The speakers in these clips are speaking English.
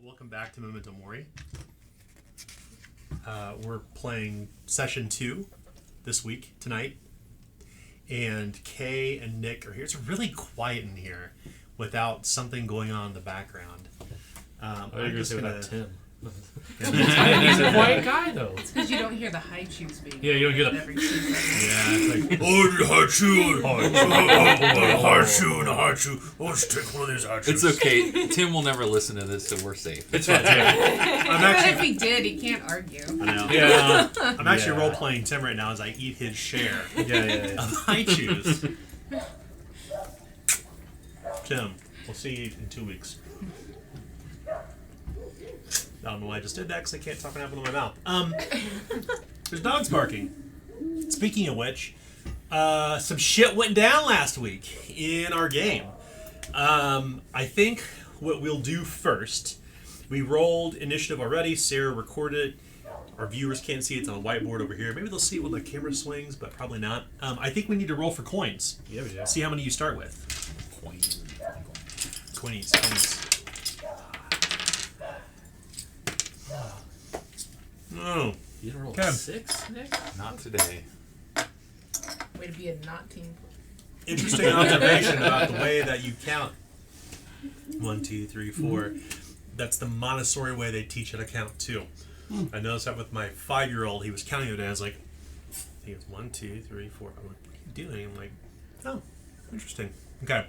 Welcome back to Memento Mori. We're playing session 2 this week, tonight. And Kay and Nick are here. It's really quiet in here without something going on in the background. I'm just going to without Tim. He's a quiet guy, though. It's because you don't hear the high chews being. Yeah, you don't hear the. Every 2 seconds. Yeah, it's like, oh, hot shoe, hot shoe. Oh, let's take one of these hot shoes. It's okay. Tim will never listen to this, so we're safe. It's fine. Even if he did, he can't argue. I know. Yeah. I'm actually role-playing Tim right now as I eat his share of high chews. Tim, we'll see you in 2 weeks. I don't know why I just did that because I can't talk and have it in my mouth. There's dogs barking. Speaking of which, some shit went down last week in our game. I think what we'll do first, we rolled initiative already. Sarah recorded it. Our viewers can't see it. It's on a whiteboard over here. Maybe they'll see it when the camera swings, but probably not. I think we need to roll for coins. Yeah, we do. See how many you start with. Coins. Coins. No. You didn't roll Okay. 6, Nick? Not today. Way to be a not team. Interesting observation about the way that you count. 1, 2, 3, 4. That's the Montessori way they teach how to count too. I noticed that with my 5-year-old. He was counting it, and I was like, I think it's 1, 2, 3, 4. I'm like, what are you doing? I'm like, oh, interesting. Okay.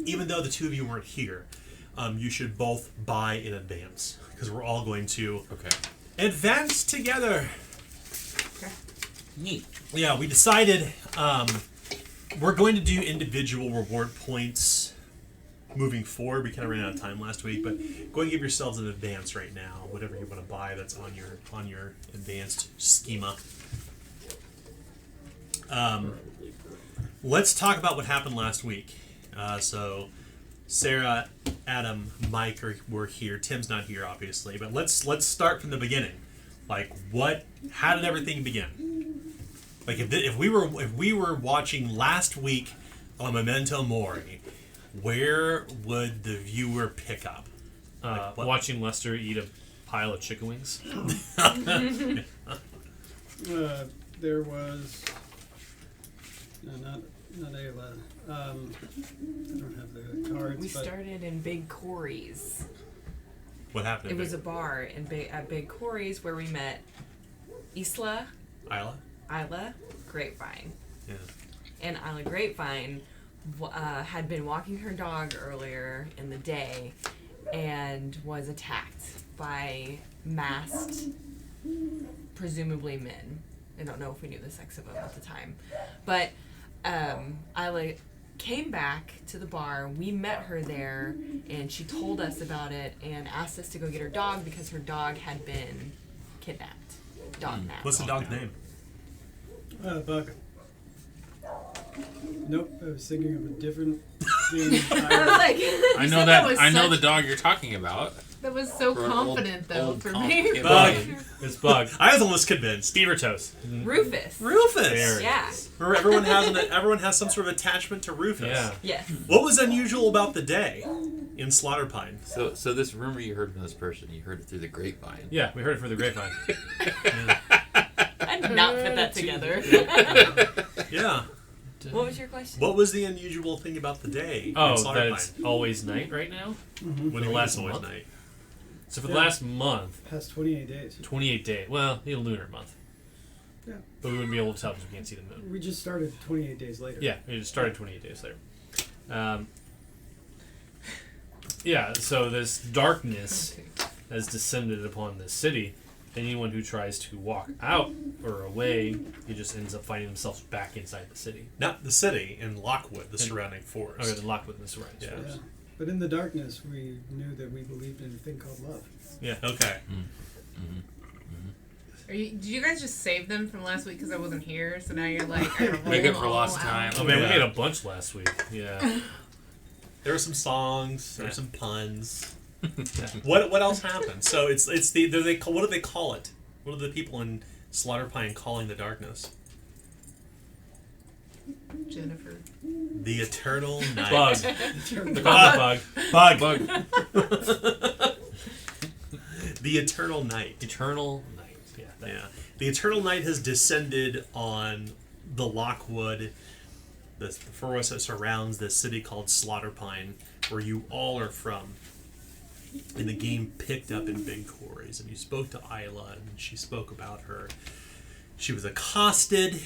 Even though the two of you weren't here, you should both buy in advance because we're all going to advance together. Okay. Neat. Yeah, we decided we're going to do individual reward points moving forward. We kind of ran out of time last week, but go and give yourselves an advance right now, whatever you want to buy that's on your advanced schema. Let's talk about what happened last week. So Sarah, Adam, Mike were here. Tim's not here, obviously, but let's start from the beginning. Like, how did everything begin? Like, if we were watching last week on Memento Mori, where would the viewer pick up? Watching Lester eat a pile of chicken wings. There was not Ayla. I don't have the cards. We started in Big Corey's. What happened? It was a bar at Big Corey's where we met Isla, Grapevine. Yeah. And Isla Grapevine had been walking her dog earlier in the day and was attacked by masked, presumably men. I don't know if we knew the sex of them at the time. But Isla came back to the bar. We met her there, and she told us about it and asked us to go get her dog because her dog had been kidnapped. Dog-napped. What's the dog's name? Bug. Nope, I was thinking of a different thing. I know that. I know the dog you're talking about. That was so For an confident, though, old for complicated me. Bug. name. It's Bug. I was almost convinced. Beaver toast. Rufus. Rufus. There. Yeah. Remember, everyone has some sort of attachment to Rufus. Yeah. Yes. What was unusual about the day in Slaughter Pine? So this rumor you heard from this person, you heard it through the grapevine. Yeah, we heard it for the grapevine. I did not put that together. Yeah. What was your question? What was the unusual thing about the day in Oh, Slaughter that Pine? it's always night right now? When the it last was always month? night. So for the last month, Past 28 days. 28 days. Well, the lunar month. Yeah. But we wouldn't be able to tell because we can't see the moon. We just started 28 days later. Yeah, it started 28 days later. Yeah, so this darkness has descended upon the city. Anyone who tries to walk out or away, he just ends up finding themselves back inside the city. Not the city, in Lockwood, the surrounding forest. Or the Lockwood and the surrounding Yeah. forest. Yeah. But in the darkness, we knew that we believed in a thing called love. Yeah. Okay. Did you guys just save them from last week because I wasn't here? So now you're like, I Make roll up for all lost out. time. Oh man, Yeah. we made a bunch last week. Yeah. There were some songs. There were Yeah. some puns. What else happened? So it's what do they call it? What are the people in Slaughter Pine calling the darkness? Jennifer. The Eternal Night. Bug. They call it Bug. bug. The Eternal Night. Eternal night. Yeah. Yeah. The Eternal Night has descended on the Lockwood, the forest that surrounds this city called Slaughterpine, where you all are from. And the game picked up in big quarries. And you spoke to Isla, and she spoke about her. She was accosted.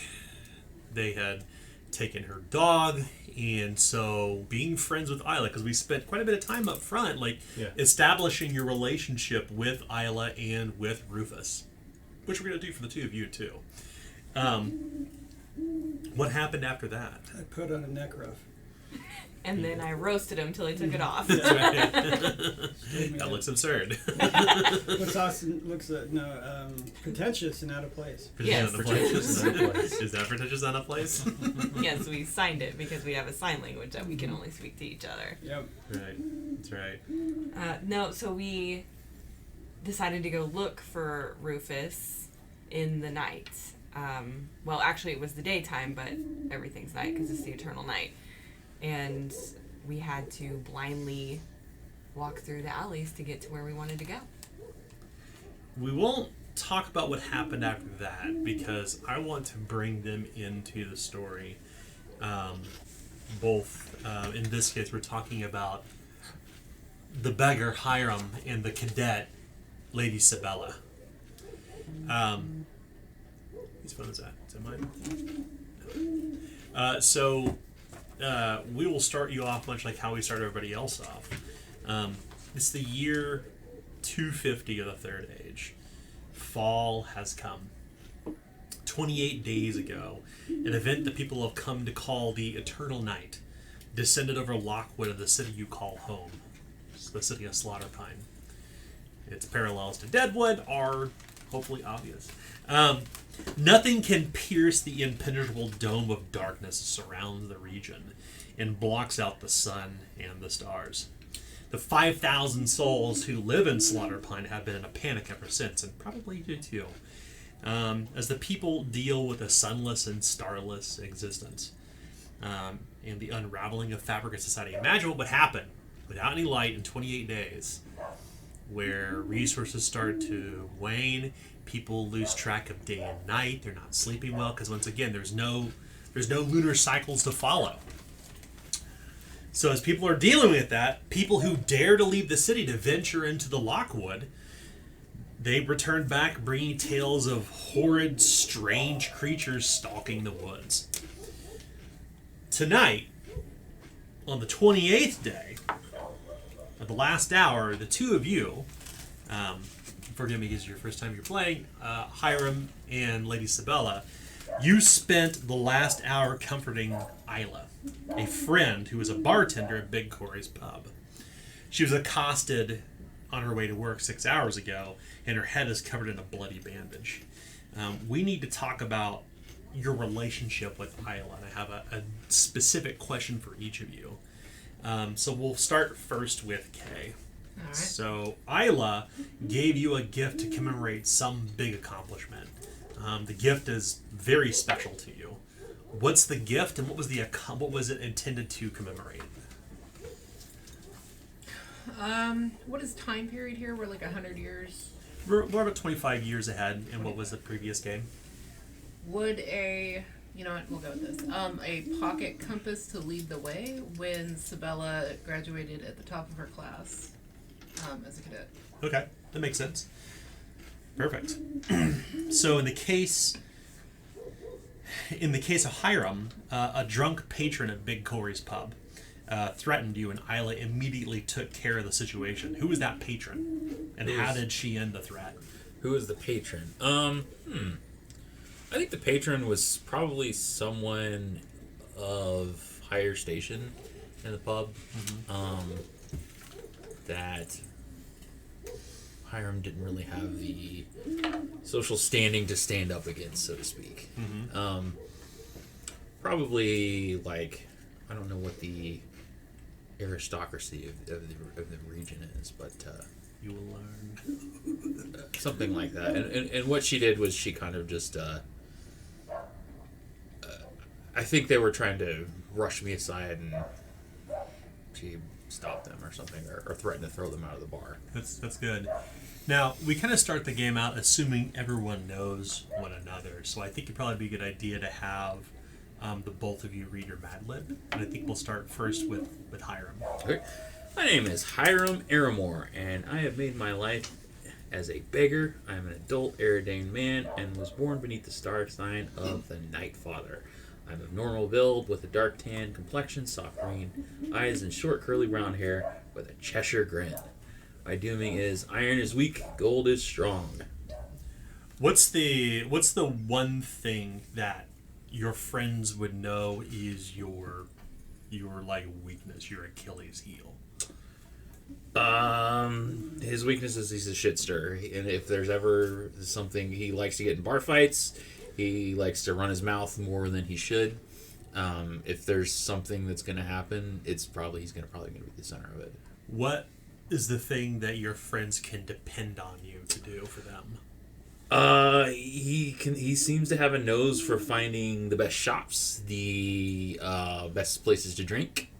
They had taken her dog. And so being friends with Isla, because we spent quite a bit of time up front, establishing your relationship with Isla and with Rufus, which we're going to do for the two of you too. What happened after that? I put on a neck ruff. And then I roasted him till he took it off. That looks absurd. Looks awesome. Looks pretentious and out of place. Yes. Pretentious and out of place. Is that pretentious and out of place? Yes, we signed it because we have a sign language that we can only speak to each other. Yep. Right. That's right. No, so we decided to go look for Rufus in the night. Well, actually, it was the daytime, but everything's night because it's the Eternal Night. And we had to blindly walk through the alleys to get to where we wanted to go. We won't talk about what happened after that because I want to bring them into the story. Both, in this case, we're talking about the beggar Hiram and the cadet Lady Sabella. Whose phone is that? Is that mine? So we will start you off much like how we start everybody else off. It's the year 250 of the Third Age. Fall has come. 28 days ago, an event that people have come to call the Eternal Night descended over Lockwood of the city you call home. It's the city of Slaughterpine. Its parallels to Deadwood are hopefully obvious. Nothing can pierce the impenetrable dome of darkness that surrounds the region and blocks out the sun and the stars. The 5,000 souls who live in Slaughterpine have been in a panic ever since, and probably you too, as the people deal with a sunless and starless existence and the unraveling of fabric of society. Imagine what would happen without any light in 28 days, where resources start to wane. People lose track of day and night. They're not sleeping well because, once again, there's no lunar cycles to follow. So as people are dealing with that, people who dare to leave the city to venture into the Lockwood, they return back bringing tales of horrid, strange creatures stalking the woods. Tonight, on the 28th day, at the last hour, the two of you, forgive me, it's your first time you're playing, Hiram and Lady Sabella, you spent the last hour comforting Isla, a friend who was a bartender at Big Corey's pub. She was accosted on her way to work 6 hours ago, and her head is covered in a bloody bandage. We need to talk about your relationship with Isla, and I have a specific question for each of you. So we'll start first with Kay. All right. So Isla gave you a gift to commemorate some big accomplishment. The gift is very special to you. What's the gift, and what was it intended to commemorate? What is time period here? We're like 100 years. We're about 25 years ahead. And what was the previous game? Would you know what? We'll go with this. A pocket compass to lead the way when Sabella graduated at the top of her class as a cadet. Okay, that makes sense. Perfect. So in the case of Hiram, a drunk patron at Big Corey's pub threatened you, and Isla immediately took care of the situation. Who was that patron, and how did she end the threat? Who was the patron? I think the patron was probably someone of higher station in the pub. That Hiram didn't really have the social standing to stand up against, so to speak. Probably, like, I don't know what the aristocracy of the region is, but You will learn. something like that. And what she did was she kind of just I think they were trying to rush me aside, and she stopped them or something, or threatened to throw them out of the bar. That's good. Now, we kind of start the game out assuming everyone knows one another, so I think it'd probably be a good idea to have the both of you read your Mad Lib, and I think we'll start first with Hiram. Okay. My name is Hiram Aramore, and I have made my life as a beggar. I am an adult, Eridain man, and was born beneath the star sign of the Night Father. I'm of normal build, with a dark tan complexion, soft green eyes, and short curly brown hair, with a Cheshire grin. My dooming is iron is weak, gold is strong. What's the one thing that your friends would know is your like weakness, your Achilles heel? His weakness is he's a shitster, and if there's ever something, he likes to get in bar fights. He likes to run his mouth more than he should. If there's something that's going to happen, he's probably going to be the center of it. What is the thing that your friends can depend on you to do for them? He seems to have a nose for finding the best shops, the best places to drink.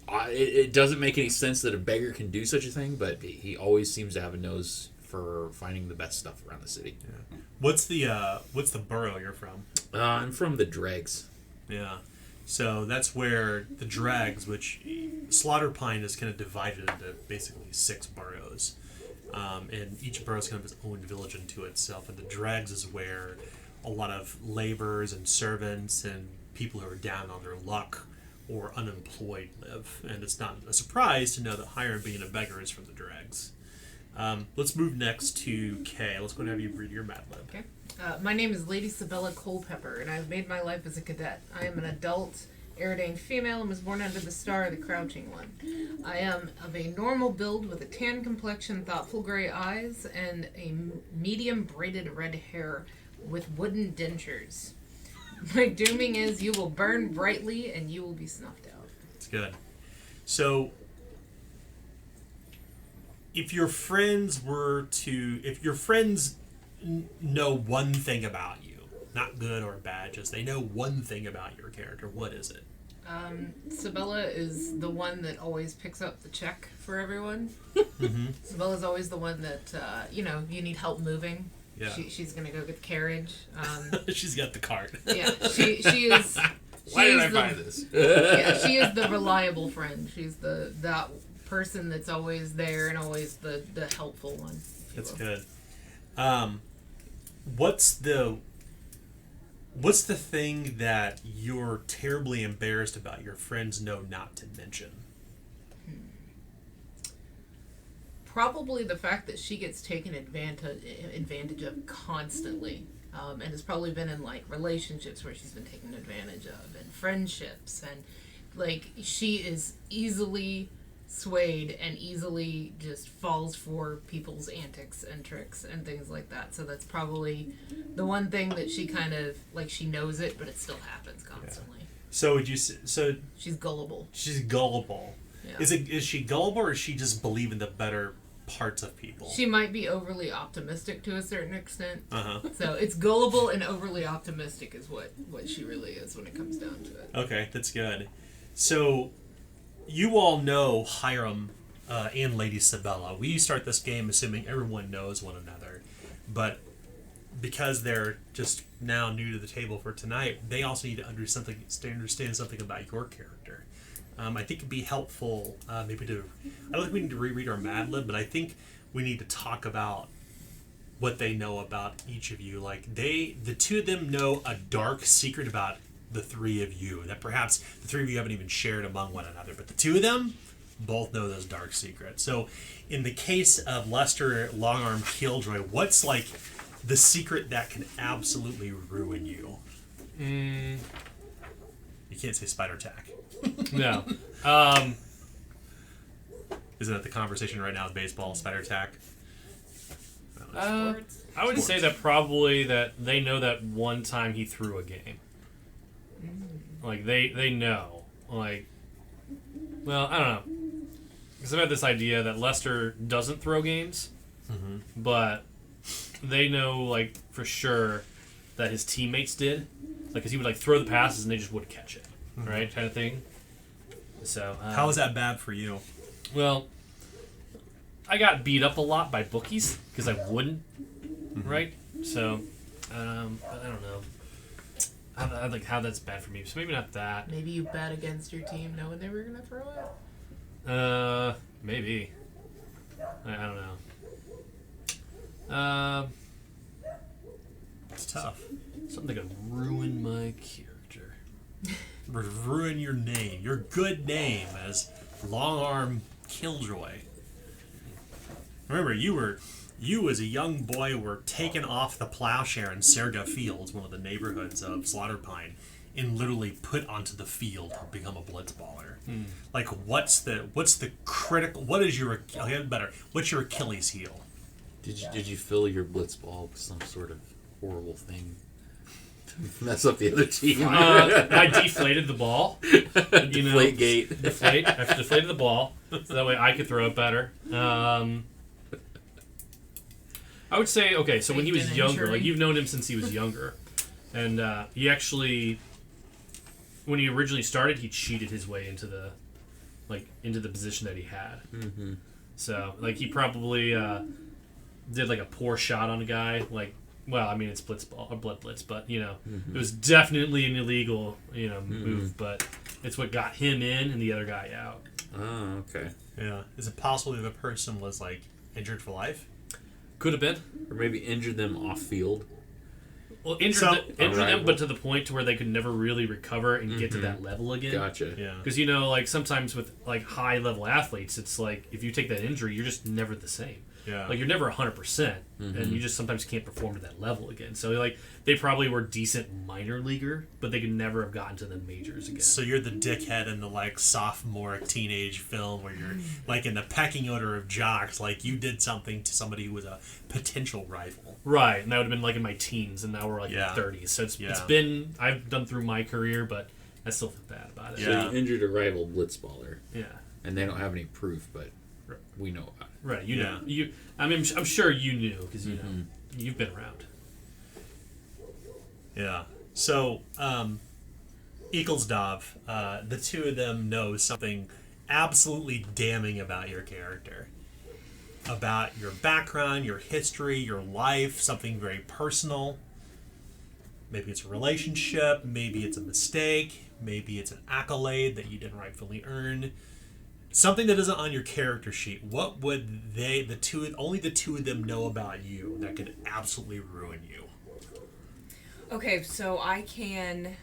It doesn't make any sense that a beggar can do such a thing, but he always seems to have a nose for finding the best stuff around the city. Yeah. What's the borough you're from? I'm from the Dregs. Yeah. So that's where the Dregs, which Slaughterpine is kind of divided into basically 6 boroughs. And each borough is kind of its own village unto itself. And the Dregs is where a lot of laborers and servants and people who are down on their luck or unemployed live. And it's not a surprise to know that Hiram, being a beggar, is from the Dregs. Let's move next to Kay. Let's go and have you read your Mad Lib. Okay. My name is Lady Sabella Culpepper, and I've made my life as a cadet. I am an adult, Eridain female, and was born under the star of the Crouching One. I am of a normal build with a tan complexion, thoughtful gray eyes, and a medium braided red hair with wooden dentures. My dooming is you will burn brightly and you will be snuffed out. It's good. So, if your friends know one thing about you, not good or bad, just they know one thing about your character, what is it? Sabella is the one that always picks up the check for everyone. Mm-hmm. Sabella's always the one that, you need help moving. Yeah. She's going to go get the carriage. She's got the cart. Yeah, she is... Why did I buy this? Yeah, she is the reliable friend. She's that person that's always there and always the helpful one. That's good. What's the thing that you're terribly embarrassed about your friends know not to mention? Probably the fact that she gets taken advantage of constantly. And has probably been in relationships where she's been taken advantage of, and friendships, and she is easily swayed and easily just falls for people's antics and tricks and things like that. So that's probably the one thing that she kind of she knows it, but it still happens constantly. Yeah. So would you so she's gullible? She's gullible. Yeah. Is she gullible, or does she just believe in the better parts of people? She might be overly optimistic to a certain extent. Uh-huh. So it's gullible and overly optimistic is what she really is when it comes down to it. Okay, that's good. So you all know Hiram and Lady Sabella. We start this game assuming everyone knows one another, but because they're just now new to the table for tonight, they also need to understand something about your character. I think it'd be helpful maybe to... I don't think we need to reread our Mad Lib, but I think we need to talk about what they know about each of you. The two of them know a dark secret about the 3 of you that perhaps the 3 of you haven't even shared among one another, but the 2 of them both know those dark secrets. So in the case of Lester Longarm Killjoy, what's the secret that can absolutely ruin you? You can't say spider tack. No. Isn't that the conversation right now with baseball, spider tack? I would say that probably that they know that one time he threw a game. They know. Well, I don't know. Because I've had this idea that Lester doesn't throw games, but they know, for sure that his teammates did. because he would like throw the passes and they just wouldn't catch it, right, kind of thing. So How is that bad for you? well, I got beat up a lot by bookies because I wouldn't, right? So I don't know. I like how that's bad for me. So maybe not that. Maybe you bet against your team knowing they were gonna throw it. Maybe. I don't know. It's tough. Something that could ruin my character. Ruin your name, your good name as Long Arm Killjoy. Remember, you as a young boy were taken off the plowshare in Serga Fields, one of the neighborhoods of Slaughterpine, and literally put onto the field to become a blitzballer. Like, what's the critical? What is your What's your Achilles heel? Did you fill your blitzball with some sort of horrible thing to mess up the other team? I deflated the ball. Deflate gate. I deflated the ball so that way I could throw it better. I would say, okay, so when he was Faked an younger, injury. like you've known him since he was younger, and he actually, when he originally started, he cheated his way into the position that he had. Mm-hmm. So like he probably did like a poor shot on a guy, like. Well, I mean, it's blitzball or blood blitz, but it was definitely an illegal, move. But it's what got him in and the other guy out. Oh, okay. Yeah. Is it possible that the person was like injured for life? Could have been. Or maybe injure them off field. Well, injured them, but to the point to where they could never really recover and get to that level again. Gotcha. Yeah. Because like sometimes with like high level athletes, it's like if you take that injury, you're just never the same. Yeah. Like you're never 100%, and you just sometimes can't perform to that level again. So like they probably were decent minor leaguer, but they could never have gotten to the majors again. So you're the dickhead in the like sophomore teenage film where you're like in the pecking order of jocks, like you did something to somebody who was a potential rival. Right, and that would have been like in my teens, and now we're like Yeah. in 30s. So it's Yeah. been I've done through my career, but I still feel bad about it. Yeah. So you injured a rival blitzballer, Yeah. and they don't have any proof, but we know about it. Right, you Yeah. know, I mean, I'm sure you knew because you know you've been around. Yeah. So, Eaglesdov, the two of them know something absolutely damning about your character. About your background, your history, your life, something very personal. Maybe it's a relationship, maybe it's a mistake, maybe it's an accolade that you didn't rightfully earn. Something that isn't on your character sheet. What would only the two of them know about you that could absolutely ruin you? Okay, so I can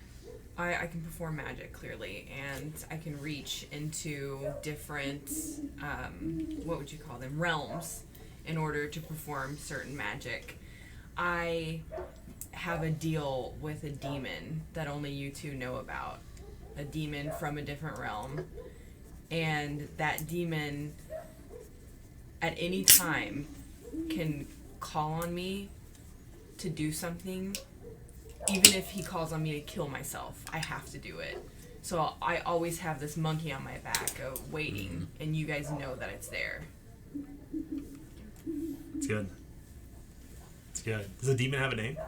perform magic clearly, and I can reach into different what would you call them, realms, in order to perform certain magic. I have a deal with a demon that only you two know about, a demon from a different realm, and that demon at any time can call on me to do something. Even if he calls on me to kill myself, I have to do it. So I always have this monkey on my back waiting, and you guys know that it's there. It's good. It's good. Does the demon have a name?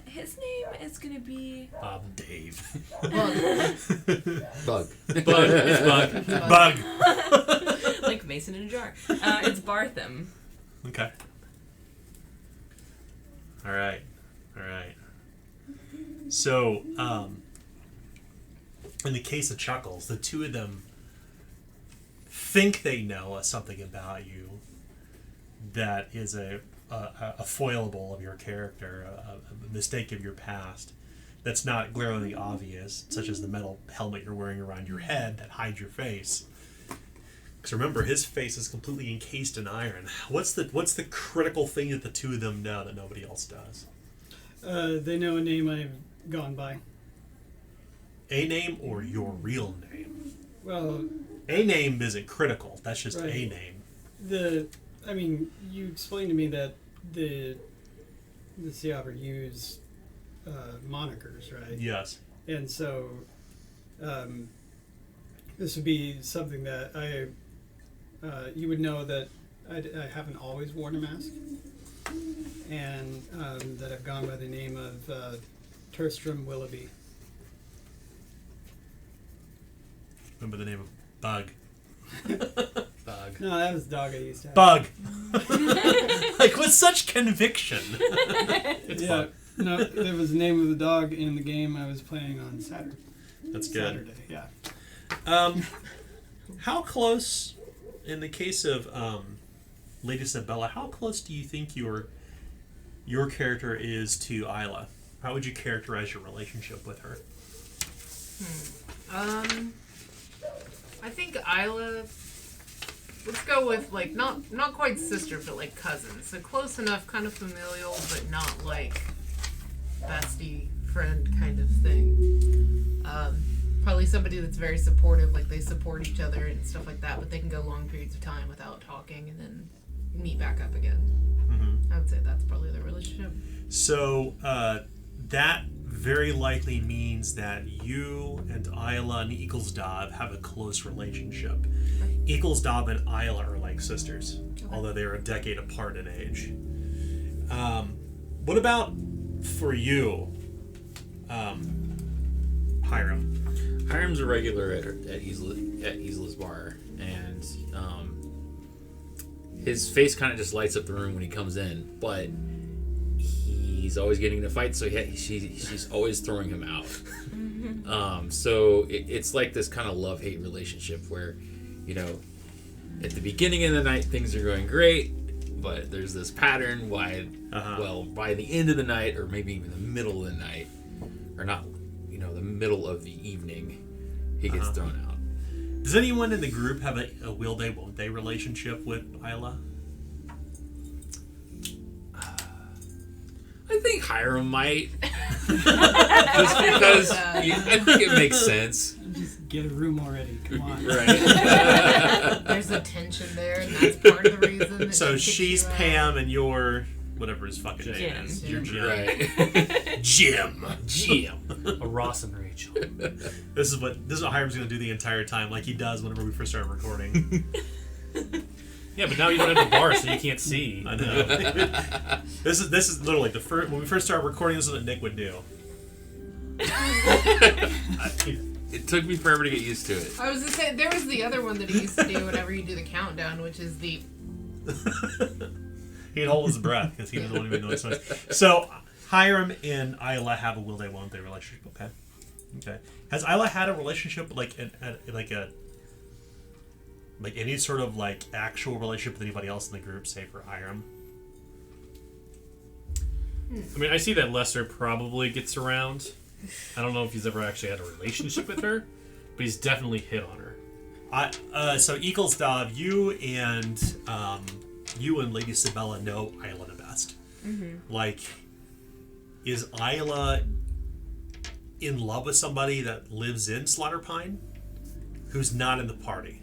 His name is gonna be... Dave. Bug. Bug, it's Bug. Bug. like Mason in a jar. It's Bartham. Okay. All right. So, in the case of Chuckles, the two of them think they know something about you that is a foilable of your character, a mistake of your past that's not glaringly obvious, such as the metal helmet you're wearing around your head that hides your face. Because remember, his face is completely encased in iron. What's the critical thing that the two of them know that nobody else does? They know a name I've gone by. A name or your real name? Well, A name isn't critical. That's just Right. a name. You explained to me that the Seabra use monikers, right? Yes. And so this would be something that you would know that I haven't always worn a mask. and that have gone by the name of Terstrom Willoughby. Remember the name of Bug. Bug. No, that was the dog I used to have. Bug. Like with such conviction. It's Yeah, fun. no, that was the name of the dog in the game I was playing on Saturday. That's good. Saturday, yeah. How close, in the case of Lady Sabella, how close do you think your character is to Isla? How would you characterize your relationship with her? I think Isla. Let's go with like not quite sister, but like cousin. So close enough, kind of familial, but not like bestie friend kind of thing. Probably somebody that's very supportive, like they support each other and stuff like that. But they can go long periods of time without talking and then meet back up again. Mm-hmm. I would say that's probably their relationship. So that very likely means that you and Isla and Eaglesdov have a close relationship. Eaglesdov and Isla are like sisters, although they are a decade apart in age. What about for you, Hiram? Hiram's a regular at Isla's bar, and his face kind of just lights up the room when he comes in, but he's always getting into fights, so she's always throwing him out. So it's like this kind of love-hate relationship where, you know, at the beginning of the night things are going great, but there's this pattern why, well, by the end of the night, or maybe even the middle of the night, or not, you know, the middle of the evening, he gets thrown out. Does anyone in the group have a will they, won't they relationship with Isla? I think Hiram might. Just because I think it makes sense. Just get a room already. Come on. Right. There's a tension there, and that's part of the reason. That So she kicks she's you out. Pam and you're whatever his fucking Jim. name is. Jim. You're Jim. Right. Jim. A Ross and Rachel. This is what Hiram's gonna do the entire time, like he does whenever we first start recording. Yeah, but now you don't have the bar, so you can't see. I know. This is literally the first when we first started recording. This is what Nick would do. It took me forever to get used to it. I was gonna say there was the other one that he used to do whenever you do the countdown, which is the. He'd hold his breath because he doesn't want to make noise. So Hiram and Isla have a will they won't they relationship. Okay. Has Isla had a relationship like any sort of like actual relationship with anybody else in the group, say for Hiram? I mean, I see that Lester probably gets around. I don't know if he's ever actually had a relationship with her, but he's definitely hit on her. So Eaglesdov, you and Lady Sabella know Isla the best. Mm-hmm. Like, is Isla in love with somebody that lives in Slaughterpine, who's not in the party?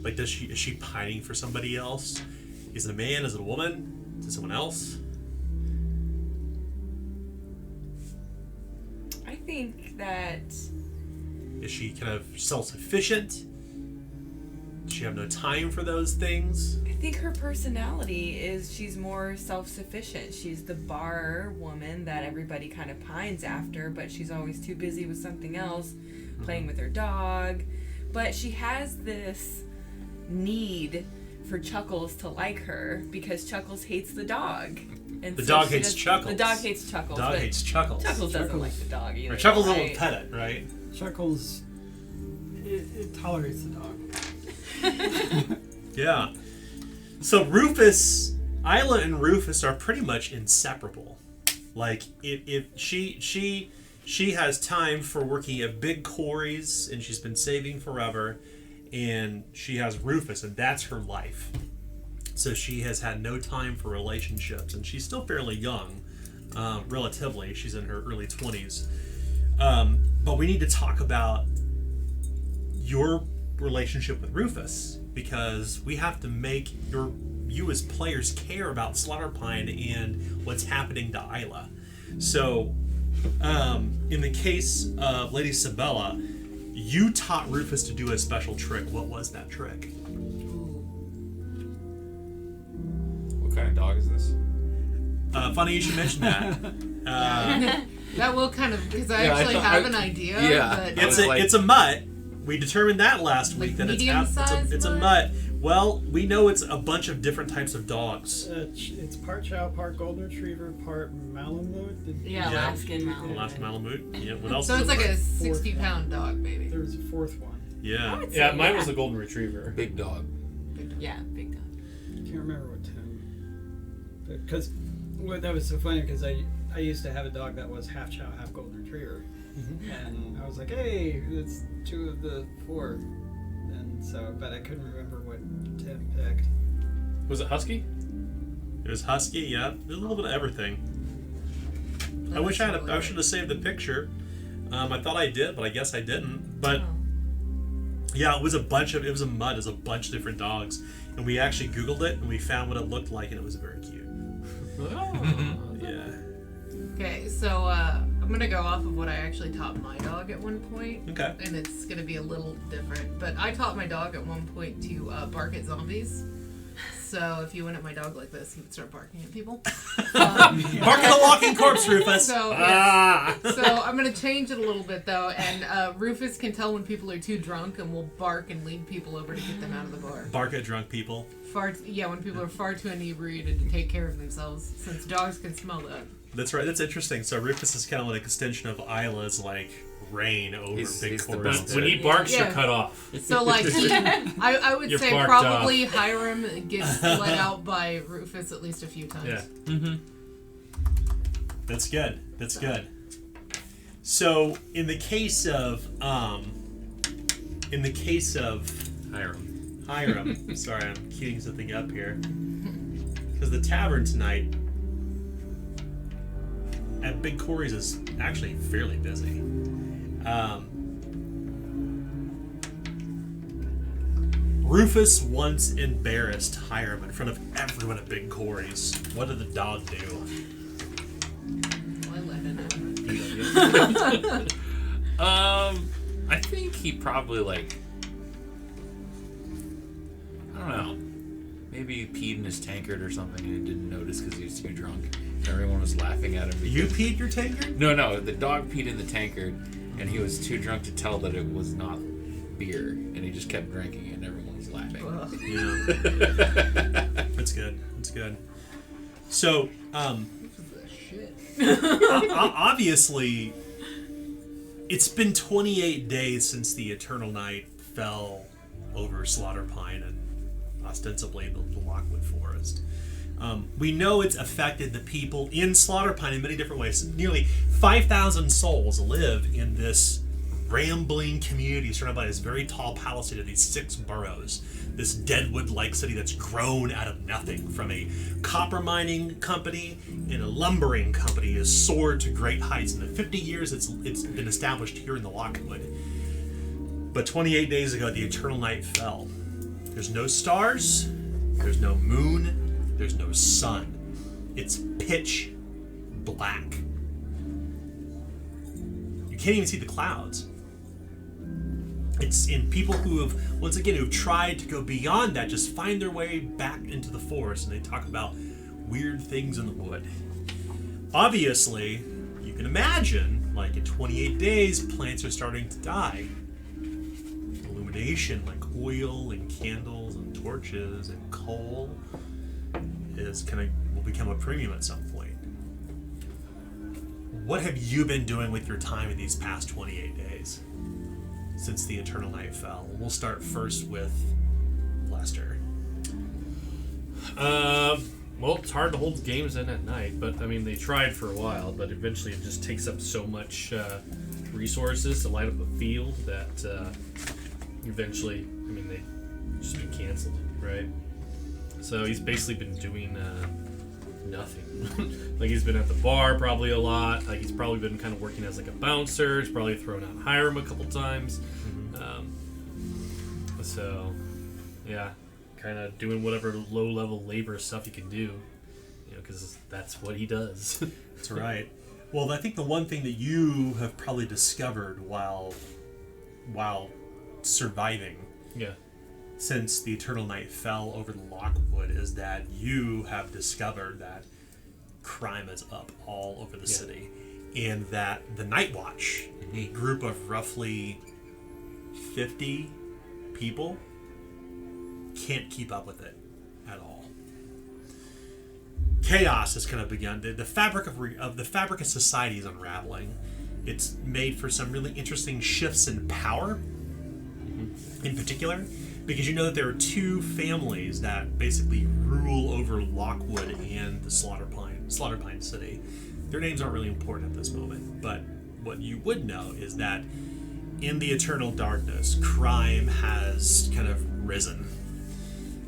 Like, is she pining for somebody else? Is it a man? Is it a woman? Is it someone else? I think that Is she kind of self-sufficient? Does she have no time for those things? I think her personality is she's more self-sufficient. She's the bar woman that everybody kind of pines after, but she's always too busy with something else, playing with her dog. But she has this need for Chuckles to like her because Chuckles hates the dog. And The so dog she hates does- Chuckles. The dog hates Chuckles. Dog but hates Chuckles. Chuckles doesn't Chuckles. like the dog either. Or Chuckles will right? pet it, right? Chuckles, it tolerates the dog. Yeah. So Rufus, Isla and Rufus are pretty much inseparable. Like if she has time for working at big quarries and she's been saving forever, and she has Rufus and that's her life. So she has had no time for relationships, and she's still fairly young, relatively. She's in her early 20s. But we need to talk about your relationship with Rufus, because we have to make you as players care about Slaughterpine and what's happening to Isla. So, in the case of Lady Sabella, you taught Rufus to do a special trick. What was that trick? What kind of dog is this? Funny you should mention that. That will kind of, because I Yeah, I actually thought- have an idea. yeah. But It's was like- it's a mutt. We determined that last week that it's a mutt. Well, we know it's a bunch of different types of dogs. It's part Chow, part Golden Retriever, part Malamute. Yeah, Yeah. Alaskan Mountain. Last Malamute. Yeah. What else? So is it's it? like a 60-pound dog, baby. There's a fourth one. Yeah. Yeah, mine was the golden retriever. Big dog. Yeah, big dog. I can't remember what Tim. Because that was so funny because I used to have a dog that was half Chow, half Golden Retriever, and I was like, hey, it's 2 of the 4, and so but I couldn't remember what Tim picked. Was it husky? It was husky. Yeah. There's a little bit of everything. I wish I should have saved the picture. I thought I did, but I guess I didn't. But yeah, it was a mutt. It was a bunch of different dogs, and we actually Googled it and we found what it looked like, and it was very cute. Yeah. Okay, so I'm going to go off of what I actually taught my dog at one point. Okay. And it's going to be a little different. But I taught my dog at one point to bark at zombies. So if you went at my dog like this, he would start barking at people. Bark at a walking corpse, Rufus. So, Ah. so I'm going to change it a little bit, though. And Rufus can tell when people are too drunk and will bark and lead people over to get them out of the bar. Bark at drunk people. When people are far too inebriated to take care of themselves, since dogs can smell that. That's right. That's interesting. So Rufus is kind of like an extension of Isla's like reign over He's Big the Corey's. bouncer. When he barks, Yeah. you're cut off. So, like, I would You're say barked probably Hiram gets let out by Rufus at least a few times. Yeah. That's good. That's good. So in the case of Hiram, sorry, I'm queuing something up here. Because the tavern tonight at Big Corey's is actually fairly busy. Rufus once embarrassed Hiram in front of everyone at Big Corey's. What did the dog do? I let him know. I think he probably I don't know. Maybe he peed in his tankard or something and he didn't notice because he was too drunk. Everyone was laughing at him. You peed your tankard? No, the dog peed in the tankard and he was too drunk to tell that it was not beer and he just kept drinking it and everyone was laughing. Yeah. That's good. That's good. So, obviously, it's been 28 days since the Eternal Night fell over Slaughter Pine and ostensibly the Lockwood Forest. We know it's affected the people in Slaughter Pine in many different ways. Nearly 5,000 souls live in this rambling community surrounded by this very tall palisade of these 6 boroughs. This deadwood-like city that's grown out of nothing, from a copper mining company and a lumbering company, has soared to great heights. In the 50 years it's been established here in the Lockwood. But 28 days ago, the Eternal Night fell. There's no stars, there's no moon, there's no sun. It's pitch black. You can't even see the clouds. It's in people who have, once again, who've tried to go beyond that, just find their way back into the forest, and they talk about weird things in the wood. Obviously, you can imagine, like in 28 days, plants are starting to die. Illumination, like oil and candles and torches and coal, will become a premium at some point. What have you been doing with your time in these past 28 days? Since the Eternal Night fell. We'll start first with Lester. Well, it's hard to hold games in at night, but I mean, they tried for a while, but eventually it just takes up so much resources to light up a field that eventually, I mean, they just been canceled, right? So he's basically been doing nothing. Like, he's been at the bar probably a lot. Like, he's probably been kind of working as like a bouncer. He's probably thrown out Hiram a couple times. So yeah, kind of doing whatever low-level labor stuff he can do, you know, because that's what he does. That's right. Well, I think the one thing that you have probably discovered while surviving, Yeah. since the Eternal Night fell over the Lockwood, is that you have discovered that crime is up all over the city, and that the Night Watch, a group of roughly 50 people, can't keep up with it at all. Chaos has kind of begun. The fabric of the fabric of society is unraveling. It's made for some really interesting shifts in power, in particular, because you know that there are two families that basically rule over Lockwood and the Slaughterpine City. Their names aren't really important at this moment, but what you would know is that in the eternal darkness, crime has kind of risen.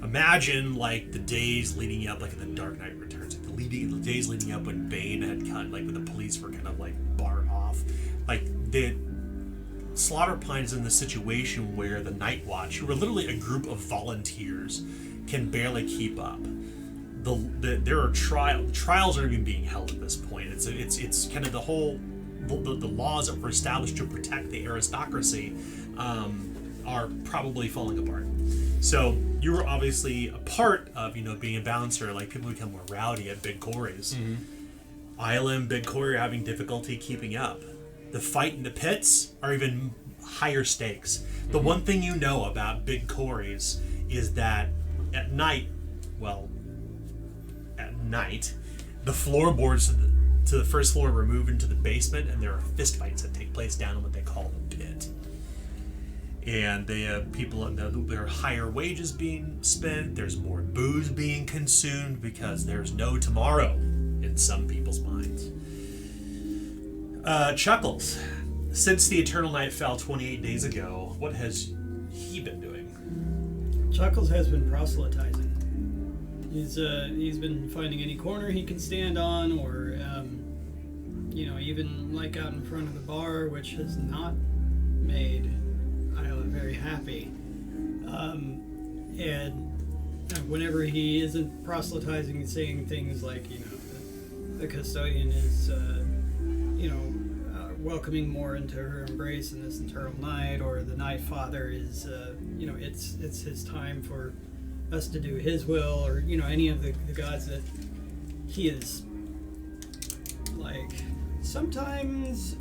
Imagine like the days leading up, like in The Dark Knight Returns, like the days leading up when Bane had cut, like when the police were kind of like barred off. Like the Slaughterpine's in the situation where the Night Watch, who are literally a group of volunteers, can barely keep up. There are trials aren't even being held at this point. It's kind of the whole the laws that were established to protect the aristocracy are probably falling apart. So you were obviously a part of being a bouncer. Like people become more rowdy at Big Corey's. Isla and Big Corey are having difficulty keeping up. The fight in the pits are even higher stakes. The one thing you know about Big Corey's is that at night, the floorboards to the first floor were moved into the basement, and there are fistfights that take place down in what they call the pit. And they have people, there are higher wages being spent, there's more booze being consumed because there's no tomorrow in some people's minds. Chuckles, since the Eternal Night fell 28 days ago, what has he been doing? Chuckles has been proselytizing. He's been finding any corner he can stand on, or even like out in front of the bar, which has not made Isla very happy. And whenever he isn't proselytizing, saying things like the custodian is welcoming more into her embrace in this eternal night, or the Night Father is it's his time for us to do his will, or any of the gods that he is like sometimes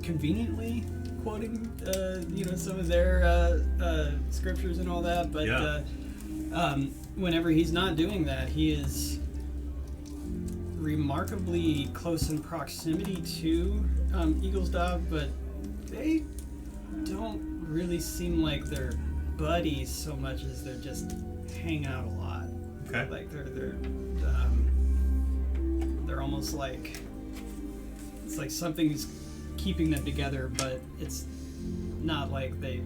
conveniently quoting some of their scriptures and all that, but whenever he's not doing that, he is remarkably close in proximity to Eaglesdove, but they don't really seem like they're buddies so much as they're just hang out a lot. Okay. Like they're almost like it's like something's keeping them together, but it's not like they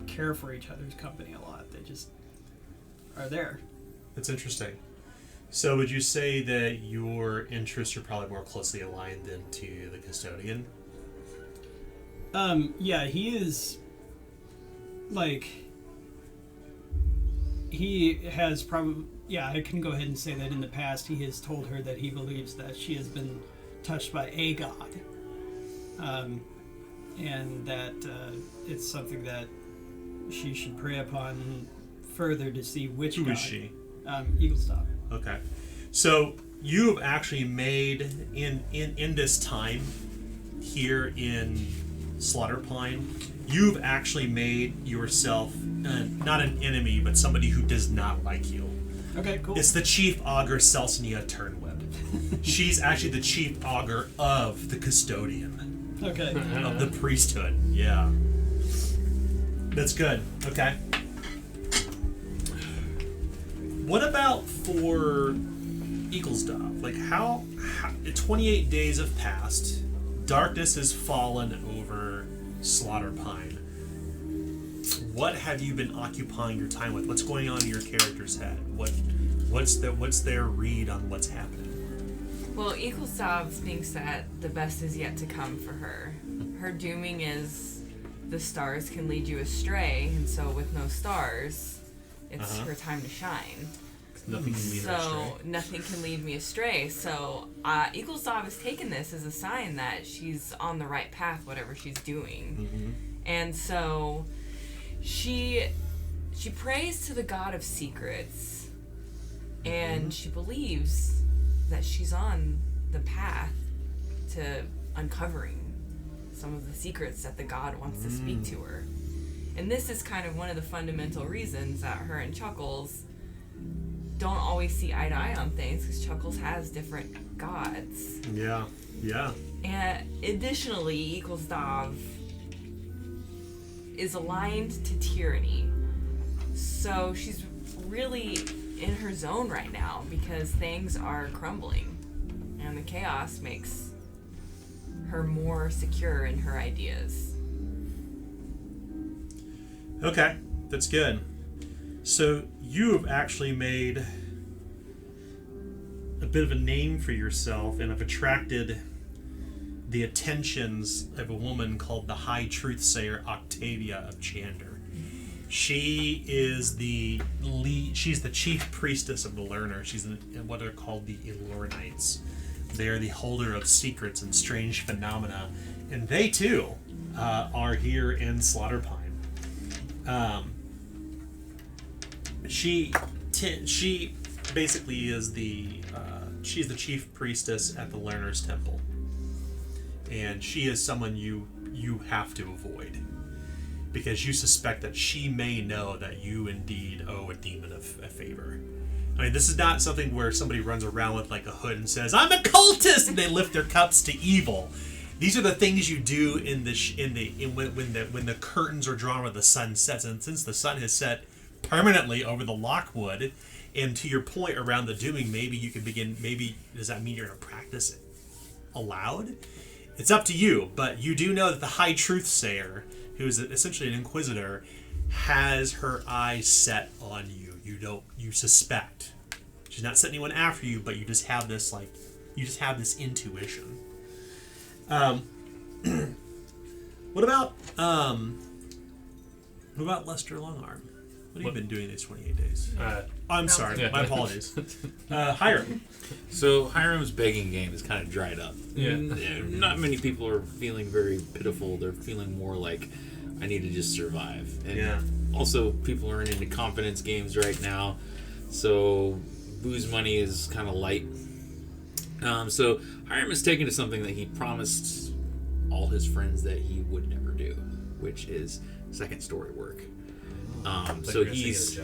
care for each other's company a lot. They just are there. That's interesting. So would you say that your interests are probably more closely aligned than to the custodian? Yeah, he is like he has probably I can go ahead and say that in the past he has told her that he believes that she has been touched by a god, and that it's something that she should pray upon further to see which Who god. is she? Eaglestop. Okay. So you have actually made in this time here in Slaughterpine, you've actually made yourself not an enemy, but somebody who does not like you. Okay, cool. It's the Chief Augur Celsinia Turnwhip. She's actually the Chief Augur of the Custodian. Okay. Of the priesthood. Yeah. That's good. Okay. What about for Eaglesdove? Like how 28 days have passed. Darkness has fallen over Slaughterpine. What have you been occupying your time with? What's going on in your character's head? What's their read on what's happening? Well, Eaglestove thinks that the best is yet to come for her. Her dooming is the stars can lead you astray, and so with no stars, it's her time to shine. Nothing can lead her astray. Nothing can lead me astray. So Eaglestove has taken this as a sign that she's on the right path, whatever she's doing. Mm-hmm. And so she prays to the God of secrets, and she believes that she's on the path to uncovering some of the secrets that the god wants to speak to her. And this is kind of one of the fundamental reasons that her and Chuckles don't always see eye to eye on things, because Chuckles has different gods. Yeah. And additionally, Equals is aligned to tyranny. So she's really in her zone right now because things are crumbling. And the chaos makes her more secure in her ideas. Okay, that's good. So you've actually made a bit of a name for yourself and have attracted the attentions of a woman called the High Truthsayer Octavia of Chander. She is the lead, she's the chief priestess of the learner. She's what are called the Elornites. They are the holder of secrets and strange phenomena, and they too are here in Slaughterpine. She basically is she's the chief priestess at the Learner's Temple, and she is someone you have to avoid because you suspect that she may know that you indeed owe a demon a favor. I mean, this is not something where somebody runs around with like a hood and says, "I'm a cultist," and they lift their cups to evil. These are the things you do when the curtains are drawn or the sun sets. And since the sun has set permanently over the Lockwood, and to your point around the dooming, maybe you can begin. Maybe does that mean you're going to practice it aloud? It's up to you. But you do know that the High Truthsayer, who is essentially an inquisitor, has her eyes set on you. You suspect. She's not setting anyone after you, but you just have this intuition. What about Lester Longarm? What have you been doing these 28 days? I'm sorry, yeah. my apologies. Hiram. So Hiram's begging game is kind of dried up. Yeah. Not many people are feeling very pitiful. They're feeling more like, I need to just survive. And Yeah. also, people aren't into confidence games right now, so booze money is kind of light. So Hiram is taken to something that he promised all his friends that he would never do, which is second story work. So he's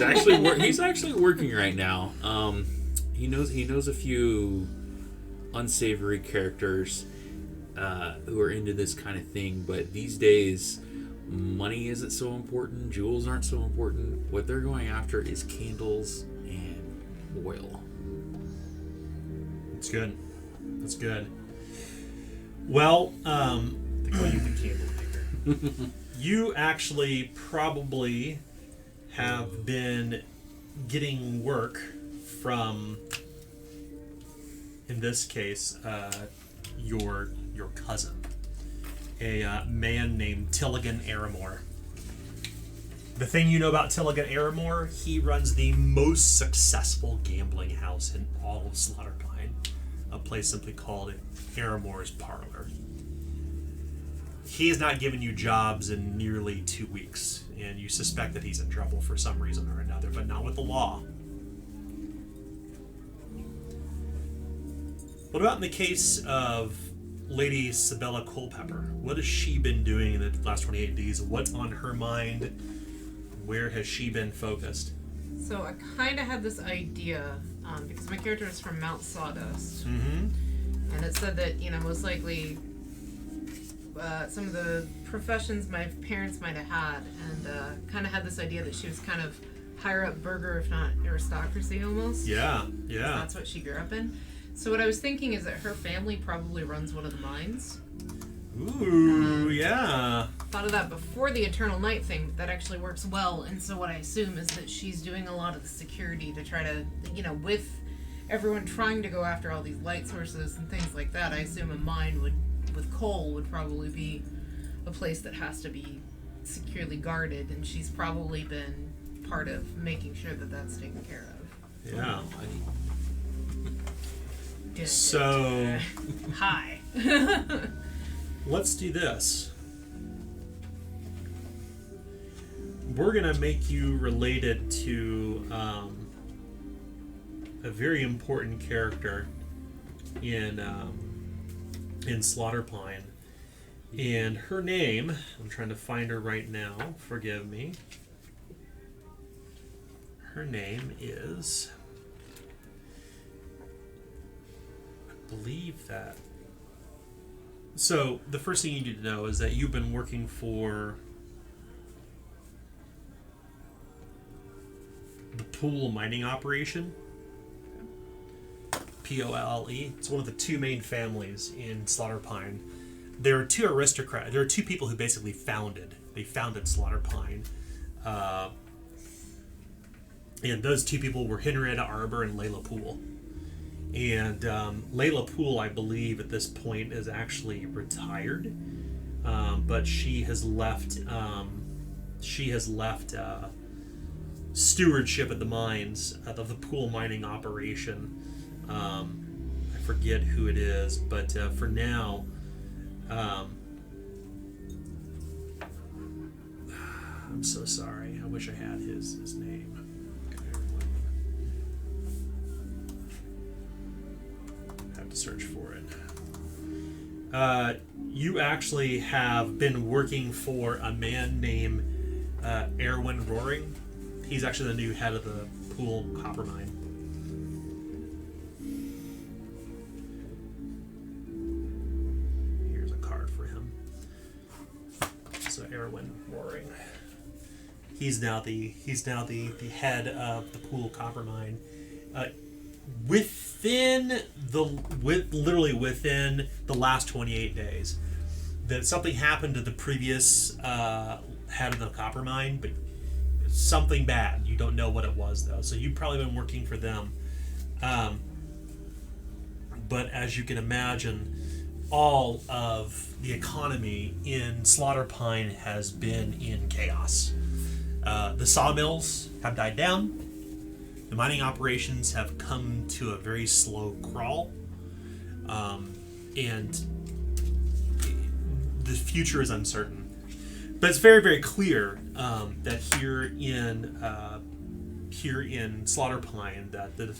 actually working right now. He knows a few unsavory characters who are into this kind of thing, but these days money isn't so important, jewels aren't so important. What they're going after is candles and oil. That's good. That's good. Well, They call you the candle maker. you actually probably have been getting work from, in this case, your cousin, a man named Tilligan Aramore. The thing you know about Tilligan Aramore, he runs the most successful gambling house in all of Slaughterpine, a place simply called Aramore's Parlor. He has not given you jobs in nearly 2 weeks, and you suspect that he's in trouble for some reason or another, but not with the law. What about in the case of Lady Sabella Culpepper? What has she been doing in the last 28 days? What's on her mind? Where has she been focused? So I kind of had this idea, because my character is from Mount Sawdust, Mm-hmm. and it said that, most likely some of the professions my parents might have had, and kind of had this idea that she was kind of higher up burger, if not aristocracy almost. Yeah. That's what she grew up in. So what I was thinking is that her family probably runs one of the mines. Ooh, yeah. Thought of that before the Eternal Night thing, but that actually works well. And so what I assume is that she's doing a lot of the security to try to, with everyone trying to go after all these light sources and things like that, I assume a mine with coal would probably be a place that has to be securely guarded, and she's probably been part of making sure that that's taken care of. Yeah. Dun, So, hi. let's do this. We're gonna make you related to a very important character in Slaughterpine, and her name, I'm trying to find her right now, forgive me. Her name is, I believe that. So the first thing you need to know is that you've been working for the Pool mining operation. P-O-L-L-E. It's one of the two main families in Slaughterpine. There are two aristocrats. There are two people who basically founded Slaughterpine. And those two people were Henrietta Arbor and Layla Poole. And Layla Poole, I believe, at this point is actually retired, but she has left. Stewardship at the mines of the Pool mining operation. I forget who it is, but for now, I'm so sorry. I wish I had his name. To search for it. You actually have been working for a man named Erwin Roaring. He's actually the new head of the Pool copper mine. Here's a card for him. So Erwin Roaring. He's now the head of the Pool copper mine. Within the last 28 days, that something happened to the previous head of the copper mine, but something bad. You don't know what it was though, so you've probably been working for them. But as you can imagine, all of the economy in Slaughterpine has been in chaos. The sawmills have died down. The mining operations have come to a very slow crawl, and the future is uncertain. But it's very, very clear that here in Slaughterpine, that the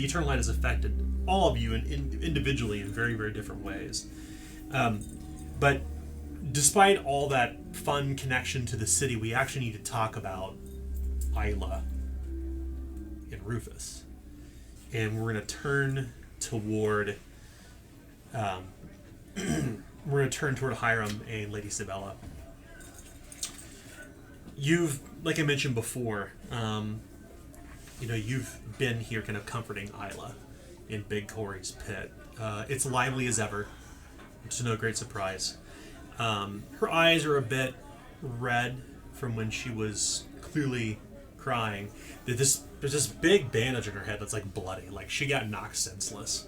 Eternal Light has affected all of you individually in very, very different ways. But despite all that fun connection to the city, we actually need to talk about Isla and Rufus, and we're going to turn toward Hiram and Lady Sabella. You've, like I mentioned before, you've been here kind of comforting Isla in Big Corey's pit. It's lively as ever, which is no great surprise. Her eyes are a bit red from when she was clearly crying. There's this big bandage on her head that's like bloody, like she got knocked senseless.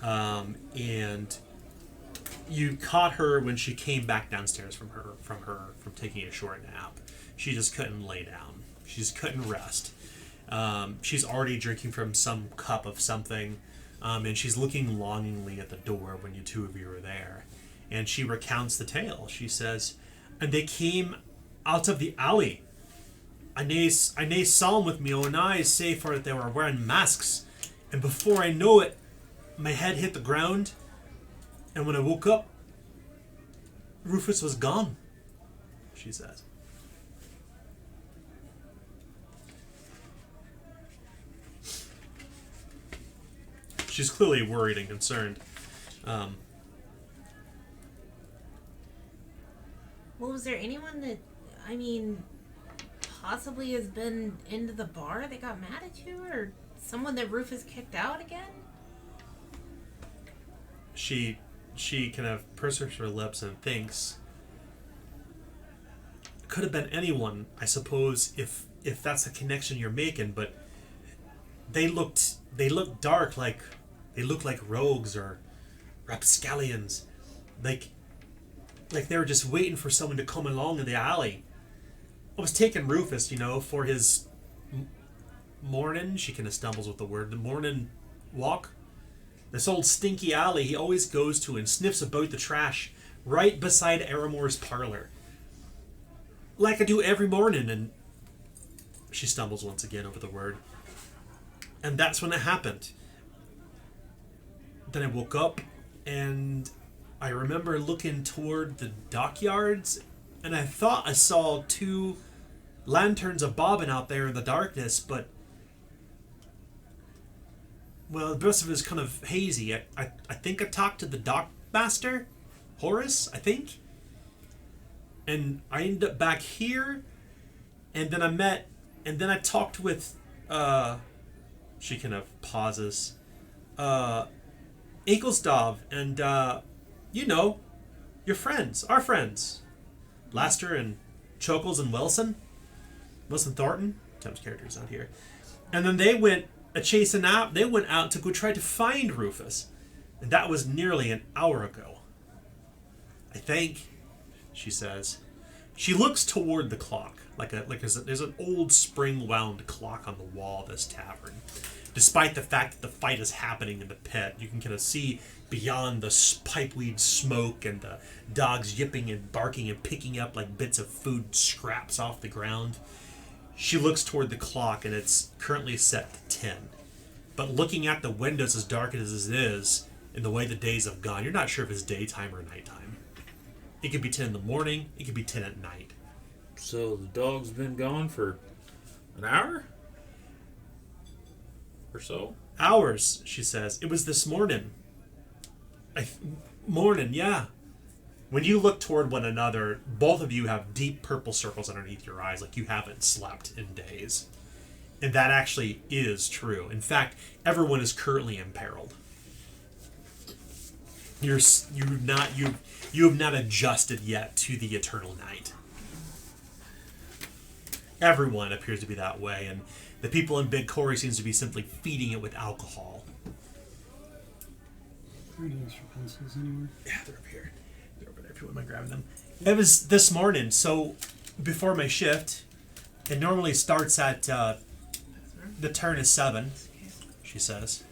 And you caught her when she came back downstairs from taking a short nap. She just couldn't lay down. She just couldn't rest. She's already drinking from some cup of something, and she's looking longingly at the door when you two of you are there. And she recounts the tale. She says, "And they came out of the alley. I nae saw them with me own eyes, save for that they were wearing masks. And before I know it, my head hit the ground. And when I woke up, Rufus was gone," she says. She's clearly worried and concerned. Well, was there anyone that, possibly has been into the bar that got mad at you, or someone that Rufus kicked out again? She kind of purses her lips and thinks. Could have been anyone, I suppose, if that's the connection you're making, but they looked dark, they looked like rogues or rapscallions, like they were just waiting for someone to come along in the alley. I was taking Rufus, for his morning, she kind of stumbles with the word, the morning walk. This old stinky alley he always goes to and sniffs about the trash right beside Aramore's parlor. Like I do every morning, and she stumbles once again over the word. And that's when it happened. Then I woke up, and I remember looking toward the dockyards, and I thought I saw 2 lanterns of bobbing out there in the darkness, but well, the rest of it is kind of hazy. I think I talked to the dock master, Horace, I think. And I ended up back here, and then I talked with, she kind of pauses, Inkelstov, and, your friends, our friends. Laster and Chokles and Wilson Thornton, Tim's character's out here. And then they went chasing out, they went out to go try to find Rufus. And that was nearly an hour ago. I think, she says. She looks toward the clock, there's an old spring-wound clock on the wall of this tavern. Despite the fact that the fight is happening in the pit, you can kind of see beyond the pipeweed smoke and the dogs yipping and barking and picking up like bits of food scraps off the ground. She looks toward the clock, and it's currently set to 10. But looking at the windows as dark as it is, and the way the days have gone, you're not sure if it's daytime or nighttime. It could be 10 in the morning, it could be 10 at night. So the dog's been gone for an hour? Or so? Hours, she says. It was this morning. Morning, yeah. When you look toward one another, both of you have deep purple circles underneath your eyes, like you haven't slept in days. And that actually is true. In fact, everyone is currently imperiled. You have not adjusted yet to the eternal night. Everyone appears to be that way, and the people in Big Corey seems to be simply feeding it with alcohol. Are any extra pencils anywhere? Yeah, they're up here. They're over there if you wouldn't mind grabbing them. It was this morning, so before my shift, it normally starts at, the turn is 7, she says.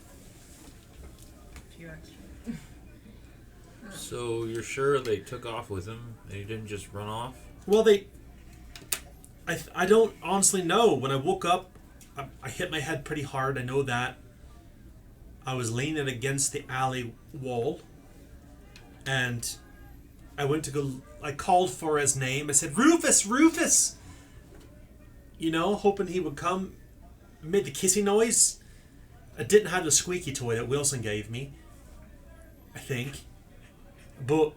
A few extra. So you're sure they took off with him and he didn't just run off? Well, I don't honestly know. When I woke up, I hit my head pretty hard. I know that. I was leaning against the alley wall, and I went to go. I called for his name. I said, "Rufus, Rufus!" Hoping he would come. I made the kissy noise. I didn't have the squeaky toy that Wilson gave me, I think. But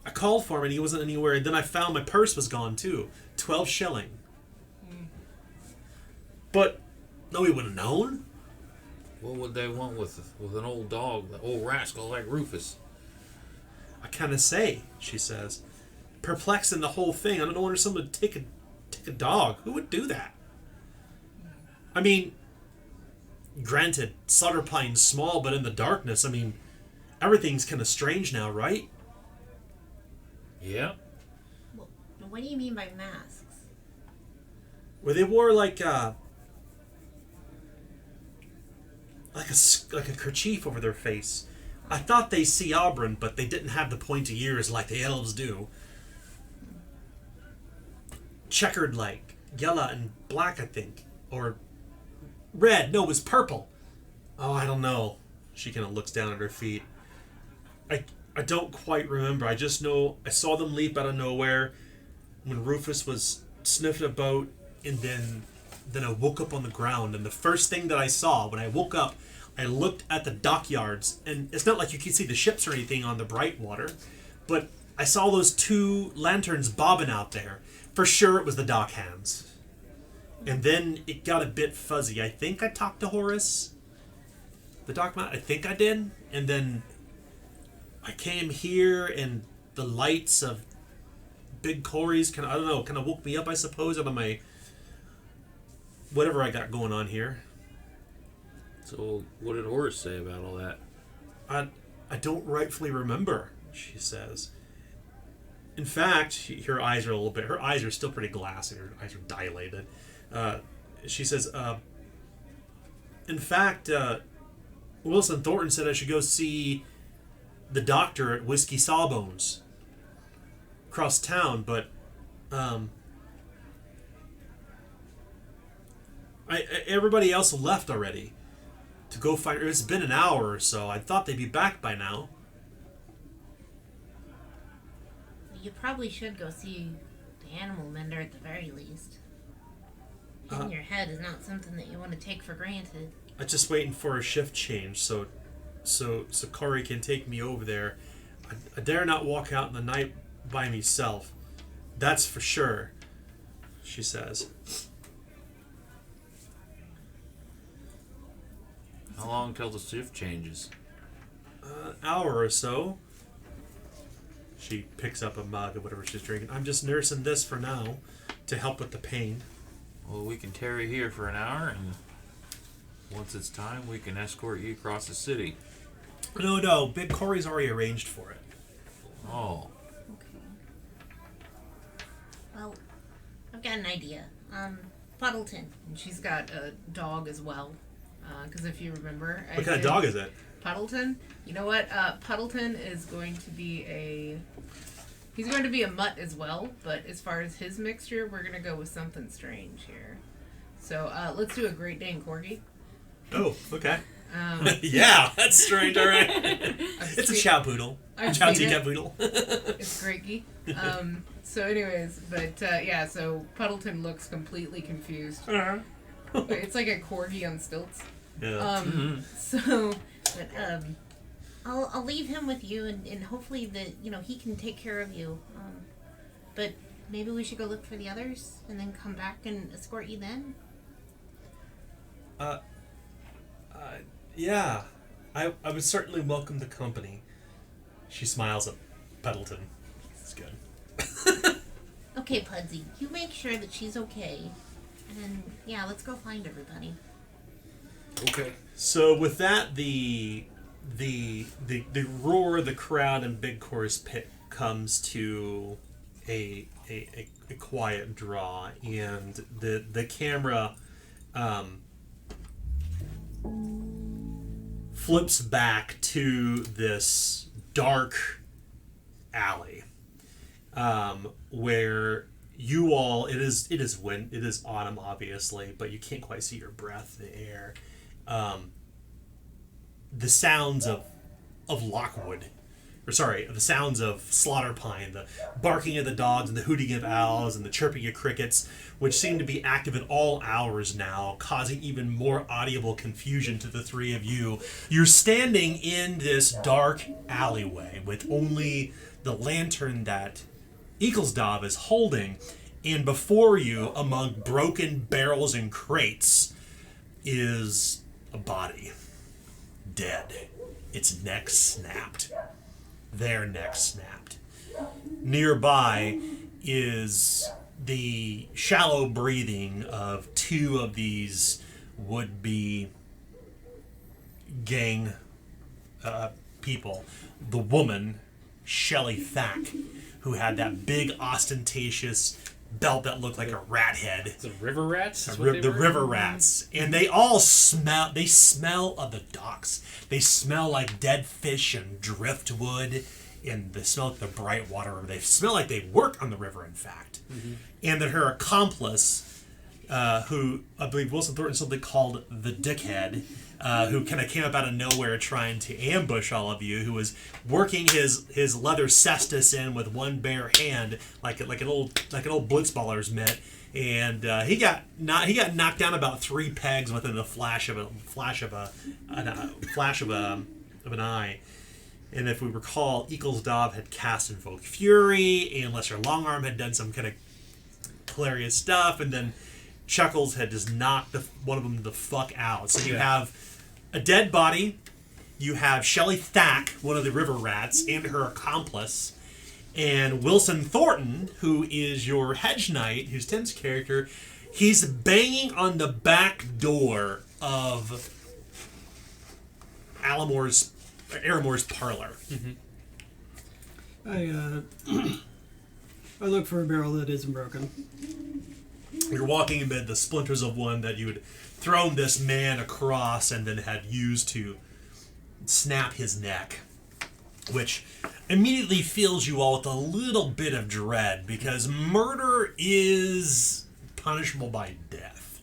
I called for him and he wasn't anywhere. And then I found my purse was gone too. 12 shilling. But no, he would have known. What would they want with an old dog, the old rascal like Rufus? I kind of say, she says, perplexed in the whole thing. I don't know where someone would take a dog. Who would do that? I mean, granted, Sutter Pine's small, but in the darkness, I mean, everything's kind of strange now, right? Yeah. Well, what do you mean by masks? Where they wore like a kerchief over their face. I thought they see Auburn, but they didn't have the pointy ears like the elves do. Checkered like yellow and black, I think, or red. No, it was purple. Oh, I don't know. She kind of looks down at her feet. I don't quite remember. I just know I saw them leap out of nowhere when Rufus was sniffing about, and then I woke up on the ground, and the first thing that I saw when I woke up, I looked at the dockyards, and it's not like you can see the ships or anything on the bright water, but I saw those 2 lanterns bobbing out there. For sure it was the dock hands. And then it got a bit fuzzy. I think I talked to Horace, the dock man. I think I did. And then I came here, and the lights of Big Corey's kind of woke me up, I suppose, out of my whatever I got going on here. So what did Horace say about all that? I don't rightfully remember, she says. In fact, her eyes are still pretty glassy. Her eyes are dilated. She says, in fact, Wilson Thornton said I should go see the doctor at Whiskey Sawbones across town, but Everybody else left already to go find her. It's been an hour or so. I thought they'd be back by now. You probably should go see the animal mender at the very least. Hitting your head is not something that you want to take for granted. I'm just waiting for a shift change so Corey can take me over there. I dare not walk out in the night by myself. That's for sure, she says. How long till the shift changes? An hour or so. She picks up a mug of whatever she's drinking. I'm just nursing this for now to help with the pain. Well, we can tarry here for an hour, and once it's time, we can escort you across the city. No, Big Corey's already arranged for it. Oh. Okay. Well, I've got an idea. Puddleton. And she's got a dog as well. Because if you remember... What kind of dog is it? Puddleton? You know what? Puddleton is going to be a... He's going to be a mutt as well, but as far as his mixture, we're going to go with something strange here. So let's do a Great Dane Corgi. Oh, okay. Yeah, that's strange, all right. It's a chow poodle. Chow tea poodle. It's Greggy. So anyways, but yeah, so Puddleton looks completely confused. It's like a Corgi on stilts. Yeah. So... But I'll leave him with you, and hopefully he can take care of you. But maybe we should go look for the others and then come back and escort you then. Yeah. I would certainly welcome the company. She smiles at Puddleton. It's good. Okay, Pudsey, you make sure that she's okay, and then let's go find everybody. Okay. So with that, the roar of the crowd in Big Corey's pit comes to a quiet draw, and the camera flips back to this dark alley where you all it is autumn obviously, but you can't quite see your breath in the air. The sounds of Lockwood, the sounds of Slaughter Pine, the barking of the dogs and the hooting of owls and the chirping of crickets, which seem to be active at all hours now, causing even more audible confusion to the three of you. You're standing in this dark alleyway with only the lantern that Eaglesdov is holding, and before you, among broken barrels and crates, is a body. Dead. Its neck snapped. Their neck snapped. Nearby is the shallow breathing of two of these would-be gang people. The woman, Shelley Thack, who had that big ostentatious belt that looked like a rat head. The river rats? The river rats. And they all smell of the docks. They smell like dead fish and driftwood, and they smell like the bright water. They smell like they work on the river, in fact. Mm-hmm. And that her accomplice, who I believe Wilson Thornton simply called the Dickhead, who kind of came up out of nowhere trying to ambush all of you, who was working his leather cestus in with one bare hand, like an old blitzballer's mitt, and he got knocked down about 3 pegs within the flash of an eye. And if we recall, Eaglesdov had cast Invoke Fury, and Lesser Longarm had done some kind of hilarious stuff, and then Chuckles had just knocked one of them the fuck out. So you have a dead body, you have Shelley Thack, one of the river rats, and her accomplice, and Wilson Thornton, who is your hedge knight, who's Tim's character. He's banging on the back door of Aramore's parlor. Mm-hmm. I look for a barrel that isn't broken. You're walking amid the splinters of one that you had thrown this man across and then had used to snap his neck, which immediately fills you all with a little bit of dread, because murder is punishable by death.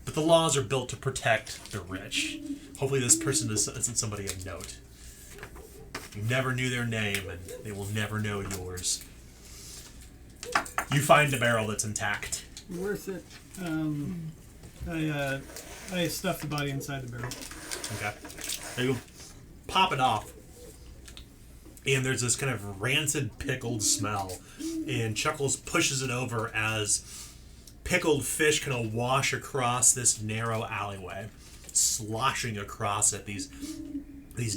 But the laws are built to protect the rich. Hopefully this person isn't somebody of note. You never knew their name, and they will never know yours. You find a barrel that's intact. Worth it. I stuffed the body inside the barrel. Okay. You pop it off, and there's this kind of rancid pickled smell, and Chuckles pushes it over as pickled fish kind of wash across this narrow alleyway, sloshing across at these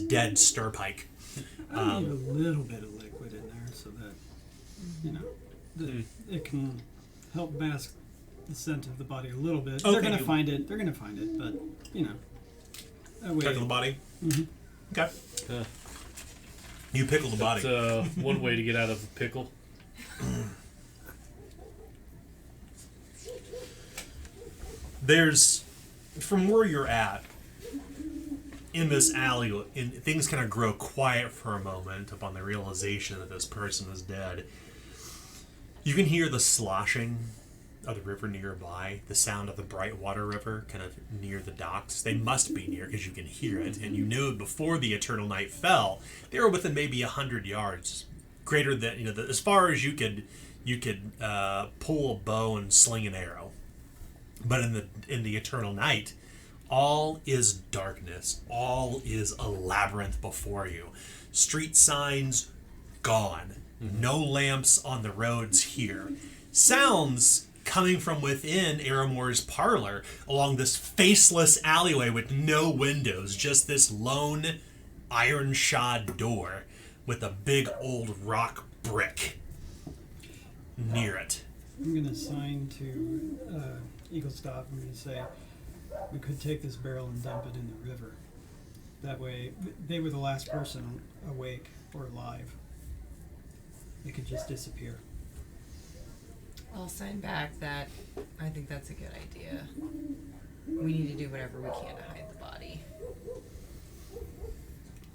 dead stirpike. I need a little bit of liquid in there so that, you know, it can help mask the scent of the body a little bit. Okay, They're gonna find it. They're gonna find it, but you know. Pickle the body? Mm-hmm. Okay. You pickle the body. That's one way to get out of a pickle. There's, from where you're at, in this alley, things kind of grow quiet for a moment upon the realization that this person is dead. You can hear the sloshing of the river nearby, the sound of the Brightwater River kind of near the docks. They must be near because you can hear it, and you knew before the eternal night fell, they were within maybe 100 yards, greater than, you know, as far as you could pull a bow and sling an arrow. But in the eternal night, all is darkness. All is a labyrinth before you. Street signs gone. No lamps on the roads here. Sounds coming from within Aramore's parlor along this faceless alleyway with no windows, just this lone iron-shod door with a big old rock brick near it. I'm gonna sign to Eagle Stop. I'm gonna say we could take this barrel and dump it in the river. That way, they were the last person awake or alive. They could just disappear. I'll sign back that I think that's a good idea. We need to do whatever we can to hide the body.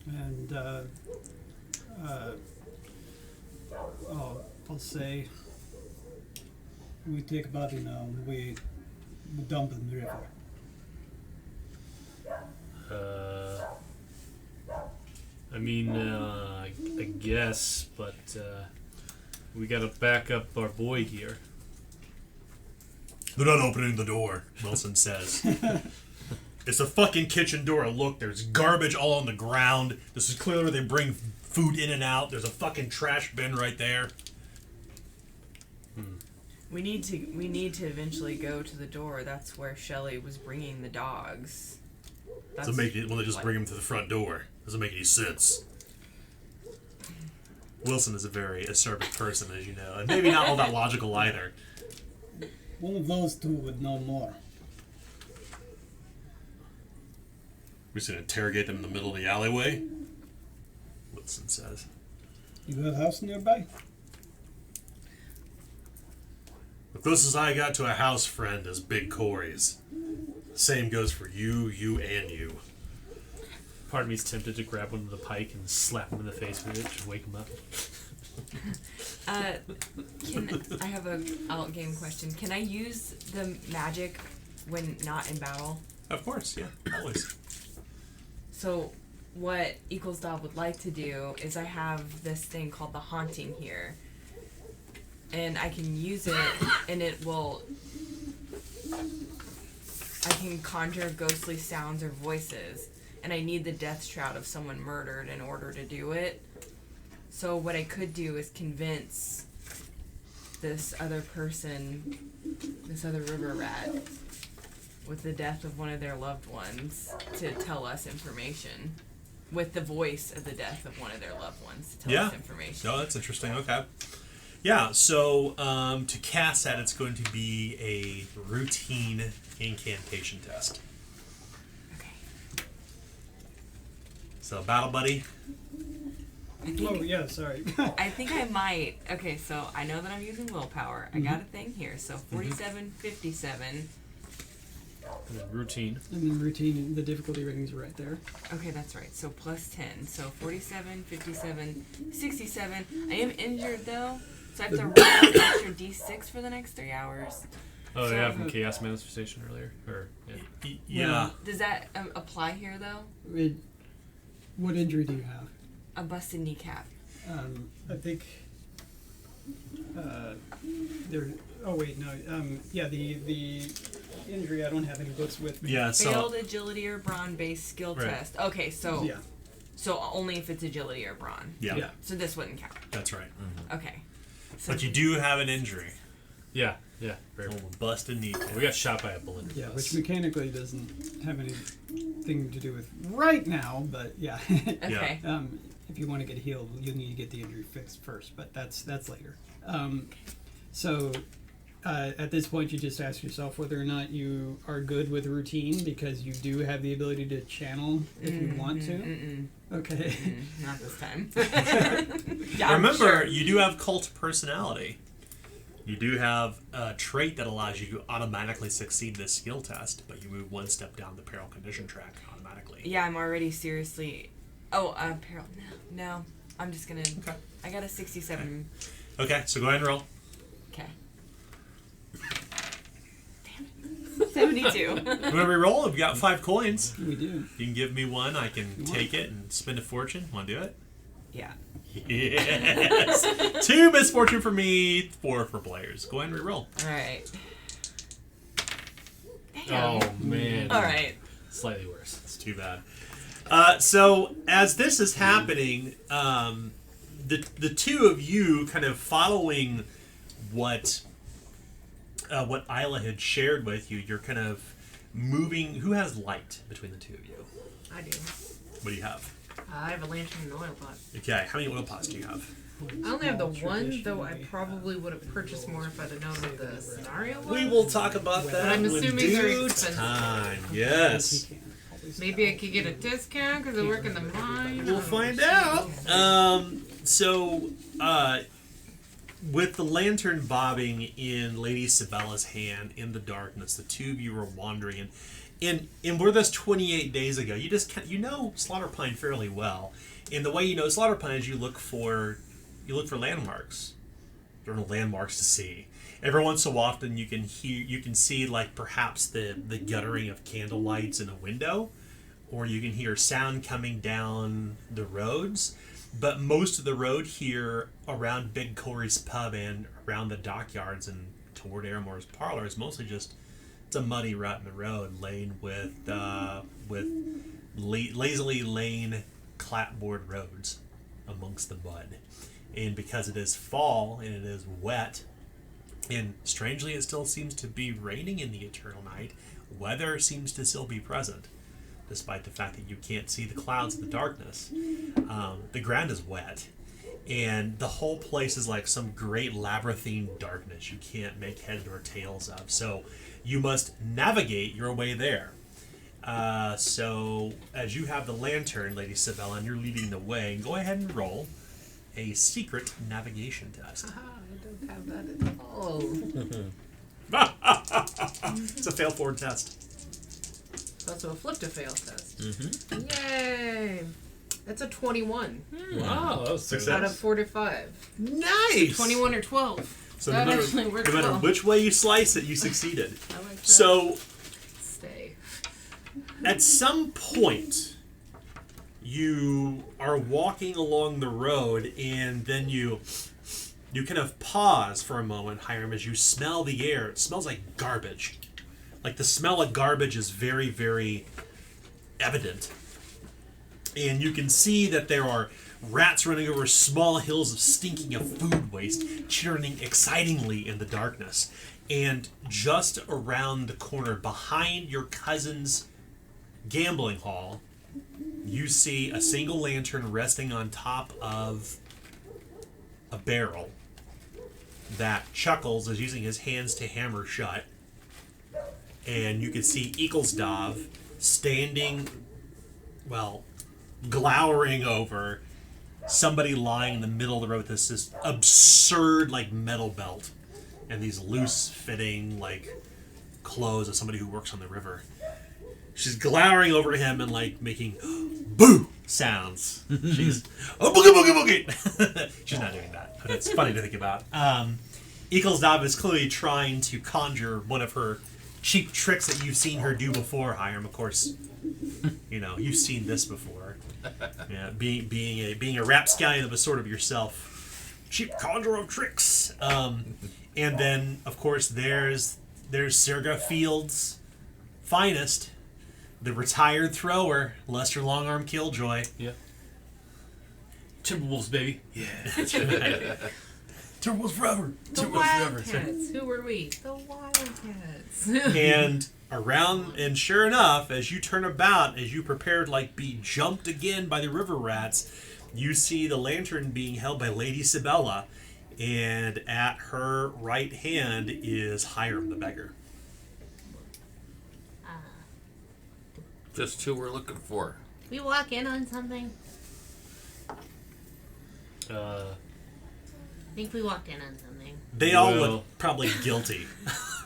And I'll say we take a body now and we dump it in the river. I mean, I guess, but we gotta back up our boy here. They're not opening the door, Wilson says. It's a fucking kitchen door. Look, there's garbage all on the ground. This is clearly where they bring food in and out. There's a fucking trash bin right there. We need to eventually go to the door. That's where Shelley was bringing the dogs. Doesn't make it when they just bring them to the front door. Doesn't make any sense. Wilson is a very acerbic person, as you know, and maybe not all that logical either. One of those two would know more. We're just gonna interrogate them in the middle of the alleyway. Wilson says. You have a house nearby? The closest I got to a house friend is Big Corey's. Same goes for you, and you. Part of me's tempted to grab one of the pike and slap him in the face with it to wake him up. I have a out game question. Can I use the magic when not in battle? Of course, yeah, always. So what Equalsdog would like to do is I have this thing called the haunting here. And I can use it and it will... I can conjure ghostly sounds or voices. And I need the death shroud of someone murdered in order to do it. So what I could do is convince this other person, this other river rat, with the death of one of their loved ones, to tell us information. With the voice of the death of one of their loved ones to tell us information. Oh, that's interesting. Okay. Yeah, so to cast that, it's going to be a routine incantation test. Okay. So, Battle Buddy. Oh, yeah, sorry. I think I might. Okay, so I know that I'm using willpower. I got a thing here. So 47, 57. And then routine. And then routine, the difficulty ratings are right there. Okay, that's right. So plus 10. So 47, 57, 67. I am injured though, so I have to roll an extra d6 for the next 3 hours. Oh, yeah, from Chaos Manifestation earlier. Or yeah. Yeah. Does that apply here though? What injury do you have? A busted kneecap. I think there. Oh wait, no. Yeah, the injury. I don't have any books with me. Yeah. So Failed agility or brawn-based skill Right. test. Okay, so Yeah. so only if it's agility or brawn. yeah, So this wouldn't count. that's right. Okay. So But you do have an injury. Yeah. Very Oh, well. busted knee. We got shot by a bullet. in the Yeah, bus. which mechanically doesn't have anything to do with right now, but yeah. okay. If you want to get healed, you need to get the injury fixed first, but that's later. So at this point, you just ask yourself whether or not you are good with routine because you do have the ability to channel if you want to. Okay. Not this time. Yeah, I'm Remember, sure. you do have cult personality. You do have a trait that allows you to automatically succeed this skill test, but you move one step down the peril condition track automatically. Yeah, I'm already seriously. Oh, peril. No. I'm just gonna. Okay. I got a 67. Okay, so go ahead and roll. Okay. Damn it. 72. When we roll, we've got 5 coins. We do. You can give me one, I can take it and spend a fortune. Want to do it? Yeah. Yes! 2 misfortune for me, 4 for players. Go ahead and re-roll. All right. Oh, man. All right. Slightly worse. It's too bad. So as this is happening, the two of you kind of following what Isla had shared with you, you're kind of moving. Who has light between the two of you? I do. What do you have? I have a lantern and an oil pot. Okay, how many oil pots do you have? I only have the one, though I probably would have purchased more if I'd have known what the scenario was. We will talk about that. But I'm in assuming they're due expensive. time. Yes. Maybe I could get a discount because I work in the mine. We'll find out. With the lantern bobbing in Lady Sabella's hand in the darkness, the two of you were wandering. And where this 28 days ago, you know Slaughter Pine fairly well. And the way you know Slaughter Pine is you look for landmarks. There are no landmarks to see. Every once so often you can see like perhaps the guttering of candle lights in a window, or you can hear sound coming down the roads. But most of the road here around Big Corey's pub and around the dockyards and toward Aramore's parlor is mostly just it's a muddy rut in the road, laid with lazily laying clapboard roads amongst the mud. And because it is fall and it is wet, and strangely it still seems to be raining in the eternal night, weather seems to still be present, despite the fact that you can't see the clouds in the darkness. The ground is wet, and the whole place is like some great labyrinthine darkness you can't make head or tails of. So you must navigate your way there. So as you have the lantern, Lady Sabella, and you're leading the way, go ahead and roll a secret navigation test. I don't have that at all. It's a fail forward test. It's also a flip to fail test. Yay! That's a 21 Wow, that was Success. out of 45. Nice! 21 or 12. So That no matter, actually works no matter well. which way you slice it, you succeeded. I like that. So Stay. at some point, you are walking along the road, and then you kind of pause for a moment, Hiram, as you smell the air. It smells like garbage. Like the smell of garbage is very, very evident. And you can see that there are rats running over small hills of stinking of food waste, churning excitingly in the darkness. And just around the corner, behind your cousin's gambling hall, you see a single lantern resting on top of a barrel that Chuckles is using his hands to hammer shut. And you can see Eaglesdov standing, well, glowering over somebody lying in the middle of the road with this absurd, like, metal belt and these loose-fitting, like, clothes of somebody who works on the river. She's glowering over him and, like, making boo sounds. She's, oh, boogie, boogie, boogie! She's not doing that, but it's funny to think about. Eaglesdove is clearly trying to conjure one of her cheap tricks that you've seen her do before, Hiram. Of course, you've seen this before. Yeah, being a rapscallion of a sort of yourself, cheap conjurer of tricks. And then, of course, there's Serga Field's finest, the retired thrower, Lester Longarm Killjoy. Yeah. Timberwolves, baby. Yeah, that's right. Timberwolves forever. The Wildcats. Who were we? The Wildcats. And sure enough, as you turn about, as you prepare to be jumped again by the river rats, you see the lantern being held by Lady Sibella, and at her right hand is Hiram the beggar. Just who we're looking for. We walk in on something. Uh, I think we walked in on something. They all look probably guilty,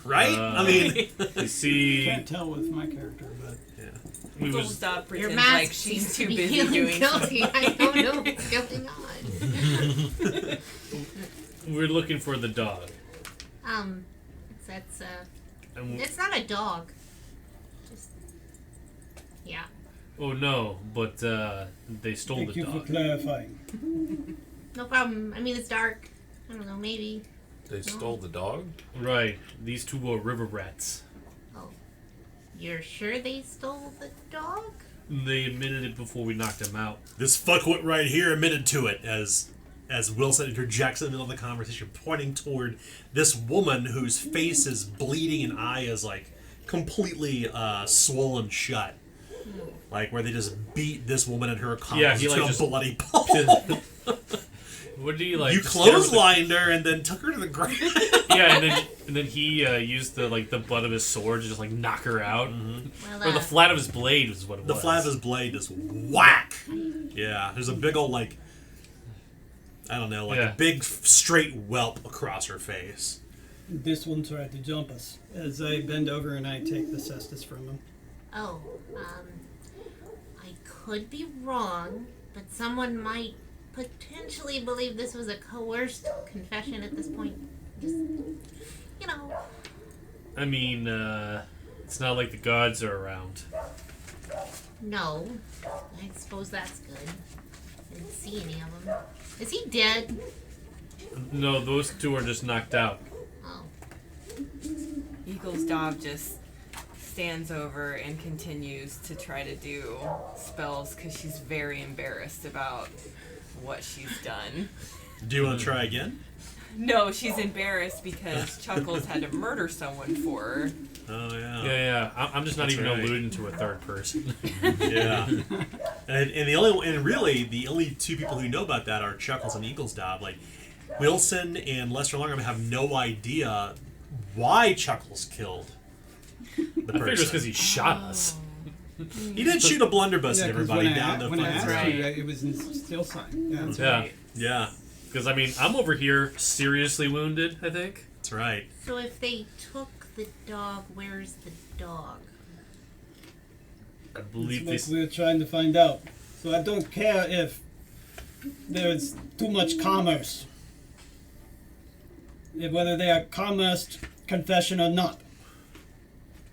right? I mean, you see, Can't tell with my character, but we Full was stop Your pretends mask like she's seems to too be busy feeling doing something. guilty. I don't know what's going on. we're looking for the dog. It's not a dog. Just yeah. Oh no, but they stole thank the you for dog. clarifying. No problem. I mean, it's dark. I don't know. Maybe. They stole the dog? Right, these two were river rats. Oh, you're sure they stole the dog? They admitted it before we knocked them out. this fuckwit right here admitted to it as Wilson interjects in the middle of the conversation, pointing toward this woman whose face is bleeding and eye is completely swollen shut. Like where they just beat this woman and her accomplice to a bloody pulp. What do you You clotheslined her and then took her to the ground. Yeah, and then he used the butt of his sword to just knock her out. Mm-hmm. Well, Or the flat of his blade was what it The was. flat of his blade just whack. Yeah, there's a big old a big straight whelp across her face. This one tried to jump us. As I bend over and I take the cestus from him. Oh, I could be wrong, but someone might potentially believe this was a coerced confession at this point. Just, I mean, it's not like the gods are around. No. I suppose that's good. I didn't see any of them. Is he dead? No, those two are just knocked out. Oh. Eagle's dog just stands over and continues to try to do spells because she's very embarrassed about what she's done. Do you want to try again? No, she's embarrassed because Chuckles had to murder someone for her. Oh yeah. Yeah. I'm just not That's even right. alluding to a third person. Yeah. and the only two people who know about that are Chuckles and Eaglesdove. Wilson and Lester Longham have no idea why Chuckles killed the I figured it was person. because he shot us. He did shoot a blunderbuss at 'cause everybody when down the when I asked front. you, it was in still sign. Yeah, that's Yeah. right. Yeah, Because, I mean, I'm over here seriously wounded, I think. that's right. So if they took the dog, where's the dog? I believe That's they... what we're trying to find out. So I don't care if there's too much commerce. Whether they are commerce confession or not.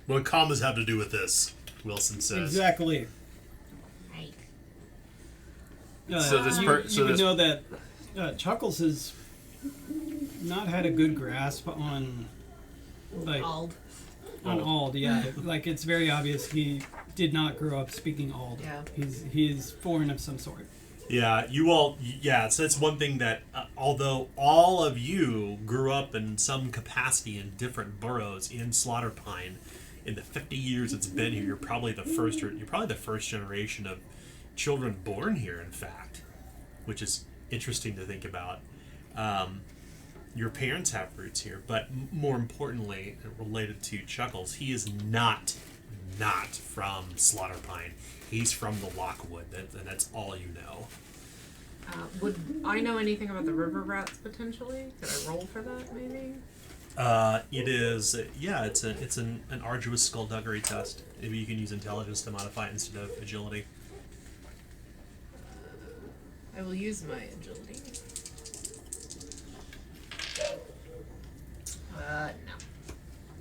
What commas have to do with this? Wilson says. Exactly. Right. So this you, per- you so would this- know that Chuckles has not had a good grasp on Ald. on Ald. Yeah, it's very obvious he did not grow up speaking Ald. Yeah. He's foreign of some sort. Yeah, you all. Yeah, so that's one thing that although all of you grew up in some capacity in different boroughs in Slaughterpine, in the 50 years it's been here, you're probably the first generation of children born here. In fact, which is interesting to think about. Your parents have roots here, but more importantly, related to Chuckles, he is not from Slaughterpine. He's from the Lockwood, and that's all you know. Would I know anything about the river rats potentially? Could I roll for that maybe? It is, it's an arduous skullduggery test. Maybe you can use intelligence to modify it instead of agility. I will use my agility.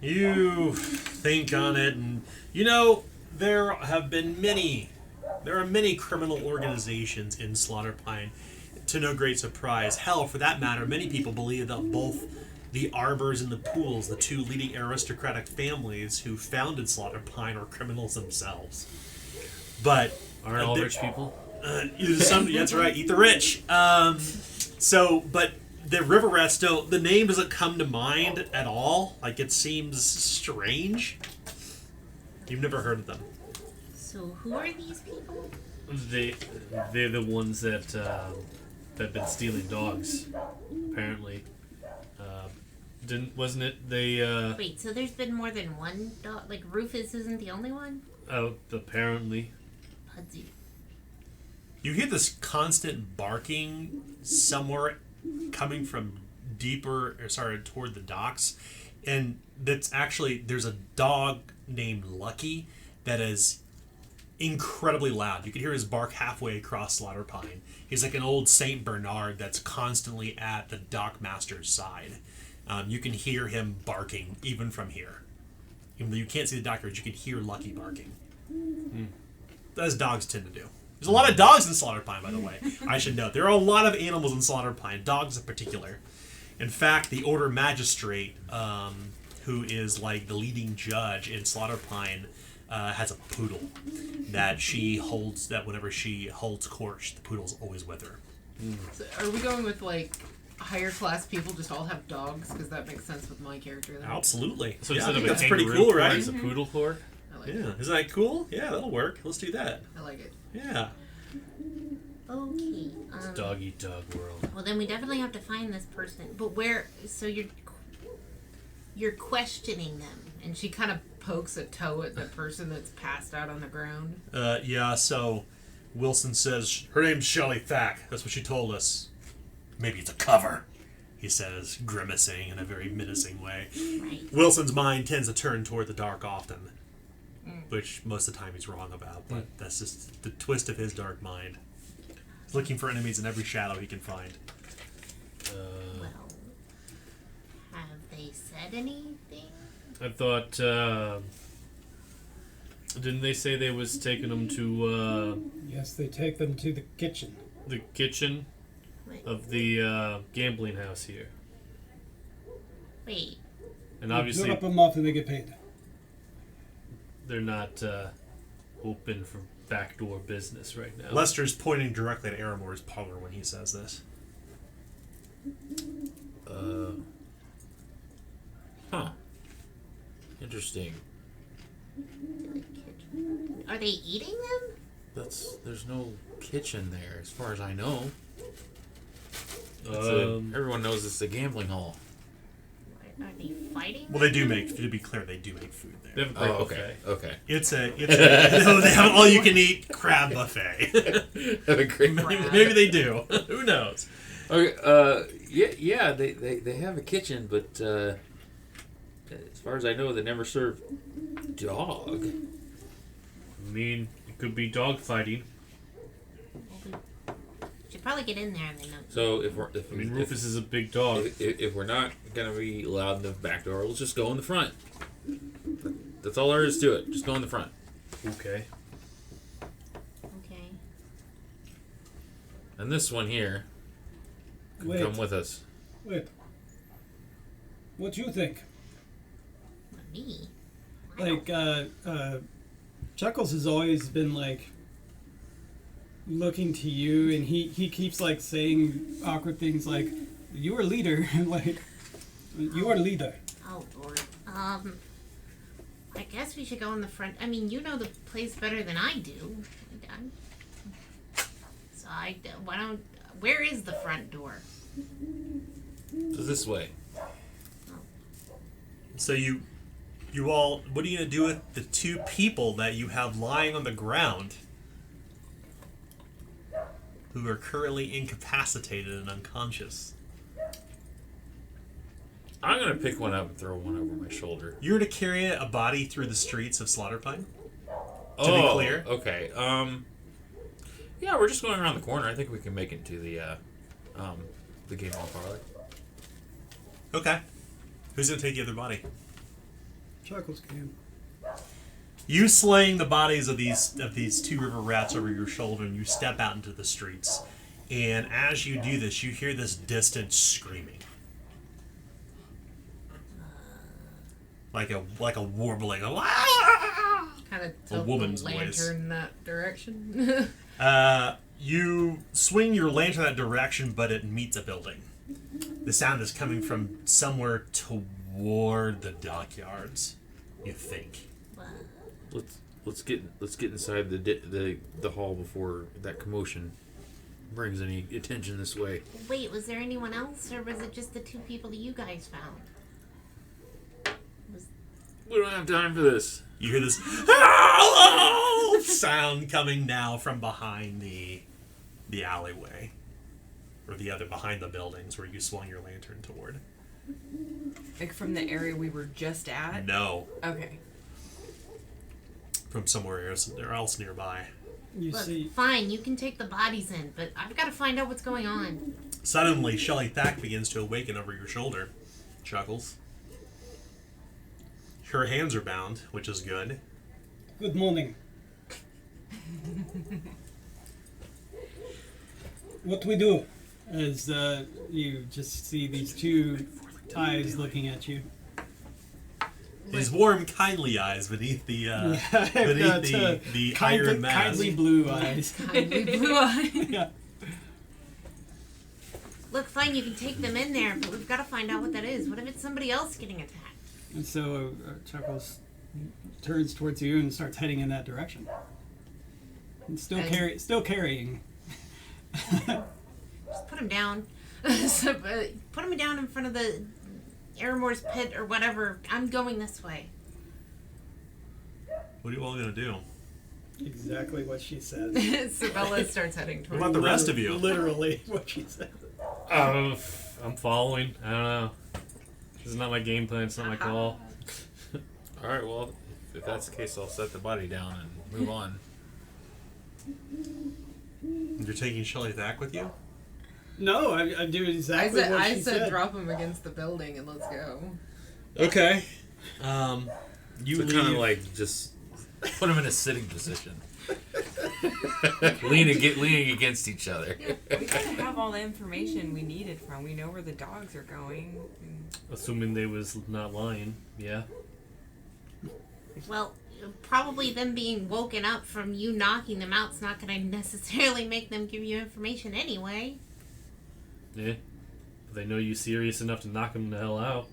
You think on it, and there are many criminal organizations in Slaughterpine. To no great surprise, hell, for that matter, many people believe that both the Arbors and the Pools, the two leading aristocratic families who founded Slaughterpine, are criminals themselves. But Aren't all rich people? That's right. Eat the rich. But the River Rats don't. The name doesn't come to mind at all. Like, it seems strange. You've never heard of them. So who are these people? They're the ones that have been stealing dogs. Apparently, wasn't it? They. Wait, so there's been more than one dog? Like Rufus isn't the only one? Oh, apparently. Pudsey. You hear this constant barking somewhere coming from toward the docks, and that's actually, there's a dog named Lucky that is incredibly loud. You can hear his bark halfway across Slaughterpine. He's like an old Saint Bernard that's constantly at the dockmaster's side. You can hear him barking even from here. Even though you can't see the doctor, you can hear Lucky barking. As dogs tend to do. There's a lot of dogs in Slaughterpine, by the way. I should note. There are a lot of animals in Slaughterpine, dogs in particular. In fact, the Order Magistrate, who is like the leading judge in Slaughterpine, has a poodle that she holds, that whenever she holds court, the poodle's always with her. So are we going with, like, higher class people just all have dogs? Because that makes sense with my character. Then. Absolutely. So yeah, instead of a that's kangaroo pretty cool, court, right? it's a poodle court? I like Yeah. it. Isn't that cool? Yeah, that'll work. Let's do that. I like it. Yeah. Okay. Dog eat dog world. Well, then we definitely have to find this person. But where? So you're questioning them. And she kind of pokes a toe at the person that's passed out on the ground. Yeah, so Wilson says, her name's Shelley Thack. That's what she told us. Maybe it's a cover, he says, grimacing in a very menacing way. Right. Wilson's mind tends to turn toward the dark often, which most of the time he's wrong about, but that's just the twist of his dark mind. He's looking for enemies in every shadow he can find. Well, have they said anything? I thought, didn't they say they was taking them to Yes, they take them to the kitchen. the kitchen Wait. of the gambling house here? Wait. And You obviously drop them off and they get paid. they're not open for backdoor business right now. Lester's pointing directly at Aramore's parlor when he says this. Huh. Interesting. Are they eating them? There's no kitchen there, as far as I know. Everyone knows it's a gambling hall. Are they fighting? Well, they do make, to be clear, they do make food there. They have a great Oh, buffet. okay. It's a no, they have an all-you-can-eat crab buffet. Have a great Maybe they do. Who knows? Okay, yeah, they have a kitchen, but as far as I know, they never serve dog. I mean, it could be dog fighting. Should probably get in there and then. So I mean, Rufus is a big dog. if we're not gonna be allowed in the back door, let's just go in the front. That's all there is to it. Just go in the front. Okay. Okay. And this one here can Wait. come with us. Wait. What do you think? Me. Like, Chuckles has always been like looking to you, and he keeps like saying awkward things like, "You're a leader," like, "You are leader." Oh Lord. I guess we should go in the front. I mean, you know the place better than I do. So why don't? Where is the front door? So this way. So you all, what are you going to do with the two people that you have lying on the ground who are currently incapacitated and unconscious? I'm gonna pick one up and throw one over my shoulder. You're to carry a body through the streets of Slaughterpine? To be clear? Okay. Yeah, we're just going around the corner. I think we can make it to the game hall parlor. Okay. Who's going to take the other body? Chuckles can. You slaying the bodies of these two river rats over your shoulder, and you step out into the streets. And as you do this, you hear this distant screaming, like a warbling, Kind of A tilt woman's the voice. lantern that direction. You swing your lantern that direction, but it meets a building. The sound is coming from somewhere toward the dockyards. You think. Let's get inside the hall before that commotion brings any attention this way. Wait, was there anyone else, or was it just the two people that you guys found? We don't have time for this. You hear this "Hello!" sound coming now from behind the alleyway, or the other behind the buildings where you swung your lantern toward. Like from the area we were just at? No, Okay. from somewhere else nearby. You Look, see, fine, you can take the bodies in, but I've got to find out what's going on. Suddenly, Shelly Thack begins to awaken over your shoulder. Chuckles. Her hands are bound, which is good. good morning. What we do? As you just see these two eyes looking at you. His warm, kindly eyes beneath the the iron mask. kindly blue eyes. Kindly blue eye. Yeah. Look, fine, you can take them in there, but we've got to find out what that is. What if it's somebody else getting attacked? And so Chuckles turns towards you and starts heading in that direction. And still carrying. Just put him down. Put him down in front of the Aramore's pit or whatever. I'm going this way. What are you all gonna do? Exactly what she said. Sabella starts heading What towards about the rest of you? Literally what she said. I'm following. I don't know. This is not my game plan. It's not my call. All right, well, if that's the case, I'll set the body down and move on. You're taking Shelly Thack with you? No, I do exactly what I she said said. drop him against the building and let's go. Okay. You So leave. kind of like just put them in a sitting position, leaning against each other. We kind of have all the information we needed from. We know where the dogs are going. Assuming they was not lying. Yeah. Well, probably them being woken up from you knocking them out's not going to necessarily make them give you information anyway. Yeah. If they know you serious enough to knock them the hell out.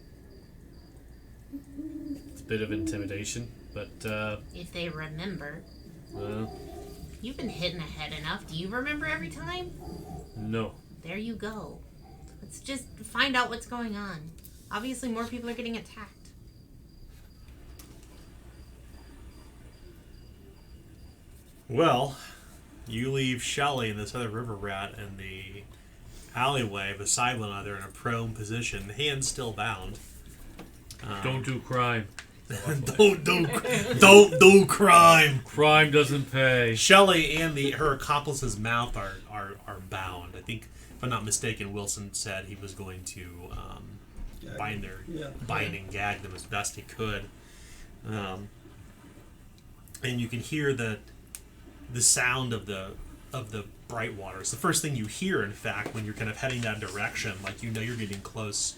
It's a bit of intimidation, but If they remember. well, You've been hitting ahead enough. Do you remember every time? no. There you go. Let's just find out what's going on. Obviously, more people are getting attacked. Well, you leave Shelly and this other river rat in the alleyway beside one another in a prone position, hands still bound. Don't do crime. Don't do crime. Crime doesn't pay. Shelly and her accomplice's mouth are bound. I think, if I'm not mistaken, Wilson said he was going to bind and gag them as best he could. And you can hear the sound of the bright water. It's the first thing you hear, in fact, when you're kind of heading that direction. Like, you know you're getting close,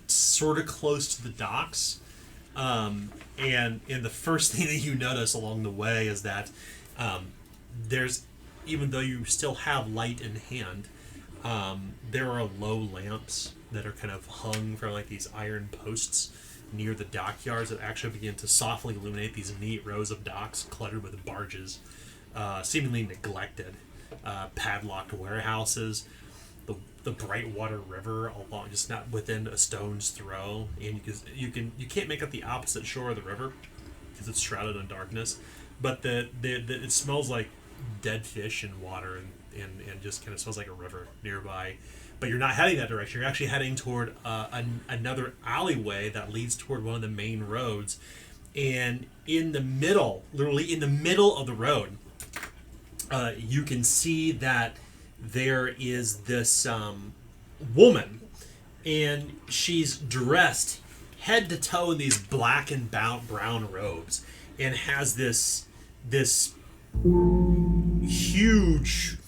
sort of close to the docks. And the first thing that you notice along the way is that there's, even though you still have light in hand, there are low lamps that are kind of hung from like these iron posts near the dockyards that actually begin to softly illuminate these neat rows of docks cluttered with barges, seemingly neglected, padlocked warehouses, the bright water river along, just not within a stone's throw, and you can't make out the opposite shore of the river because it's shrouded in darkness, but it smells like dead fish and water and just kind of smells like a river nearby. But you're not heading that direction. You're actually heading toward another alleyway that leads toward one of the main roads, and in the middle, literally in the middle of the road, you can see that there is this woman, and she's dressed head to toe in these black and brown robes, and has this huge,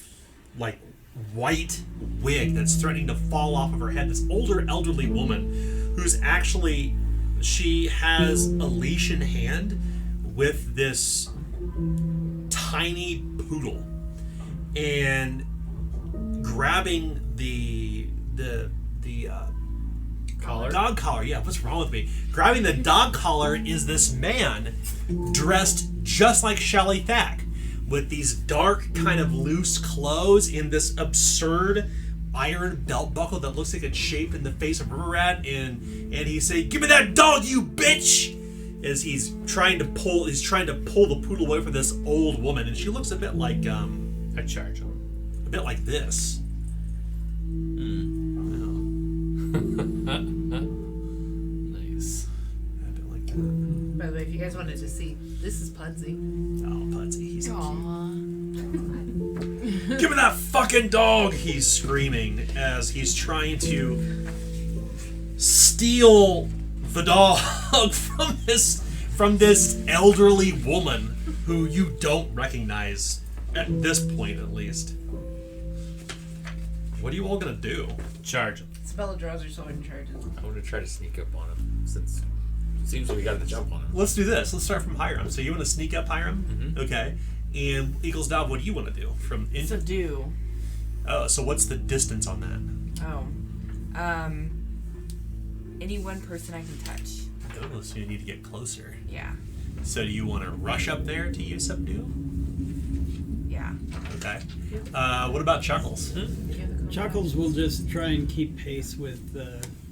like, white wig that's threatening to fall off of her head. This older elderly woman who's actually, she has a leash in hand with this tiny poodle, and grabbing the Collar? dog collar. Yeah, what's wrong with me? Grabbing the dog collar is this man dressed just like Shelley Thack, with these dark, kind of loose clothes in this absurd iron belt buckle that looks like it's shaped in the face of River Rat, and he's saying, "Give me that dog, you bitch!" As he's trying to pull the poodle away from this old woman, and she looks a bit like I charge him. a bit like this. Nice. A bit like that. By the way, if you guys wanted to see, this is Pudsey. Oh, Pudsey, he's so cute. Aw. Give me that fucking dog! He's screaming as he's trying to steal the dog from this elderly woman who you don't recognize at this point, at least. What are you all gonna do? Charge him. Isabella draws her sword and charges. I want to try to sneak up on him since it seems like we got the jump on him. Let's do this. Let's start from Hiram. So you want to sneak up Hiram? Mm-hmm. Okay. And Eagles Dog, what do you want to do? From in- Subdue. Oh, so what's the distance on that? Any one person I can touch. Oh, so you need to get closer. Yeah. So do you want to rush up there to use Subdue? Yeah. Okay. What about Chuckles? Chuckles will just try and keep pace with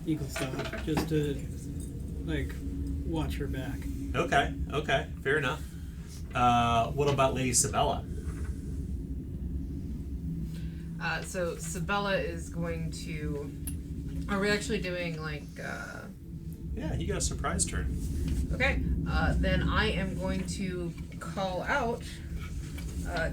Eagle's dog, just to, like, watch her back. Okay. Fair enough. What about Lady Sabella? So Sabella is going to. Are we actually doing like? Yeah, you got a surprise turn. Okay. Then I am going to call out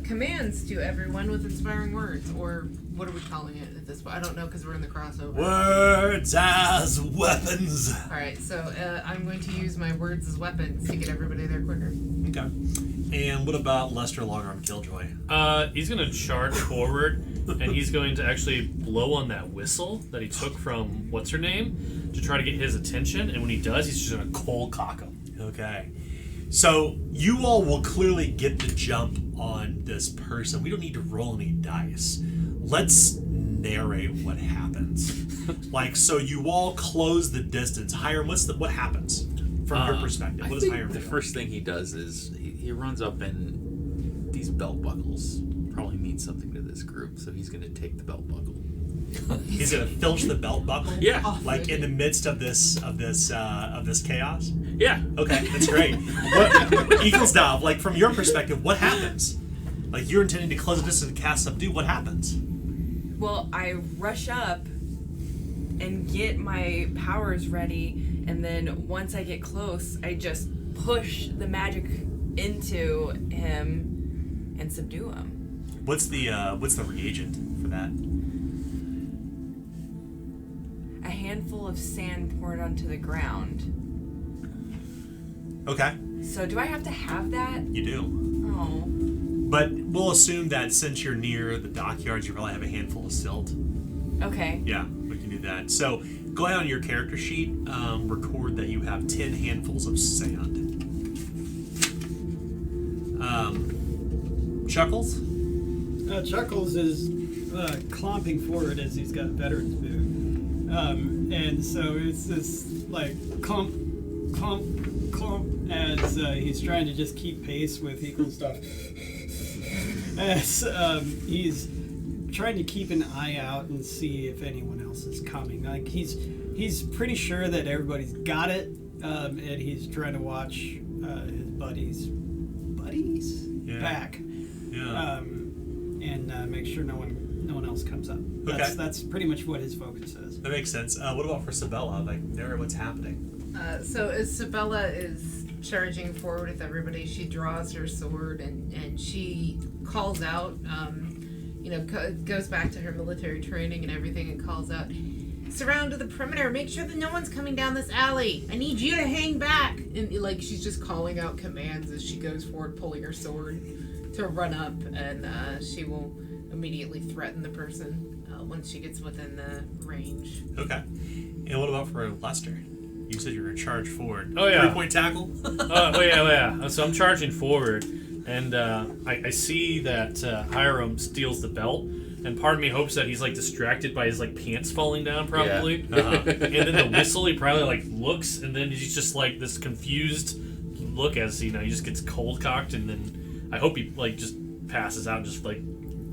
commands to everyone with inspiring words, or what are we calling it at this point? I don't know because we're in the crossover. Words as weapons. All right. So I'm going to use my words as weapons to get everybody there quicker. Okay. And what about Lester Longarm Killjoy? He's gonna charge forward, and he's going to actually blow on that whistle that he took from what's her name to try to get his attention. And when he does, he's just gonna cold cock him. Okay. So you all will clearly get the jump on this person. We don't need to roll any dice. Let's narrate what happens. Like, so you all close the distance. Hiram, what happens from your perspective? What does Hiram do? The first thing he does is he runs up, and these belt buckles probably mean something to this group, so he's going to take the belt buckle. He's gonna filch the belt buckle. Yeah. Like in the midst of this chaos. Yeah. Okay, that's great. What Eagles Dive, like from your perspective, what happens? Like you're intending to close the distance and cast Subdue. What happens? Well, I rush up and get my powers ready, and then once I get close, I just push the magic into him and subdue him. What's the reagent for that? A handful of sand poured onto the ground. Okay, So do I have to have that? you do. Oh. But we'll assume that since you're near the dockyards, you probably have a handful of silt. Okay. Yeah, we can do that. So go ahead on your character sheet, record that you have 10 handfuls of sand. Chuckles? Chuckles is clomping forward as he's got veteran's boot. And so it's this, like, clump, as he's trying to just keep pace with equal stuff. As he's trying to keep an eye out and see if anyone else is coming. Like, he's pretty sure that everybody's got it, and he's trying to watch his buddies Yeah. back. Yeah. And make sure no one else comes up. That's pretty much what his focus is. That makes sense. What about for Sabella? Like, narrate what's happening. So as Sabella is charging forward with everybody, she draws her sword and she calls out, goes back to her military training and everything and calls out, surround the perimeter. Make sure that no one's coming down this alley. I need you to hang back. And like she's just calling out commands as she goes forward, pulling her sword to run up, and she will immediately threaten the person once she gets within the range. Okay. And what about for Lester? You said you were charged forward. Oh, yeah. 3-point tackle? Oh yeah. So I'm charging forward, and I see that Hiram steals the belt, and part of me hopes that he's like distracted by his like pants falling down, probably. Yeah. And then the whistle, he probably like looks, and then he's just like this confused look as he just gets cold cocked, and then I hope he like just passes out, and just like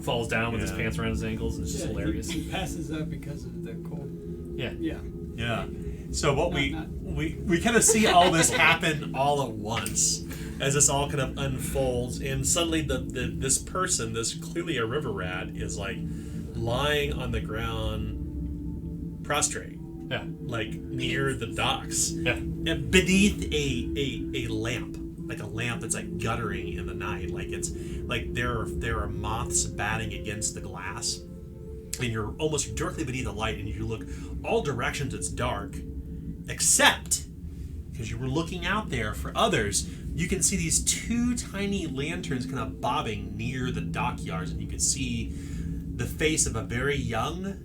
falls down with his pants around his ankles, and it's just hilarious. He passes out because of the cold. Yeah. Yeah. So what we kind of see all this happen all at once as this all kind of unfolds, and suddenly this person, this clearly a river rat, is like lying on the ground, prostrate. Yeah. Like near the docks. Yeah. And beneath a lamp. Like a lamp that's like guttering in the night. Like it's like there are moths batting against the glass. And you're almost directly beneath the light, and you look all directions, it's dark. Except, because you were looking out there for others, you can see these 2 tiny lanterns kind of bobbing near the dockyards, and you can see the face of a very young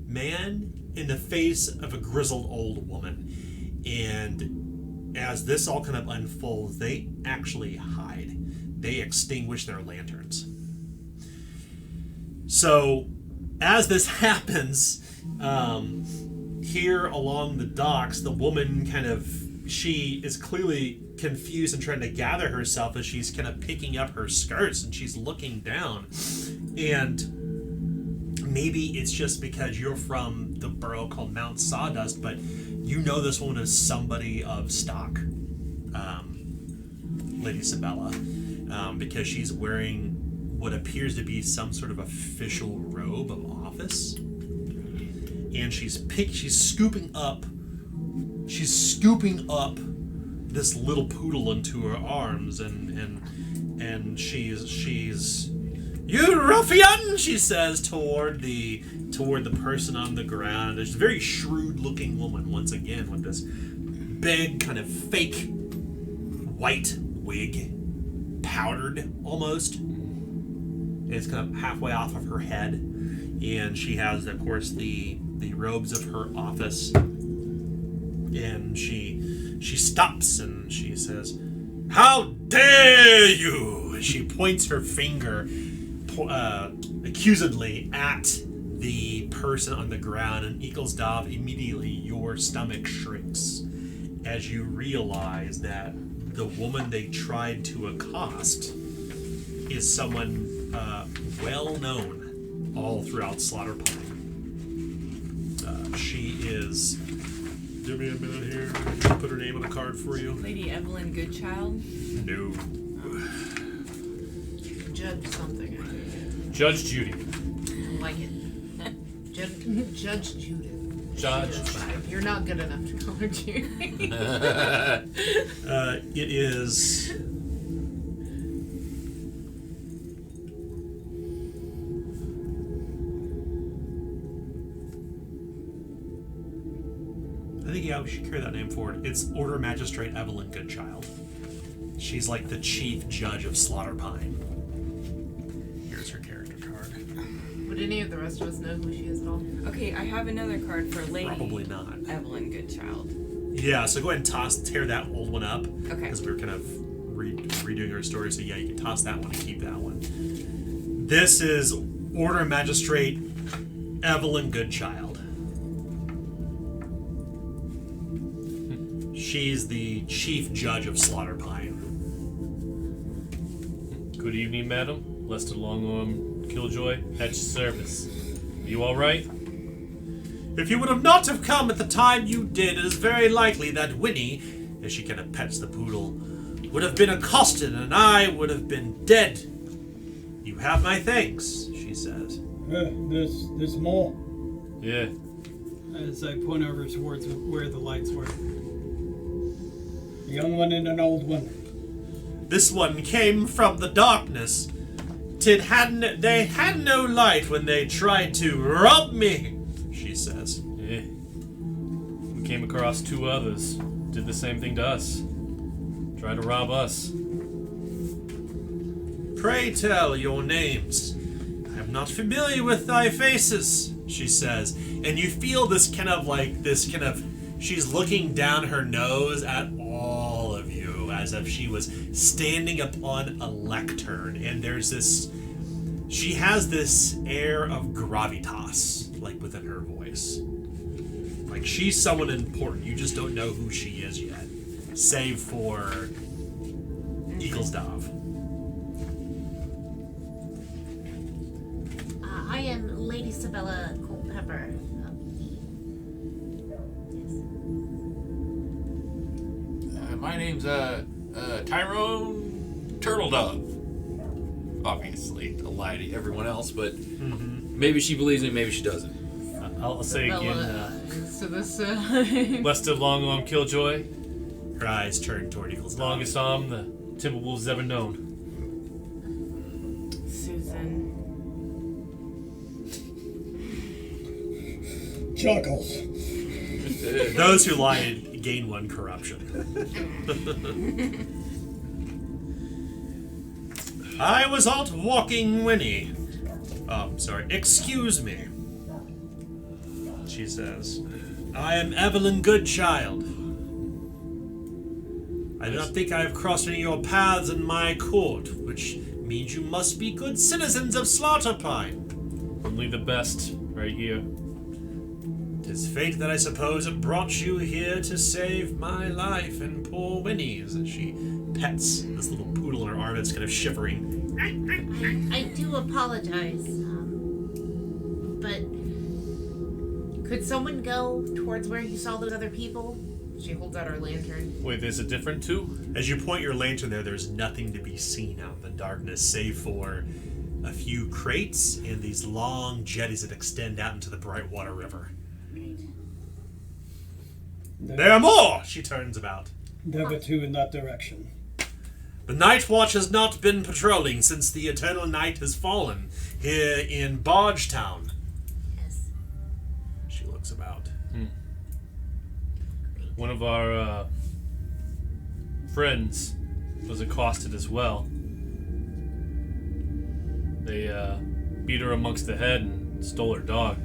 man and the face of a grizzled old woman. And as this all kind of unfolds, they actually hide. They extinguish their lanterns. So, as this happens, here along the docks, the woman she is clearly confused and trying to gather herself as she's kind of picking up her skirts, and she's looking down. And maybe it's just because you're from the borough called Mount Sawdust, but you know this woman is somebody of stock, Lady Sabella, because she's wearing what appears to be some sort of official robe of office. And she's scooping up this little poodle into her arms, and she's "You ruffian!" she says toward the person on the ground. There's a very shrewd looking woman once again with this big kind of fake white wig, powdered almost. It's kind of halfway off of her head, and she has, of course, the robes of her office. And she stops and she says, "How dare you!" She points her finger accusedly at the person on the ground, and Eaglesdov, immediately your stomach shrinks as you realize that the woman they tried to accost is someone well known all throughout Slaughter Pine. She is. Give me a minute here. Put her name on a card for you. Lady Evelyn Goodchild. No. Judge something. Judge Judy. I like it. Judge Judith. Judge. You're not good enough to call her Judy. It is. I think, we should carry that name forward. It's Order Magistrate Evelyn Goodchild. She's like the chief judge of Slaughter Pine. Here's her character card. Would any of the rest of us know who she is at all? Okay, I have another card for Lady Probably not. Evelyn Goodchild. Yeah, so go ahead and tear that old one up. Okay. Because we were kind of redoing her story, so yeah, you can toss that one and keep that one. This is Order Magistrate Evelyn Goodchild. She's the chief judge of Slaughter Pine. Good evening, madam. Lester Longarm Killjoy, at your service. Are you all right? If you would have not have come at the time you did, it is very likely that Winnie, as she kind of pets the poodle, would have been accosted and I would have been dead. You have my thanks, she says. There's more. Yeah. As I point over towards where the lights were. A young one and an old one. This one came from the darkness. They had no light when they tried to rob me, she says. Yeah. came across 2 others. Did the same thing to us. Tried to rob us. Pray tell your names. I am not familiar with thy faces, she says. And you feel this kind of, she's looking down her nose at all of you as if she was standing upon a lectern. And there's this, she has this air of gravitas, like within her voice. Like she's someone important. You just don't know who she is yet. Save for Eaglesdove. I am Lady Sabella Culpepper of the... My name's Tyrone Turtledove. Obviously, to lie to everyone else, but Maybe she believes me, maybe she doesn't. I'll say again, So this, west of Long Arm Killjoy, Her eyes turn toward Eaglesdove. longest arm the Timberwolves ever known. Susan. Chuckles. Those who lied gain 1 corruption. I was out walking Winnie. Excuse me, she says. I am Evelyn Goodchild. I do not think I have crossed any of your paths in my court, which means you must be good citizens of Slaughterpine. Only the best, right here. 'Tis fate that I suppose it brought you here to save my life and poor Winnie's. And she pets this little poodle in her arm that's kind of shivering. I do apologize, but could someone go towards where you saw those other people? she holds out her lantern. Wait, there's a different 2? As you point your lantern there, there's nothing to be seen out in the darkness, save for a few crates and these long jetties that extend out into the Brightwater River. There are more! She turns about. There were 2 in that direction. The Night Watch has not been patrolling since the eternal night has fallen here in Bargetown. Yes. She looks about. One of our friends was accosted as well. They beat her amongst the head and stole her dog.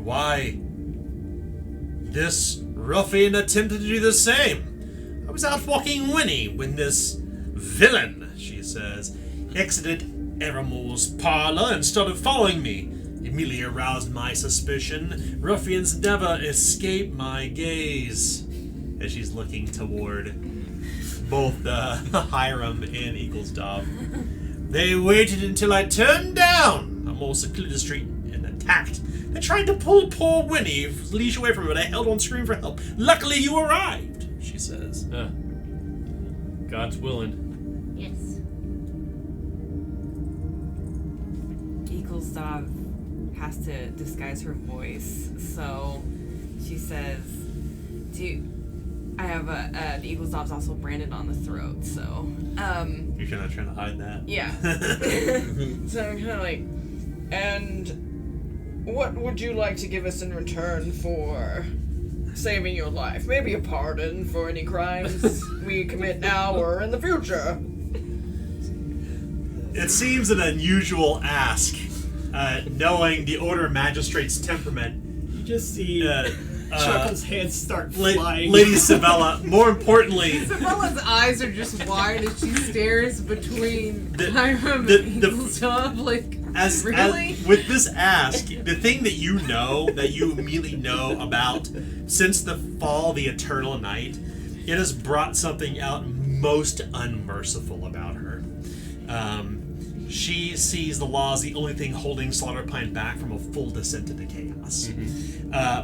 Why? This ruffian attempted to do the same. I was out walking Winnie when this villain, she says, exited Eramore's parlor and started following me. Immediately aroused my suspicion. Ruffians never escape my gaze. As she's looking toward both Hiram and Eaglesdove. They waited until I turned down a more secluded street and attacked. They tried to pull poor Winnie's leash away from me, but I held on screaming for help. Luckily you arrived, she says. God's willing. Yes. Eaglesdove has to disguise her voice, so she says, I have the Eaglesdove's also branded on the throat, so, You're not trying to hide that? yeah. So I'm kind of like, and what would you like to give us in return for saving your life? Maybe a pardon for any crimes we commit now or in the future. It seems an unusual ask, knowing the Order Magistrate's temperament. You just see Chuckles' hands start flying. Lady Sabella, more importantly... Sabella's eyes are just wide as she stares between The- Hiram the- and the- Eaglesdove, like, As really? with this ask, the thing that you immediately know about since the fall of the Eternal Night, it has brought something out most unmerciful about her. She sees the law as the only thing holding Slaughterpine back from a full descent into chaos.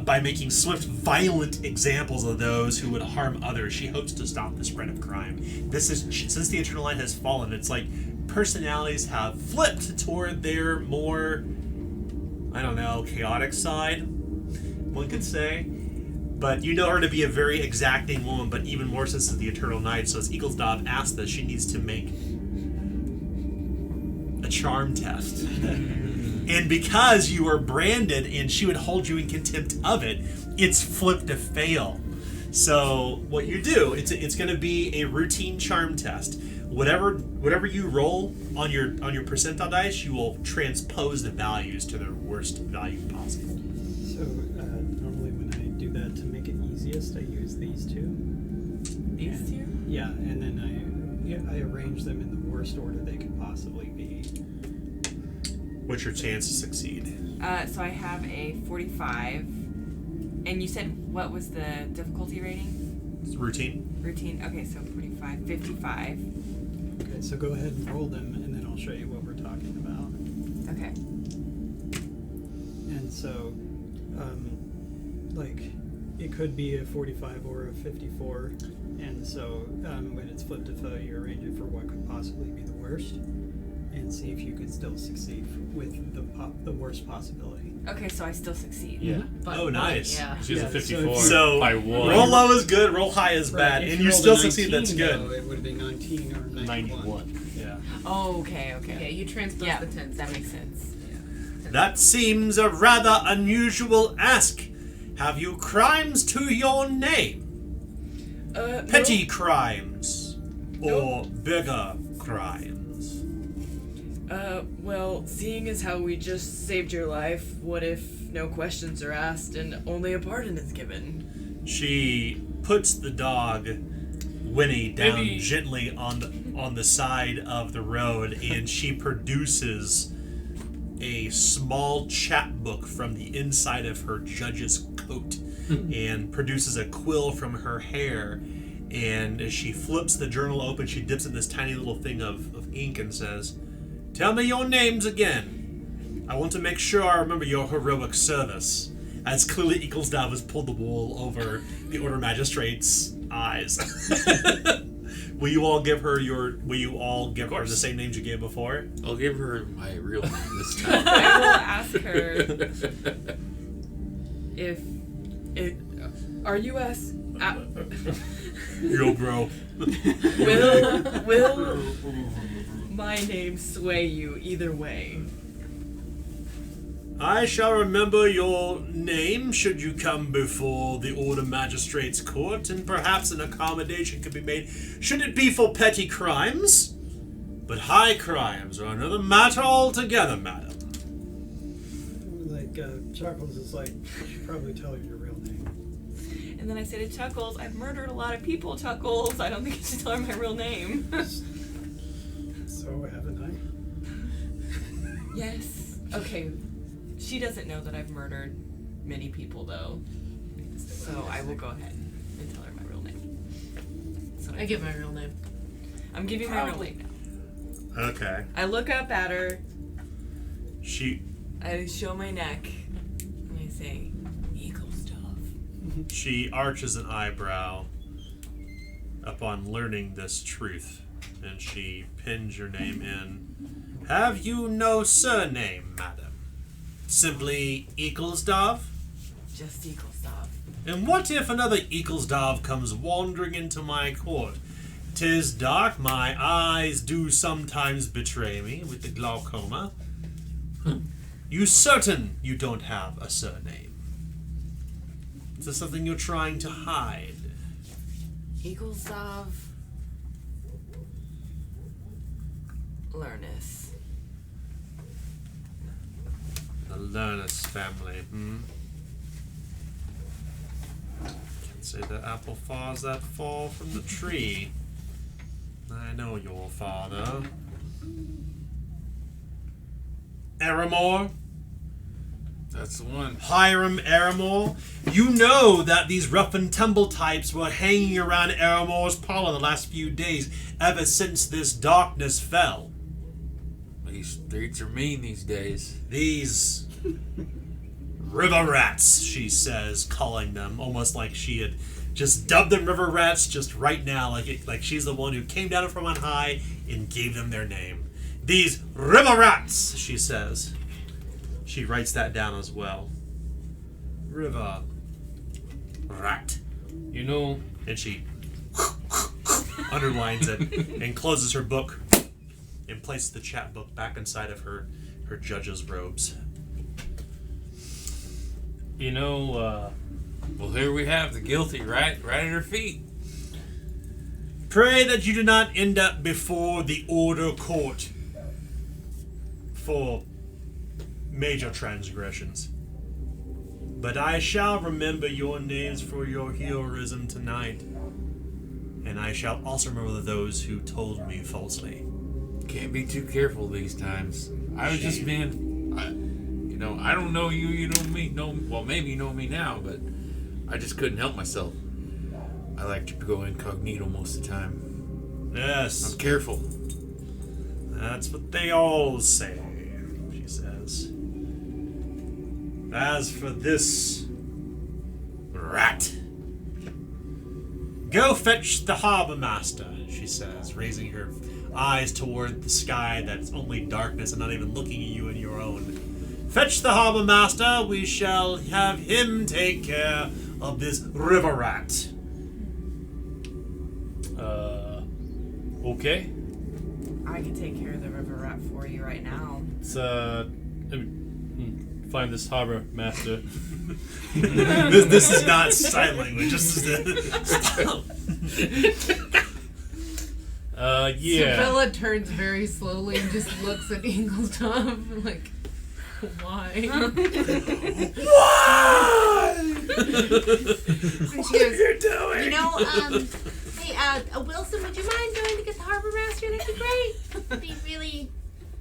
By making swift, violent examples of those who would harm others, she hopes to stop the spread of crime. Since the Eternal Light has fallen, it's like personalities have flipped toward their more, chaotic side, one could say. But you know her to be a very exacting woman, but even more since the Eternal Night. So as Eaglesdove asks this, she needs to make a charm test. And because you are branded and she would hold you in contempt of it, It's flipped to fail. So what you do, it's going to be a routine charm test. Whatever you roll on your percentile dice, you will transpose the values to their worst value possible. So normally when I do that to make it easiest, I use these two. These two? Yeah, and then I arrange them in the worst order they could possibly be. What's your chance to succeed? So I have a 45. And you said what was the difficulty rating? It's routine. Routine. Okay, so 45, 55. Okay, so go ahead and roll them, and then I'll show you what we're talking about. Okay. And so, like, it could be a 45 or a 54, and so when it's flipped to failure, you arrange it for what could possibly be the worst, and see if you could still succeed with the worst possibility. Okay, so I still succeed. Yeah. But Oh, nice. Yeah. She's Yeah, a 54 So by 1. roll low is good, roll high is bad, If and you rolled a still succeed. 19, That's good. though, it would have been 19 or 91. Yeah. Oh, okay. Yeah, you transpose Yeah, the tens. that makes sense. That seems a rather unusual ask. Have you crimes to your name? Petty crimes or bigger crimes? Well, seeing as how we just saved your life, what if no questions are asked and only a pardon is given? She puts the dog Winnie down Maybe- gently on the side of the road, and she produces a small chapbook from the inside of her judge's coat and produces a quill from her hair. And as she flips the journal open, she dips in this tiny little thing of ink and says, "Tell me your names again. I want to make sure I remember your heroic service." As clearly Eaglesdove has pulled the wool over the Order Magistrate's eyes. Will you all give her the same names you gave before? I'll give her my real name this time. I will ask her if are you Yo, bro. will my name sway you either way? I shall remember your name should you come before the Order Magistrate's court, and perhaps an accommodation could be made should it be for petty crimes. But high crimes are another matter altogether, madam. Like, Chuckles is like, you should probably tell her your real name. And then I say to Chuckles, I've murdered a lot of people, Chuckles. I don't think you should tell her my real name. So, haven't I? Yes. Okay. She doesn't know that I've murdered many people, though. So I will go ahead and tell her my real name. So I give my real name. I'm giving my real name now. Okay. I look up at her. I show my neck. And I say, Eaglesdove. She arches an eyebrow upon learning this truth, and she pins your name in. Have you no surname, madam? Simply Eaglesdove? Just Eaglesdove. And what if another Eaglesdove comes wandering into my court? 'Tis dark, my eyes do sometimes betray me with the glaucoma. You certain you don't have a surname? Is this something you're trying to hide? Eaglesdove. Lernus. The Lernus family, Can't say that apple falls that fall from the tree. I know your father. Aramore? That's the one. Hiram Aramore? You know that these rough and tumble types were hanging around Aramore's parlor the last few days, ever since this darkness fell. These streets are mean these days. These river rats, she says, calling them, almost like she had just dubbed them river rats just right now, like she's the one who came down from on high and gave them their name. These river rats, she says. She writes that down as well. River rat. You know, And she underlines it and closes her book and places the chapbook back inside of her judge's robes. you know, Well, here we have the guilty right at her feet. Pray that you do not end up before the Order Court for major transgressions. But I shall remember your names for your heroism tonight. And I shall also remember those who told me falsely. Can't be too careful these times. I was just being, I don't know you, you know me. Well, maybe you know me now, but I just couldn't help myself. I like to go incognito most of the time. Yes. I'm careful. That's what they all say, she says. As for this rat, go fetch the harbor master, she says, raising her eyes toward the sky that's only darkness and not even looking at you in your own. Fetch the harbor master, we shall have him take care of this river rat. Okay. I can take care of the river rat for you right now. Let's find this harbor master. This is not sign language. This is Yeah. Bella turns very slowly and just looks at Ingolstadt like, why? Why? And she goes, You're doing? you know, hey, Wilson, would you mind going to get the harbor master? That'd be great. That'd be really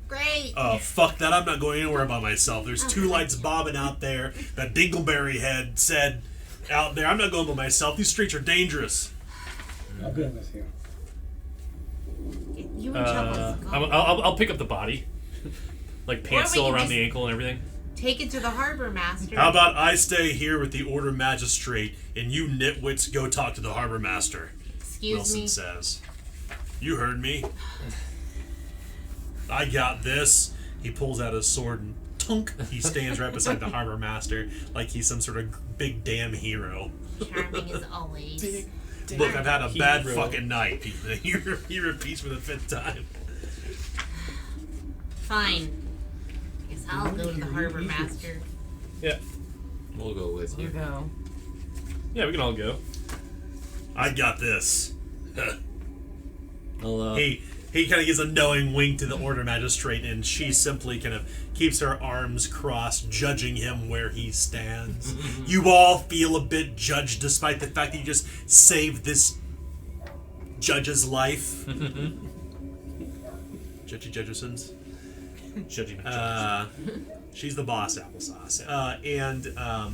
great. Oh, fuck that. I'm not going anywhere by myself. There's two lights bobbing out there that Dingleberry Head said out there. I'm not going by myself. These streets are dangerous. I'll go with you. You and Chuckles, go. I'll pick up the body. Like pants Or we still can around just- the ankle and everything. Take it to the harbor master. How about I stay here with the Order Magistrate and you nitwits go talk to the Harbor Master? Excuse Wilson me. says. You heard me. I got this. He pulls out his sword and tunk. He stands right beside the Harbor Master like he's some sort of big damn hero. Charming as always. Look, I've had a bad Hero. fucking night. He repeats for the 5th time. Fine. Guess I'll go to the harbor master. Yeah. We'll go with You you. go. Yeah, we can all go. I got this. I'll, He kind of gives a knowing wink to the Order Magistrate, and she simply kind of keeps her arms crossed, judging him where he stands. You all feel a bit judged, despite the fact that you just saved this judge's life. Judgy Judgersons. Judging She's the boss, Applesauce.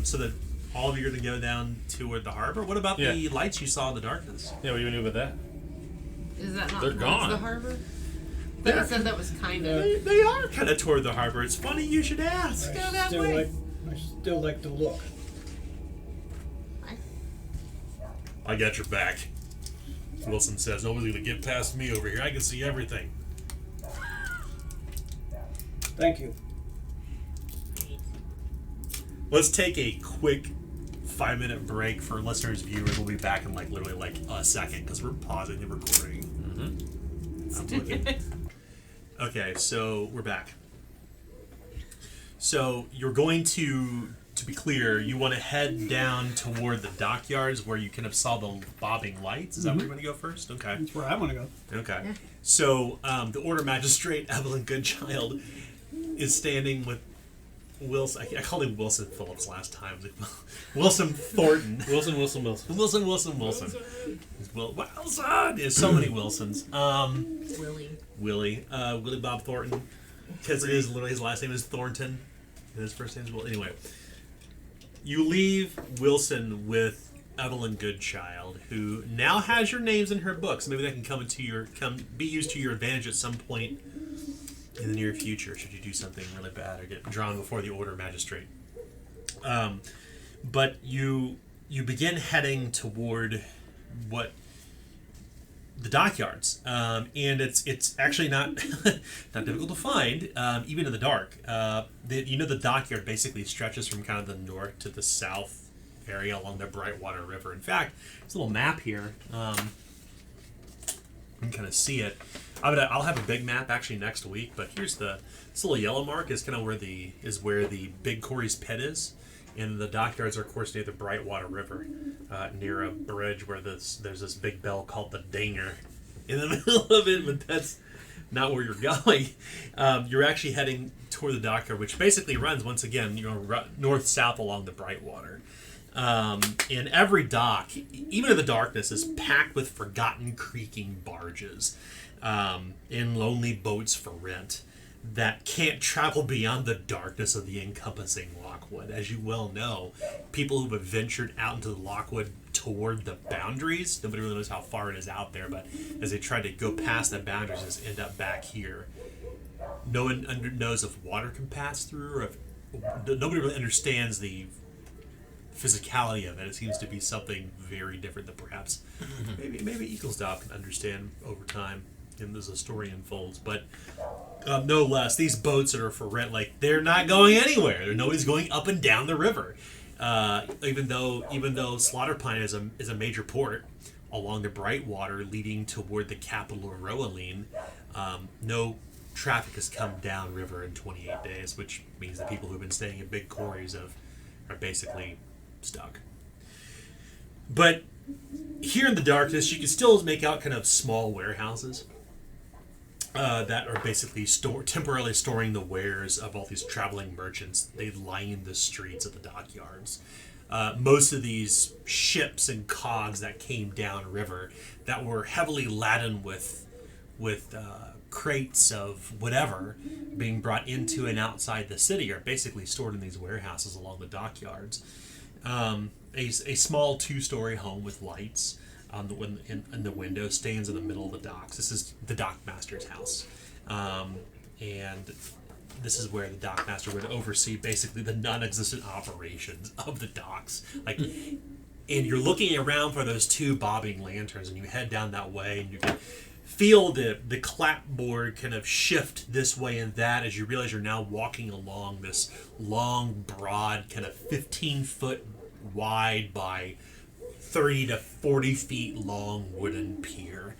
So that all of you are going to go down toward the harbor. What about the lights you saw in the darkness? Yeah, what are you gonna do with that? Is that not They're towards gone. the harbor? They said that was kind of. They are kind of toward the harbor. It's funny you should ask. Go that way. I still like to look. I got your back. Wilson says, nobody's going to get past me over here. I can see everything. Thank you. Let's take a quick 5-minute break for listeners, viewers. We'll be back in literally a second because we're pausing the recording. I'm looking. Okay, so we're back. So you're going to be clear, you want to head down toward the dockyards where you kind of saw the bobbing lights. Is that where you want to go first? Okay. That's where I want to go. Okay. So the Order Magistrate, Evelyn Goodchild, is standing with Wilson. I called him Wilson Phillips last time. Wilson Thornton. Wilson. Wilson. Wilson. There's so many Wilsons. Willie Bob Thornton. Because it is literally his last name is Thornton. And his first name is Will. Anyway. You leave Wilson with Evelyn Goodchild, who now has your names in her books. Maybe that can be used to your advantage at some point in the near future, should you do something really bad or get drawn before the Order Magistrate. But you begin heading toward the dockyards, and it's actually not difficult to find, even in the dark. The dockyard basically stretches from kind of the north to the south area along the Brightwater River. In fact, there's a little map here. You can kind of see it. I'll have a big map actually next week, but here's this little yellow mark is kind of where the Big Corey's pit is, And the dockyards are, of course, near the Brightwater River, near a bridge where there's this big bell called the Dinger in the middle of it, but that's not where you're going. You're actually heading toward the dockyard, which basically runs, once again, north-south along the Brightwater. And every dock, even in the darkness, is packed with forgotten creaking barges and lonely boats for rent that can't travel beyond the darkness of the encompassing Lockwood. As you well know, people who have ventured out into the Lockwood toward the boundaries, nobody really knows how far it is out there, but as they try to go past the boundaries, just end up back here. No one knows if water can pass through, or if nobody really understands the physicality of it. It seems to be something very different that perhaps maybe Eaglesdop can understand over time and as the story unfolds. But no less, these boats that are for rent, like, they're not going anywhere. Nobody's going up and down the river. Even though Slaughter Pine is a major port along the Brightwater leading toward the capital of Roaline, no traffic has come down river in 28 days, which means the people who've been staying in big quarries are basically stuck. But here in the darkness, you can still make out kind of small warehouses that are basically temporarily storing the wares of all these traveling merchants. They line the streets of the dockyards. Most of these ships and cogs that came down river that were heavily laden with crates of whatever being brought into and outside the city are basically stored in these warehouses along the dockyards. A small 2-story home with lights in the window stands in the middle of the docks. This is the dockmaster's house. And this is where the dockmaster would oversee basically the non-existent operations of the docks. Like, and you're looking around for those 2 bobbing lanterns, and you head down that way, and you can feel the clapboard kind of shift this way and that as you realize you're now walking along this long, broad, kind of 15-foot wide by 30 to 40 feet long wooden pier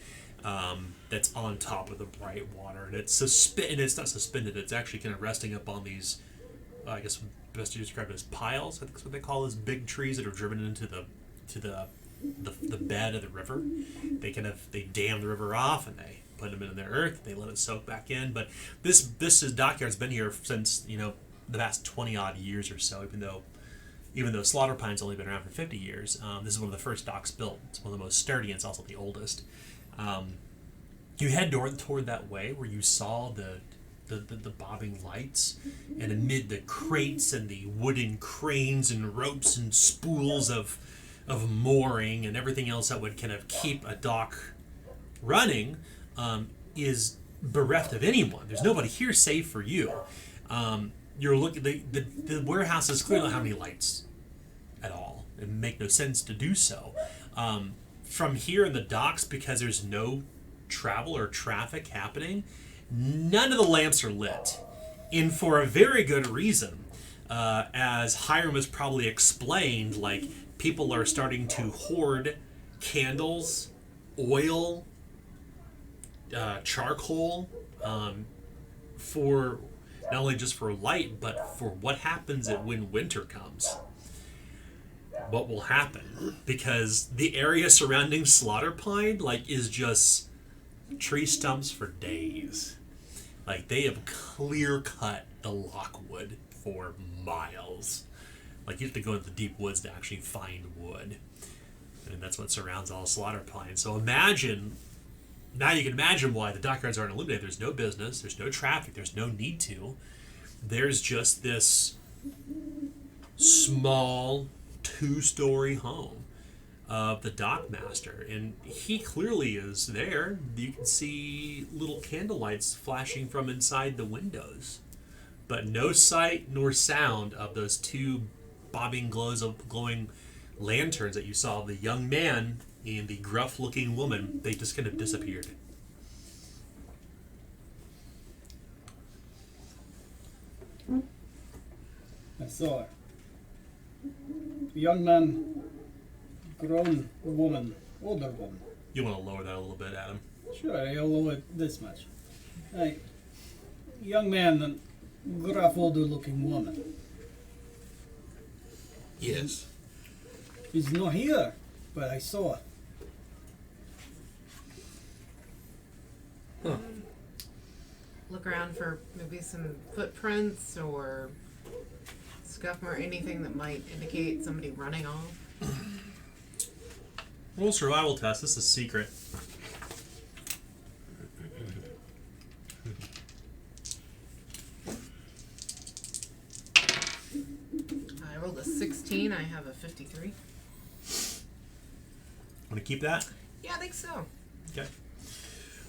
that's on top of the Brightwater. And it's not suspended, it's actually kind of resting up on these, I guess best to describe it as piles. I think that's what they call those big trees that are driven into the bed of the river. They dam the river off and they put them in their earth. They let it soak back in. But this dockyard's been here since the past 20 odd years or so. Even though Slaughter Pine's only been around for 50 years, this is one of the first docks built. It's one of the most sturdy, and it's also the oldest. You head toward that way where you saw the bobbing lights, and amid the crates and the wooden cranes and ropes and spools of mooring and everything else that would kind of keep a dock running, is bereft of anyone. There's nobody here save for you. You're looking. The warehouses clearly don't have any lights at all. It make no sense to do so. From here in the docks, because there's no travel or traffic happening, none of the lamps are lit, and for a very good reason. As Hiram has probably explained, like, people are starting to hoard candles, oil, charcoal, for not only just for light, but for what happens when winter comes. What will happen? Because the area surrounding Slaughter Pine, like, is just tree stumps for days. Like, they have clear cut the Lockwood for miles. Like, you have to go into the deep woods to actually find wood. And that's what surrounds all Slaughter Pine. So now you can imagine why the dockyards aren't illuminated. There's no business, there's no traffic, there's no need to. There's just this small 2-story home of the dockmaster, and he clearly is there. You can see little candle lights flashing from inside the windows, but no sight nor sound of those 2 bobbing glowing lanterns that you saw. The young man and the gruff-looking woman, they just kind of disappeared. I saw it. Young man, grown woman, older woman. You want to lower that a little bit, Adam? Sure, I'll lower it this much. Hey, young man and gruff older looking woman. Yes. He's not here, but I saw. Look around for maybe some footprints or scuff or anything that might indicate somebody running off. Roll survival test. This is secret. I rolled a 16. I have a 53. Want to keep that? Yeah, I think so. Okay.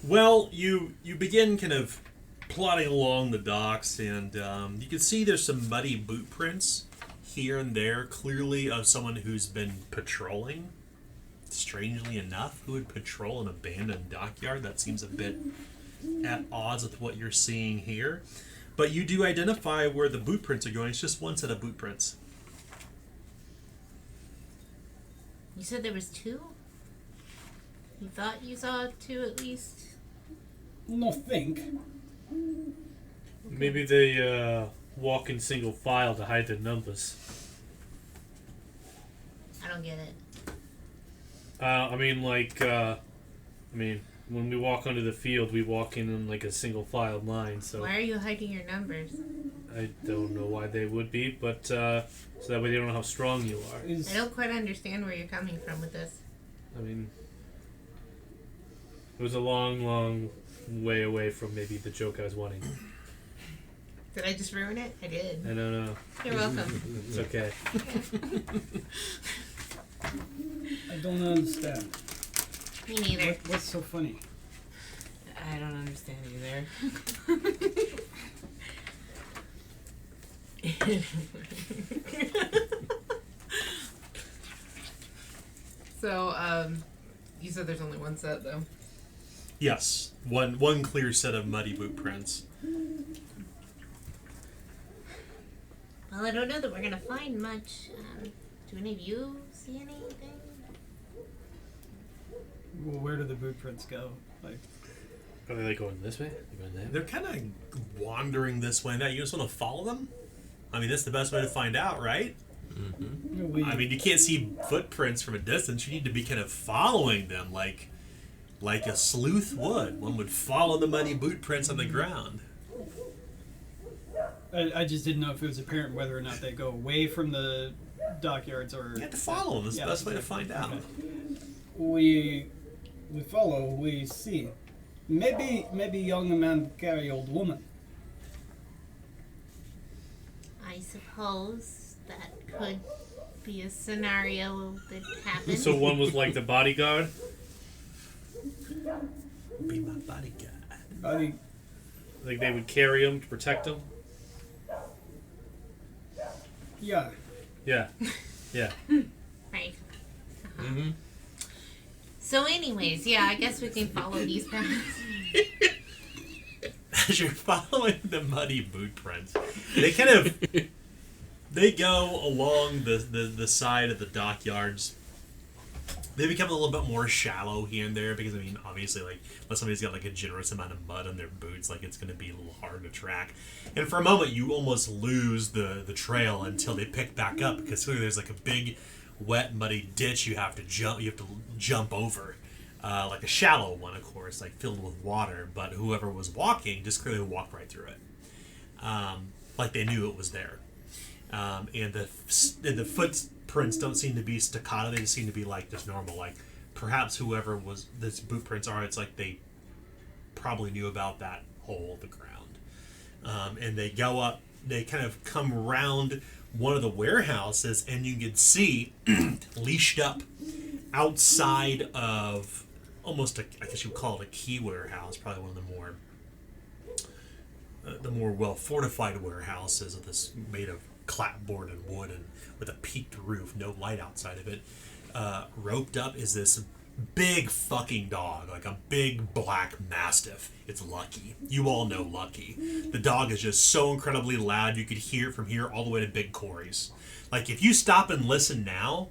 Well, you begin kind of plodding along the docks, and you can see there's some muddy boot prints here and there, clearly of someone who's been patrolling. Strangely enough, who would patrol an abandoned dockyard? That seems a bit at odds with what you're seeing here. But you do identify where the boot prints are going. It's just one set of boot prints. You said there was two? You thought you saw two at least? No think. Maybe they walk in single file to hide their numbers. I don't get it. When we walk onto the field, we walk in like a single file line. So Why are you hiding your numbers? I don't know why they would be, but so that way they don't know how strong you are. I don't quite understand where you're coming from with this. I mean, it was a long, long way away from maybe the joke I was wanting. Did I just ruin it? I did. I don't know. You're welcome. It's okay. I don't understand. Me neither. What's so funny? I don't understand either. So, you said there's only one set, though. Yes, one clear set of muddy boot prints. Well, I don't know that we're gonna find much. Do any of you see anything? Well, where do the boot prints go? Like, Are they going this way? They going that way? They're kind of wandering this way and that. You just want to follow them? I mean, that's the best way to find out, right? I mean, you can't see footprints from a distance. You need to be kind of following them like a sleuth would. One would follow the muddy boot prints on the ground. I just didn't know if it was apparent whether or not they go away from the dockyards or. You have to follow them. That's the best way to find out. Okay. We follow, we see. Maybe young man carry old woman. I suppose that could be a scenario that happened. So one was like the bodyguard? Be my bodyguard. Like they would carry him to protect him? Yeah. Yeah. Yeah. Right. So anyways, yeah, I guess we can follow these paths. As you're following the muddy boot prints, they go along the side of the dockyards. They become a little bit more shallow here and there because, I mean, obviously, like, unless somebody's got, like, a generous amount of mud on their boots, like, it's going to be a little hard to track. And for a moment, you almost lose the trail until they pick back up because clearly there's, like, a big, wet, muddy ditch you have to jump over. Like a shallow one, of course, like, filled with water. But whoever was walking just clearly walked right through it. Like they knew it was there. And the footprints don't seem to be staccato. They just seem to be like just normal. Like perhaps whoever was this boot prints are, it's like they probably knew about that hole of the ground. And they go up. They kind of come around one of the warehouses, and you can see leashed up outside of almost I guess you would call it a key warehouse. Probably one of the more well fortified warehouses of this made of clapboard and wood and with a peaked roof, no light outside of it. Roped up is this big fucking dog, like a big black mastiff. It's Lucky. You all know Lucky. The dog is just so incredibly loud you could hear it from here all the way to Big Corey's. Like if you stop and listen now,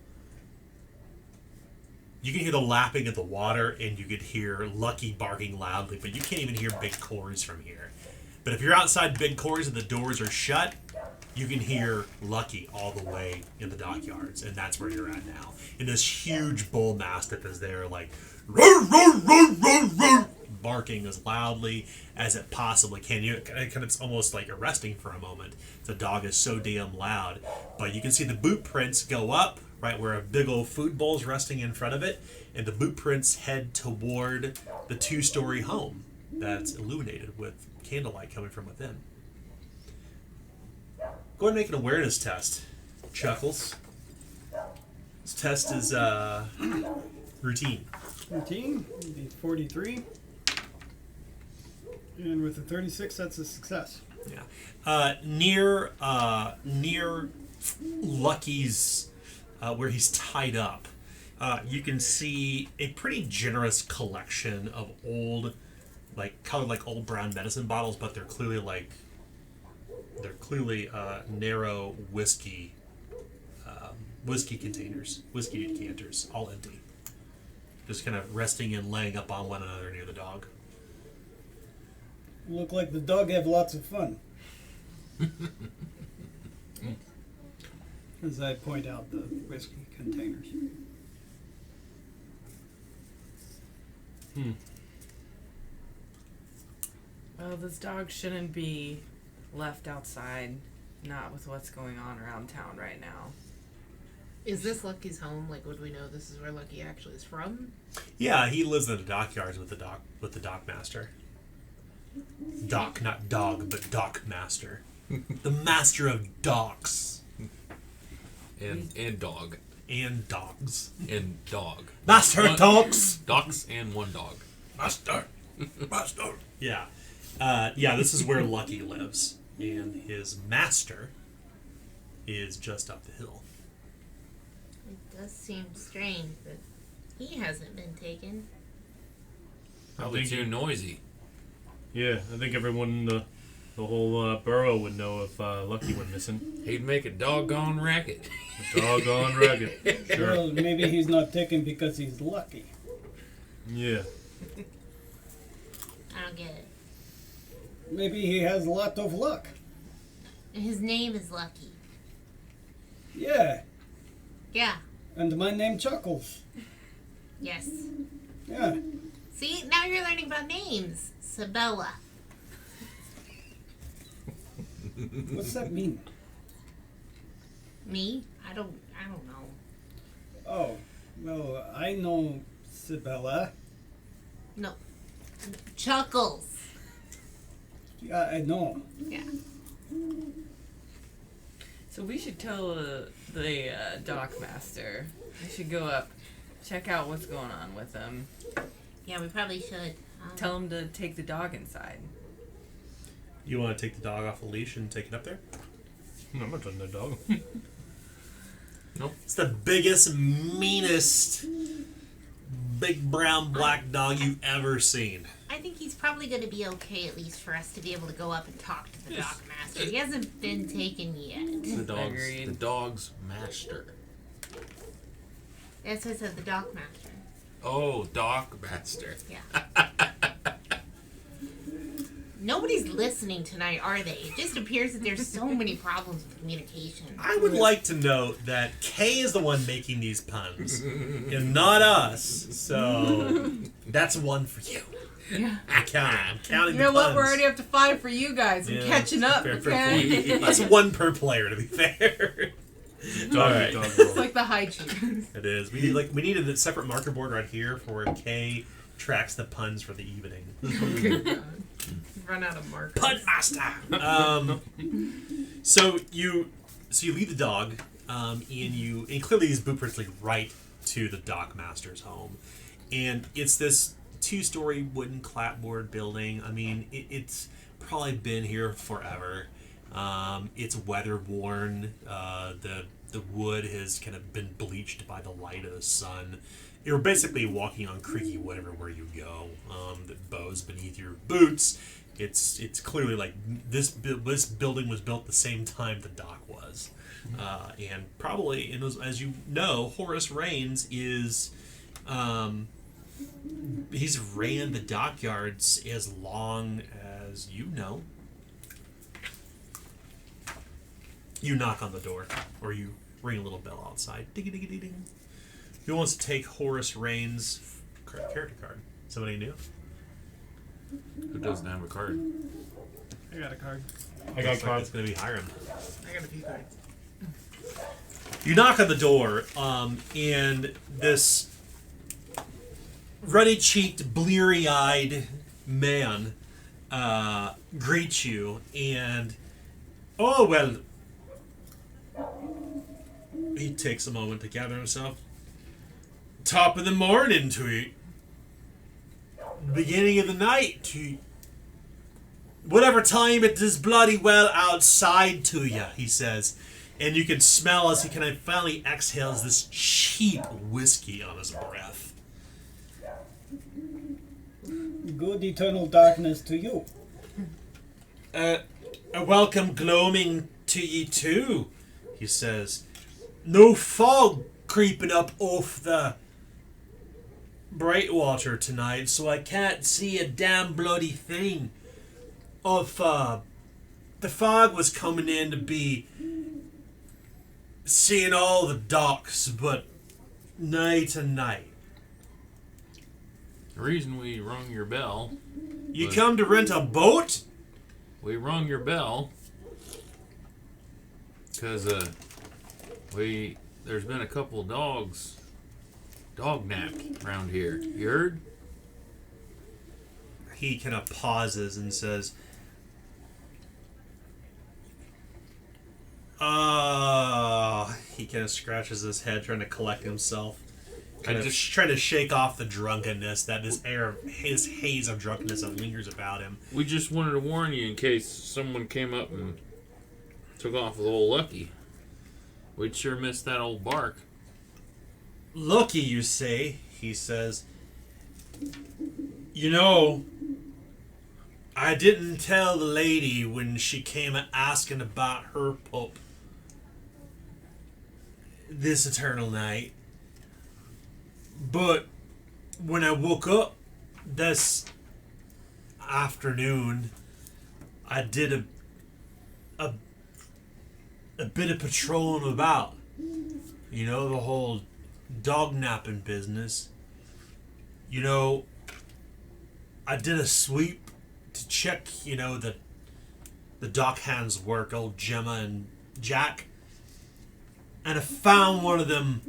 you can hear the lapping of the water and you could hear Lucky barking loudly, but you can't even hear Big Corey's from here. But if you're outside Big Corey's and the doors are shut, you can hear Lucky all the way in the dockyards, and that's where you're at now. And this huge bull mastiff is there, like, roar, roar, roar, roar, roar, barking as loudly as it possibly can. It's almost like arresting for a moment. The dog is so damn loud. But you can see the boot prints go up, right where a big old food bowl's resting in front of it, and the boot prints head toward the 2-story home that's illuminated with candlelight coming from within. Go ahead and make an awareness test, Chuckles. This test is routine. Routine would be 43. And with a 36, that's a success. Yeah. Near Lucky's, where he's tied up, you can see a pretty generous collection of old, colored like old brown medicine bottles, but they're clearly narrow whiskey containers, whiskey decanters, all empty, just kind of resting and laying up on one another near the dog. Look like the dog have lots of fun. As I point out the whiskey containers. Well, this dog shouldn't be left outside, not with what's going on around town right now. Is this Lucky's home? Like, would we know this is where Lucky actually is from? Yeah, he lives in the dockyards with the dock master. Dock, not dog, but dock master. The master of docks. And dog. And dogs. And dog. Master of dogs! Dogs and one dog. Master. Master. Yeah. This is where Lucky lives. And his master is just up the hill. It does seem strange that he hasn't been taken. Probably too noisy. Yeah, I think everyone in the whole borough would know if Lucky went missing. He'd make a doggone racket. A doggone racket. Sure. Well, maybe he's not taken because he's lucky. Yeah. I don't get it. Maybe he has a lot of luck. His name is Lucky. Yeah, Yeah. and my name Chuckles. Yes. Yeah. See, now you're learning about names. Sabella. What's that mean? Me? I don't know. Oh, well, I know Sabella. No. Chuckles. Yeah, I know. Yeah. So we should tell the dock master. We should go up, check out what's going on with him. Yeah, we probably should. Tell him to take the dog inside. You want to take the dog off a leash and take it up there? I'm not touching that dog. It's the biggest, meanest, big brown black dog you've ever seen. I think he's probably going to be okay, at least for us to be able to go up and talk to the dock master. He hasn't been taken yet. Agreed. The dog's master. That's what it says, the dock master. Oh, dog master. Yeah. Nobody's listening tonight, are they? It just appears that there's so many problems with communication. I would like to note that Kay is the one making these puns, and not us. So that's one for you. Yeah. I'm counting You the know what? puns. We're already up to 5 for you guys. I'm Yeah, catching up. fair Okay. point. That's one per player, to be fair. All right. Dog It's like the high cheese. It is. We need a separate marker board right here for where Kay tracks the puns for the evening. Run out of markers. Pun master. So you leave the dog, and clearly these boot prints lead right to the dock master's home, and it's this 2-story wooden clapboard building. I mean, it's probably been here forever. It's weather worn. The wood has kind of been bleached by the light of the sun. You're basically walking on creaky wood everywhere you go. The bows beneath your boots. It's clearly like this building was built the same time the dock was, and probably as you know, Horace Raines is. He's ran the dockyards as long as you know. You knock on the door, or you ring a little bell outside. Ding-a-ding-a-ding. Who wants to take Horace Rain's character card? Somebody new? Who doesn't have a card? I got a card. I got Looks like it's going to be Hiram. I got a few cards. You knock on the door, and this ruddy-cheeked, bleary-eyed man greets you, and oh well. He takes a moment to gather himself. Top of the morning to you. Beginning of the night to whatever time it is bloody well outside to you, he says. And you can smell as he kind of finally exhales this cheap whiskey on his breath. Good eternal darkness to you. A welcome gloaming to ye too, he says. No fog creeping up off the Brightwater tonight, so I can't see a damn bloody thing. Of the fog was coming in to be seeing all the docks, but night and night. The reason we rung your bell. You come to rent a boat? We rung your bell because there's been a couple of dog napped around here. You heard? He kind of pauses and says, he kind of scratches his head trying to collect himself. Kind of trying to shake off the drunkenness that his haze of drunkenness that lingers about him. We just wanted to warn you in case someone came up and took off with old Lucky. We'd sure miss that old bark. Lucky, you say, he says. You know, I didn't tell the lady when she came asking about her pup this eternal night. But when I woke up this afternoon, I did a bit of patrolling about. You know, the whole dog napping business. You know, I did a sweep to check, you know, the dock hands work, old Gemma and Jack. And I found one of them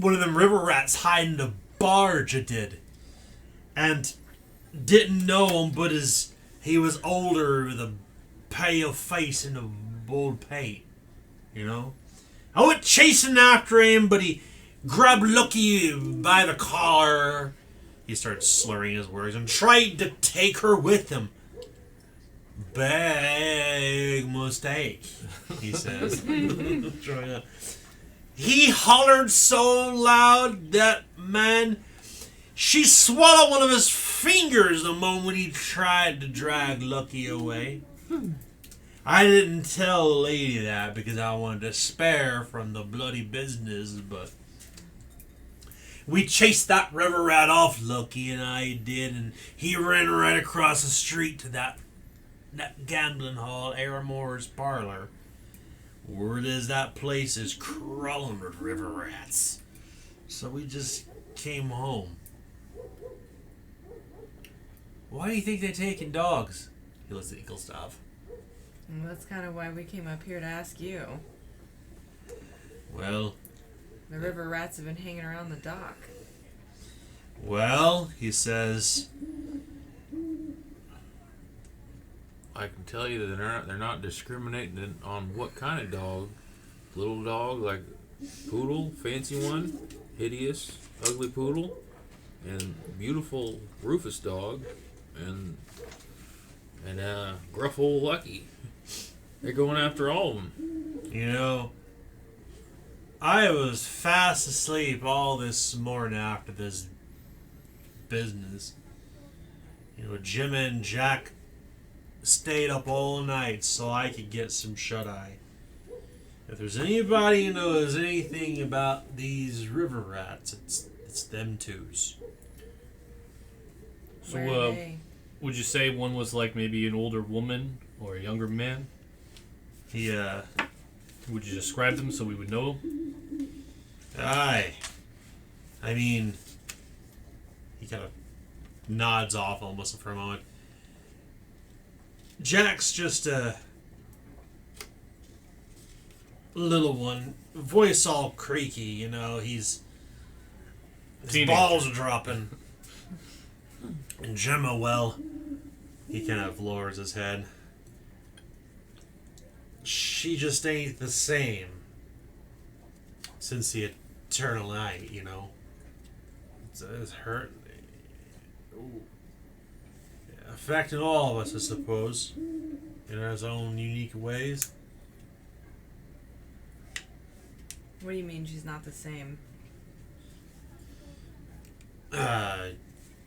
river rats hiding a barge, I did. And didn't know him, but he was older with a pale face and a bold pate, you know. I went chasing after him, but he grabbed Lucky by the collar. He started slurring his words and tried to take her with him. Big mistake, he says. He hollered so loud that, man, she swallowed one of his fingers the moment he tried to drag Lucky away. I didn't tell the lady that because I wanted to spare from the bloody business, but we chased that river rat off, Lucky and I did, and he ran right across the street to that gambling hall, Aramore's Parlor. Word is that place is crawling with river rats. So we just came home. Why do you think they're taking dogs? He looks at Eaglestaff. Well, that's kind of why we came up here to ask you. Well, The river rats have been hanging around the dock. well, he says, I can tell you that they're not discriminating on what kind of dog. Little dog like poodle, fancy one, hideous, ugly poodle, and beautiful Rufus dog, and gruff old Lucky. They're going after all of them. you know, I was fast asleep all this morning after this business. You know, Jim and Jack stayed up all night so I could get some shut-eye. If there's anybody who knows anything about these river rats, it's them twos. So, Where are they? would you say one was like maybe an older woman or a younger man? He, Would you describe them so we would know? aye. I mean, he kind of nods off almost for a moment. Jack's just a little one. Voice all creaky, you know. His Teenager. balls are dropping. And Gemma, well, he kind of lowers his head. She just ain't the same since the eternal night, you know. It's hurt. Affecting all of us, I suppose, in our own unique ways. What do you mean she's not the same?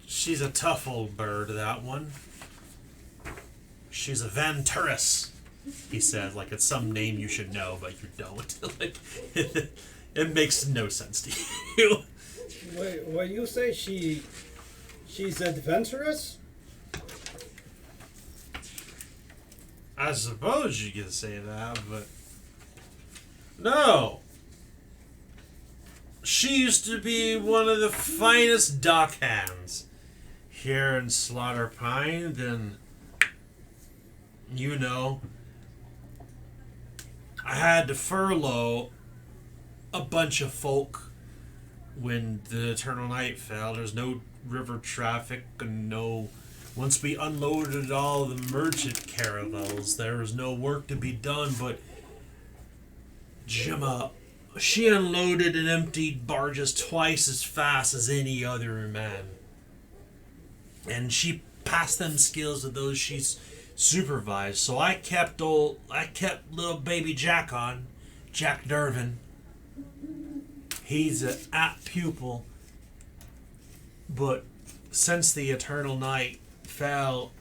She's a tough old bird, that one. She's a Venturus, he says, like it's some name you should know, but you don't. Like, it makes no sense to you. Wait, what you say? She's adventurous? I suppose you could say that, but no. She used to be one of the finest dock hands here in Slaughter Pine. Then, you know, I had to furlough a bunch of folk when the Eternal Night fell. There's no river traffic and no... Once we unloaded all the merchant caravels, there was no work to be done, but Gemma, she unloaded and emptied barges twice as fast as any other man. And she passed them skills to those she's supervised. So I kept little baby Jack on, Jack Dervin. He's an apt pupil, but since the Eternal Night fell,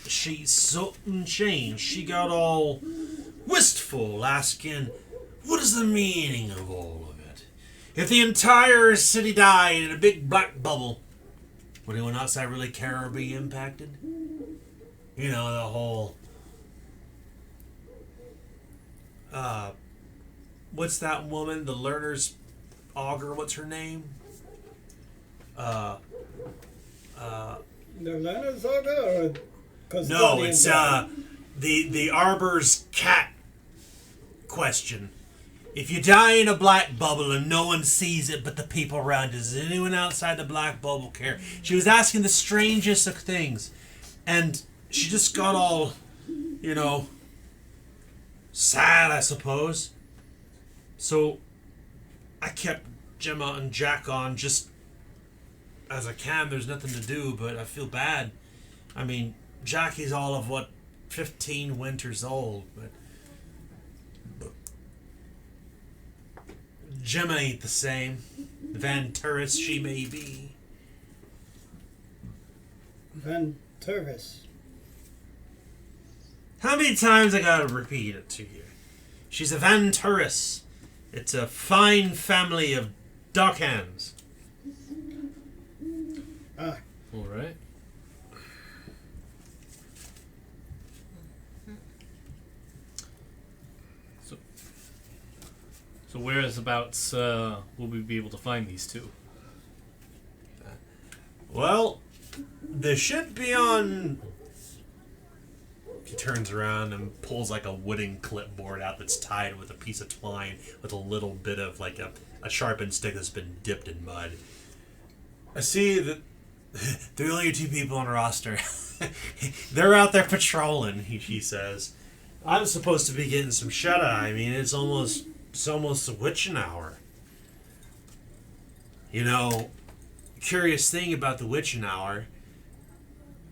she something changed. She got all wistful, asking, what is the meaning of all of it? If the entire city died in a big black bubble, would anyone outside really care or be impacted? You know, the whole... what's that woman? The learner's augur, what's her name? The Leonard's Augur, or No, it's the Arbor's cat question. If you die in a black bubble and no one sees it but the people around you, does anyone outside the black bubble care? She was asking the strangest of things, and she just got all, you know, sad, I suppose. So I kept Gemma and Jack on just as I can. There's nothing to do, but I feel bad. I mean, Jackie's all of, 15 winters old, but Gemma ain't the same. Venturus she may be. Venturus. How many times I gotta repeat it to you? She's a Venturus. It's a fine family of dockhands. Ah, All right. So whereabouts will we be able to find these two? Well, they should be on... He turns around and pulls like a wooden clipboard out that's tied with a piece of twine with a little bit of like a sharpened stick that's been dipped in mud. I see that there are only two people on the roster. They're out there patrolling, he says. I'm supposed to be getting some shut-eye. I mean, it's almost a witching hour. You know, curious thing about the witching hour,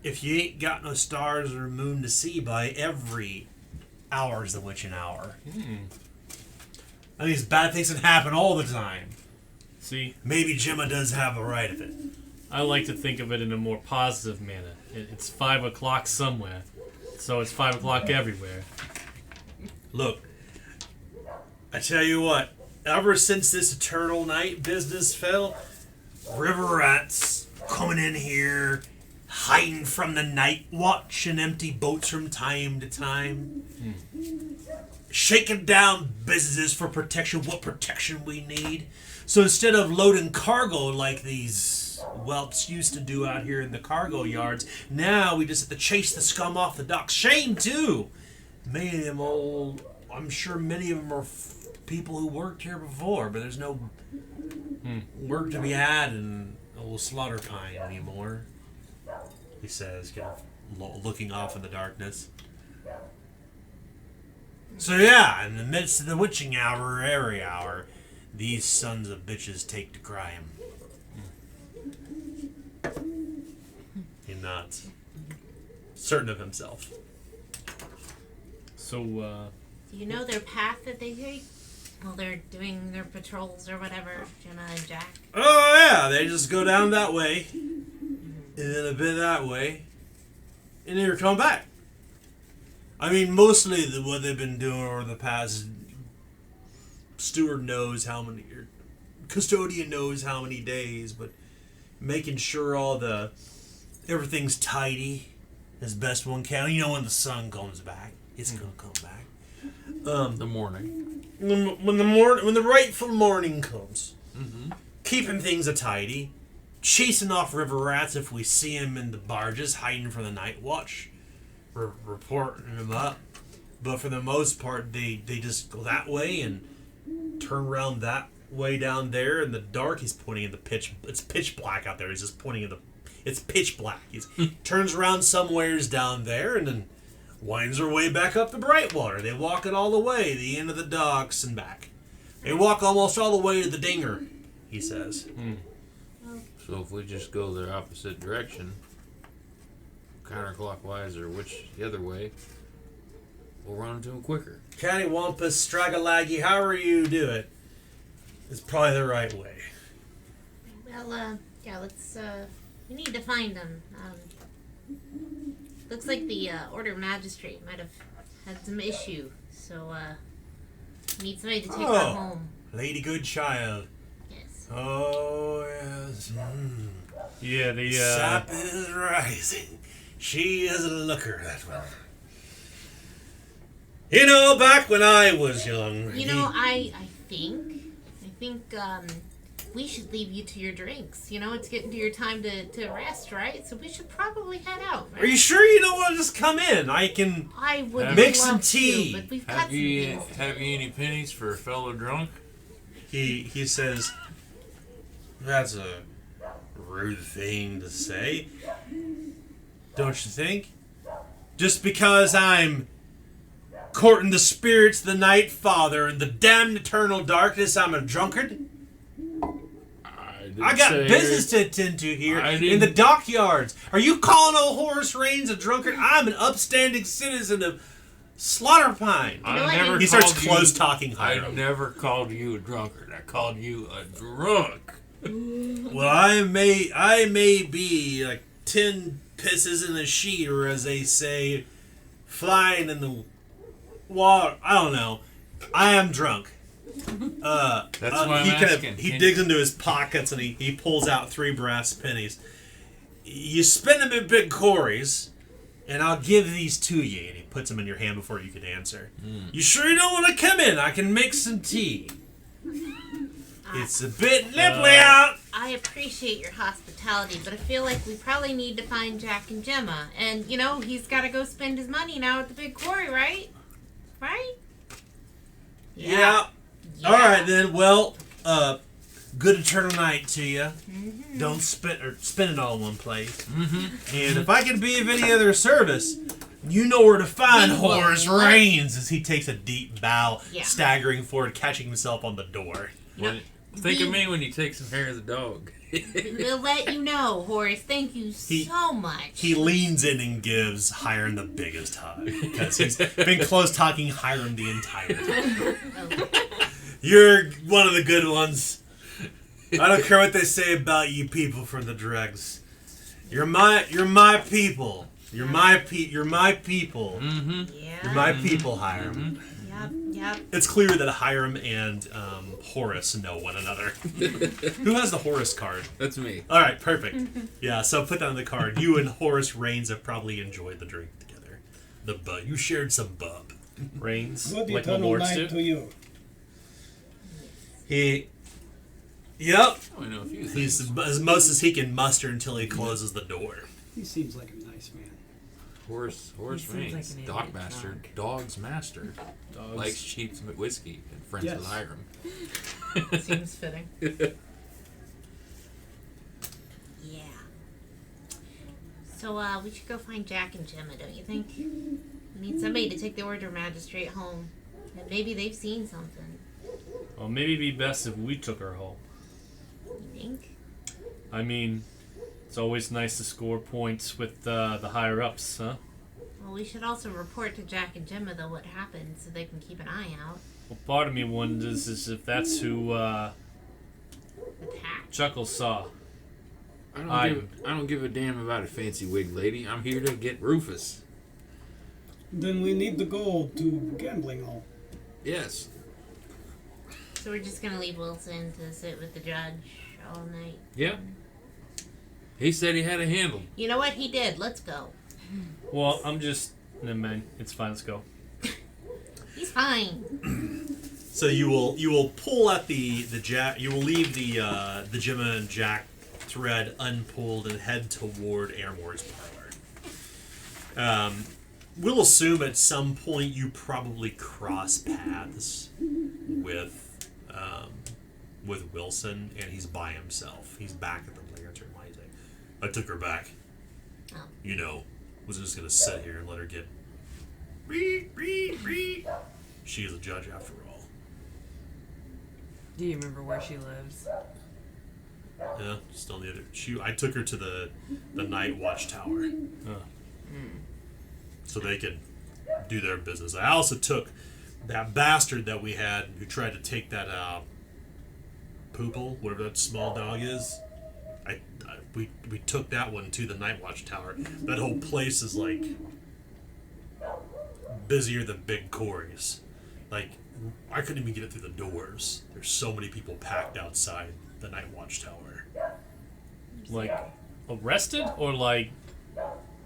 if you ain't got no stars or moon to see by, every hour is the witching hour. I mean, bad things can happen all the time. See, Maybe Gemma does have a right of it. I like to think of it in a more positive manner. It's 5 o'clock somewhere, so it's 5 o'clock everywhere. Look, I tell you what, ever since this Eternal Night business fell, river rats coming in here, hiding from the night watch and empty boats from time to time. Shaking down businesses for protection, what protection we need. So instead of loading cargo like these whelps used to do out here in the cargo yards, now we just have to chase the scum off the docks. Shame too. Many of them old, I'm sure many of them are people who worked here before, but there's no work to be had in old Slaughter Pine anymore, he says, kind of looking off in the darkness. So yeah, in the midst of the witching hour, every hour, these sons of bitches take to crime. He nods, certain of himself. So, Do you know their path that they take while they're doing their patrols or whatever, Jenna and Jack? Oh yeah, they just go down that way, and then a bit that way, and then come back. I mean, mostly what they've been doing over the past, steward knows how many, or custodian knows how many days, but making sure everything's tidy as best one can. You know, when the sun comes back, it's gonna come back. The morning. When the rightful morning comes, keeping things tidy, chasing off river rats if we see them in the barges hiding from the night watch, reporting them up. But for the most part, they just go that way and turn around that way down there in the dark. He's pointing at the pitch. It's pitch black out there. He's just pointing at it's pitch black. He turns around somewheres down there and then winds their way back up the Brightwater. They walk it all the way, the end of the docks and back. They walk almost all the way to the Dinger, he says. So if we just go the opposite direction, counterclockwise or the other way, we'll run into them quicker. Cattywampus, Stragalaggy, however you do it, is probably the right way. Well, yeah, let's, we need to find them. Looks like the, Order Magistrate might have had some issue, so, need somebody to take her home. Lady Goodchild. Yes. Oh, yes. yeah, the Sap is rising. She is a looker, that one. You know, back when I was young. You know, I think, we should leave you to your drinks. You know, it's getting to your time to rest, right? So we should probably head out, right? Are you sure you don't want to just come in? I would make some love tea. To, but we've got Have some you things to do. any pennies for a fellow drunk? He says, that's a rude thing to say. Don't you think? Just because I'm courting the spirits of the Night Father and the damned eternal darkness, I'm a drunkard? I got business to attend to here in the dockyards. Are you calling old Horace Raines a drunkard? I'm an upstanding citizen of Slaughter Pine. He starts close talking Hiram. I never called you a drunkard. I called you a drunk. Well, I may be like 10 pisses in a sheet, or as they say, flying in the water. I don't know. I am drunk. That's why I'm asking. He digs into his pockets and he pulls out 3 brass pennies. You spend them in big quarries, and I'll give these to you. And he puts them in your hand before you can answer. You sure you don't want to come in? I can make some tea. It's a bit nipply out. I appreciate your hospitality, but I feel like we probably need to find Jack and Gemma. And, you know, he's got to go spend his money now at the big quarry, right? Right? Yeah. All right, then. Well, good eternal night to you. Mm-hmm. Don't spend it all in one place. And if I can be of any other service, you know where to find Horace Raines. As he takes a deep bow, staggering forward, catching himself on the door. Think of me when you take some hair of the dog. We'll let you know, Horace. Thank you so much. He leans in and gives Hiram the biggest hug because he's been close talking Hiram the entire time. You're one of the good ones. I don't care what they say about you people from the dregs. You're my people. You're my people. Yeah. You're my people, Hiram. Yeah, Yep. It's clear that Hiram and Horace know one another. Who has the Horace card? That's me. All right, perfect. Yeah, so put that on the card. You and Horace Raines have probably enjoyed the drink together. You shared some bub. Rains, Good like my eternal lords night do. to you. Yep. I know a few things. He's as most as he can muster until he closes the door. He seems like a nice man. Horse seems Rains, like an Dog idiot Master, drunk. Dog's Master, Dogs. likes cheap whiskey, and friends Yes. with Hiram. Seems fitting. Yeah. So, we should go find Jack and Gemma, don't you think? We need somebody to take the Order Magistrate home. And maybe they've seen something. Well, maybe it'd be best if we took her home. You think? I mean, it's always nice to score points with the higher ups, huh? Well, we should also report to Jack and Gemma, though, what happened so they can keep an eye out. Well, part of me wonders is if that's who Attack. Chuckles saw. I don't give a damn about a fancy wig lady. I'm here to get Rufus. Then we need to go to gambling hall. Yes. So we're just gonna leave Wilson to sit with the judge all night. Yep. He said he had a handle. You know what? He did. Let's go. Well, I'm just... Never mind. It's fine. Let's go. He's fine. So you will pull out you will leave the Gemma and Jack thread unpulled and head toward Airmore's parlor. We'll assume at some point you probably cross paths with Wilson, and he's by himself. He's back at the lantern lighting. I took her back. Oh. You know, was just gonna sit here and let her get. She is a judge after all. Do you remember where she lives? Yeah, still the other. I took her to the night watch tower, so they could do their business. I also took that bastard that we had who tried to take that Poople, whatever that small dog is. We took that one to the night watch tower. That whole place is like busier than big quarries. Like I couldn't even get it through the doors. There's so many people packed outside the night watch tower. Like, arrested? Or like...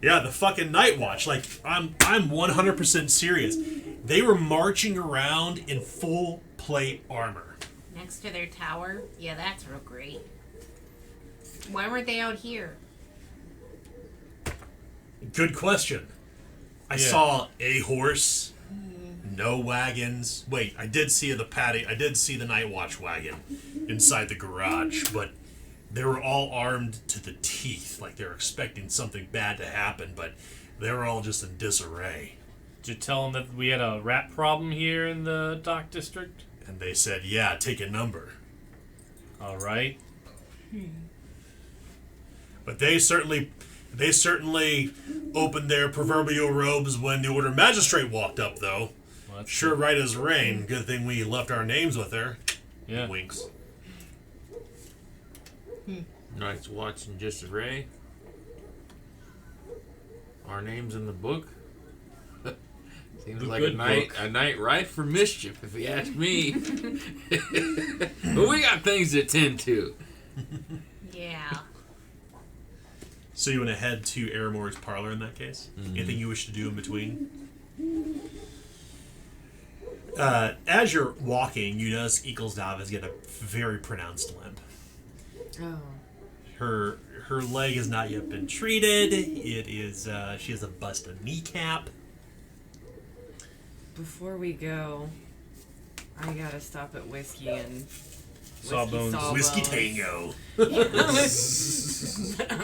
Yeah, the fucking night watch. Like, I'm 100% serious. They were marching around in full plate armor. Next to their tower? Yeah, that's real great. Why weren't they out here? Good question. I saw a horse, no wagons. Wait, I did see the night watch wagon inside the garage, but they were all armed to the teeth, like they were expecting something bad to happen, but they were all just in disarray. Did you tell them that we had a rat problem here in the dock district? And they said, yeah, take a number. All right. But they certainly opened their proverbial robes when the Order Magistrate walked up, though. Well, that's Sure right as rain. Good thing we left our names with her. Yeah. Winks. Night's Watch and Disarray. Our names in the book. Seems The like good a night ripe for mischief, if you ask me. But we got things to attend to. Yeah. So you want to head to Aramore's parlor in that case? Anything you wish to do in between? As you're walking, you notice Eaglesdove has got a very pronounced limp. Oh. Her leg has not yet been treated. It is she has a busted kneecap. Before we go, I gotta stop at Whiskey and... Sawbones. Whiskey Tango.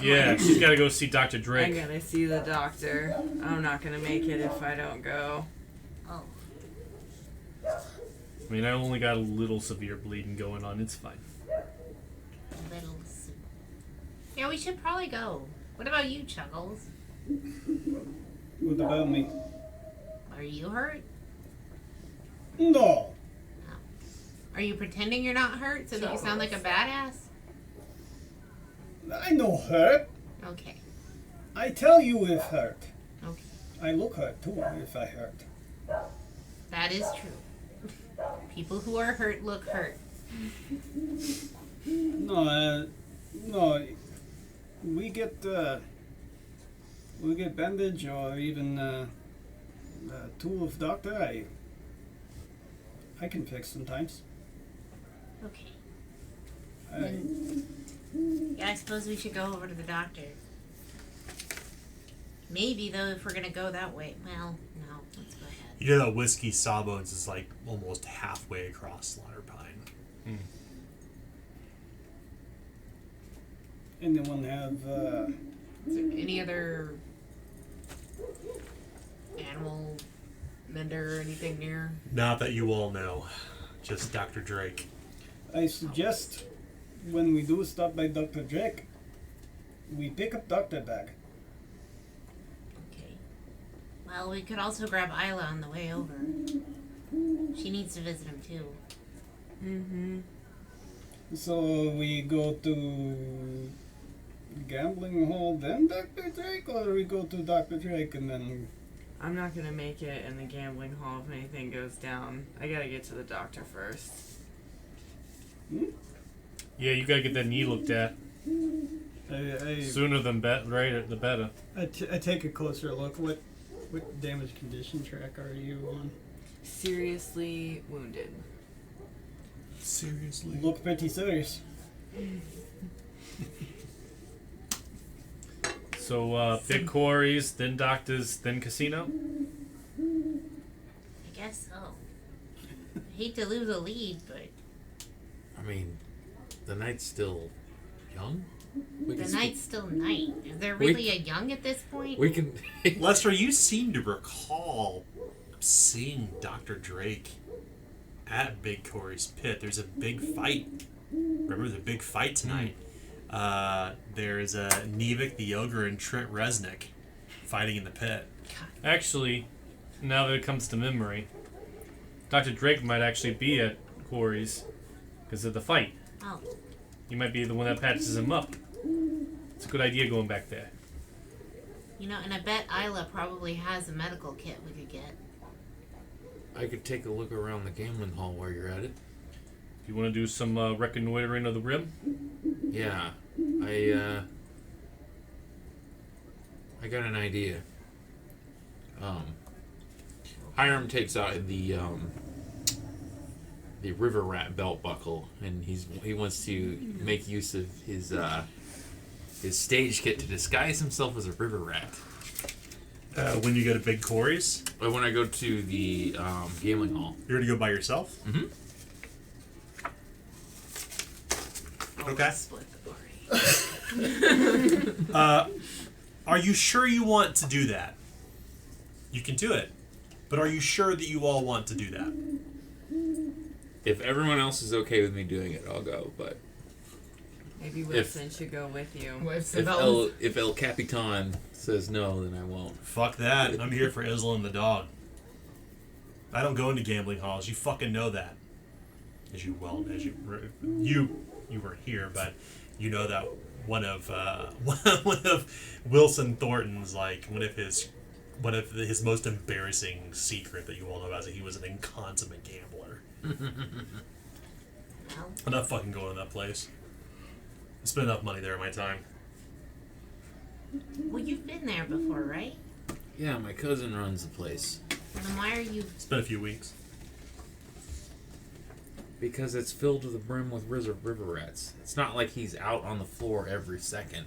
Yeah, she's got to go see Dr. I Drake. gotta see the doctor. I'm not gonna make it if I don't go. Oh. I mean, I only got a little severe bleeding going on. It's fine. Little. Yeah, we should probably go. What about you, Chuckles? What about me? Are you hurt? No. Are you pretending you're not hurt so that you sound like a badass? I no hurt. Okay. I tell you if hurt. Okay. I look hurt too if I hurt. That is true. People who are hurt look hurt. No, no. We get bandage or even tool of doctor. I can fix sometimes. Okay. I, Yeah, I suppose we should go over to the doctor. Maybe, though, if we're gonna go that way. Well, no, let's go ahead. You know that Whiskey Sawbones is like almost halfway across Slaughter Pine. anyone have Is there any other animal mender or anything near? Not that you all know, just Dr. Drake. I suggest when we do stop by Dr. Drake, we pick up Doctor bag. Okay. Well, we could also grab Isla on the way over. She needs to visit him, too. Mm-hmm. So we go to gambling hall, then Dr. Drake, or we go to Dr. Drake and then... I'm not gonna make it in the gambling hall if anything goes down. I gotta get to the doctor first. Yeah, you gotta get that knee looked at. Sooner than the better. I take a closer look. What damage condition track are you on? Seriously wounded. Seriously? Look pretty serious. So, big quarries, then doctors, then casino? I guess so. I hate to lose a lead, but I mean, the night's still young. the night's still night. Is there really a young at this point? We can. Lester, you seem to recall seeing Dr. Drake at Big Corey's pit. There's a big fight. Remember the big fight tonight? There's Nevik the Ogre and Trent Resnick fighting in the pit. Actually, now that it comes to memory, Dr. Drake might actually be at Quarry's because of the fight. Oh, He might be the one that patches him up. It's a good idea going back there. you know, and I bet Isla probably has a medical kit we could get. I could take a look around the gambling hall while you're at it. If you want to do some reconnoitering of the rim, Yeah, I got an idea. Hiram takes out the river rat belt buckle, and he wants to make use of his stage kit to disguise himself as a river rat. When you go to Big Corey's, But when I go to the gambling hall, you're going to go by yourself? Mhm. Okay. Split the party. Are you sure you want to do that? You can do it. But are you sure that you all want to do that? if everyone else is okay with me doing it, I'll go. But Maybe Wilson should go with you. if El Capitan says no, then I won't. Fuck that. I'm here for Isla and the dog. I don't go into gambling halls. You fucking know that. You weren't here, but you know that one of Wilson Thornton's one of his most embarrassing secret that you all know about is that he was an inconsummate gambler. Well, I'm not fucking going to that place. I spent enough money there in my time. well, you've been there before, right? Yeah, my cousin runs the place. Well, then why are you... It's been a few weeks. Because it's filled to the brim with river rats. It's not like he's out on the floor every second.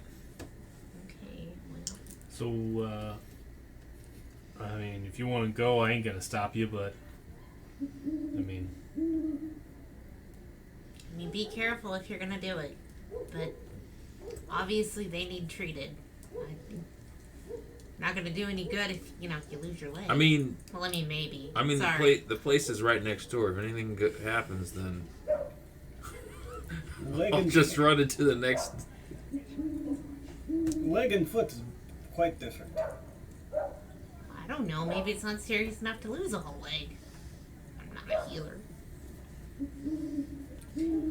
Okay, well... so I mean, if you want to go, I ain't gonna stop you. But I mean, be careful if you're gonna do it. But obviously they need treated. Not gonna do any good if you lose your leg. I mean, well, maybe. the place is right next door. If anything happens, then I'll just run into the next. Leg and foot is quite different. I don't know. Maybe it's not serious enough to lose a whole leg. I'm not a healer.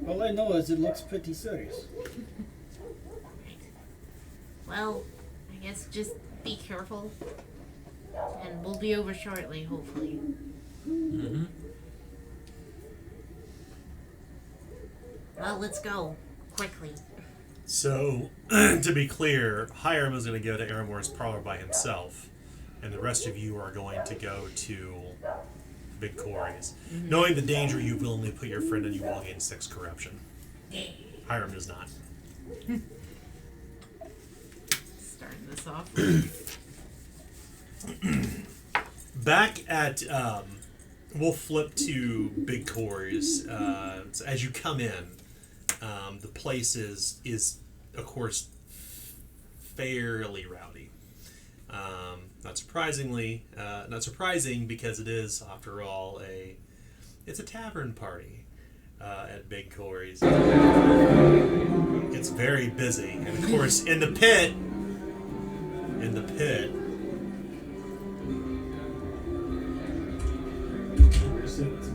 All I know is it looks pretty serious. Right. Well, I guess just be careful. And we'll be over shortly, hopefully. Mm-hmm. Well, let's go quickly. So, to be clear, Hiram is going to go to Aramore's parlor by himself, and the rest of you are going to go to Big Corey's. Knowing the danger, you willingly put your friend and you will gain 6 corruption. Hiram does not. Starting this off. Back at, we'll flip to Big Corey's. As you come in, the place is of course fairly rowdy. Not surprising because it is, after all, it's a tavern party at Big Corey's. It's very busy, and of course in the pit,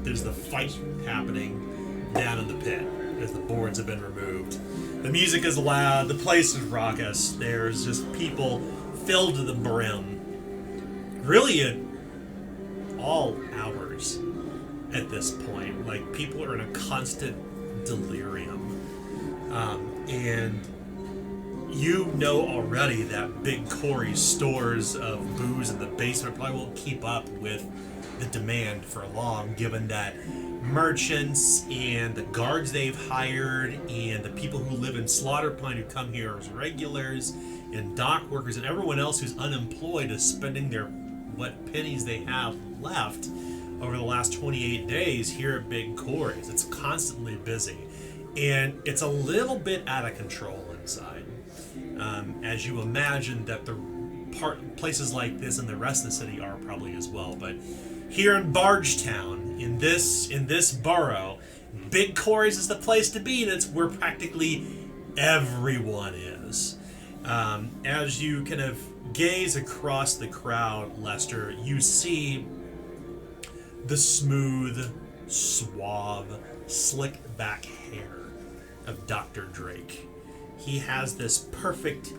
there's the fight happening down in the pit as the boards have been removed. The music is loud, the place is raucous, there's just people filled to the brim. Really at all hours at this point. Like, people are in a constant delirium. And you know already that Big Corey's stores of booze in the basement probably won't keep up with the demand for long, given that merchants and the guards they've hired and the people who live in Slaughter Pine who come here as regulars and dock workers and everyone else who's unemployed is spending their what pennies they have left over the last 28 days here at Big Corey's. It's constantly busy, and it's a little bit out of control inside, as you imagine that the places like this and the rest of the city are probably as well. But here in Bargetown, in this borough, Big Corey's is the place to be, and it's where practically everyone is. As you kind of gaze across the crowd, Lester, you see the smooth, suave, slick back hair of Dr. Drake. He has this perfect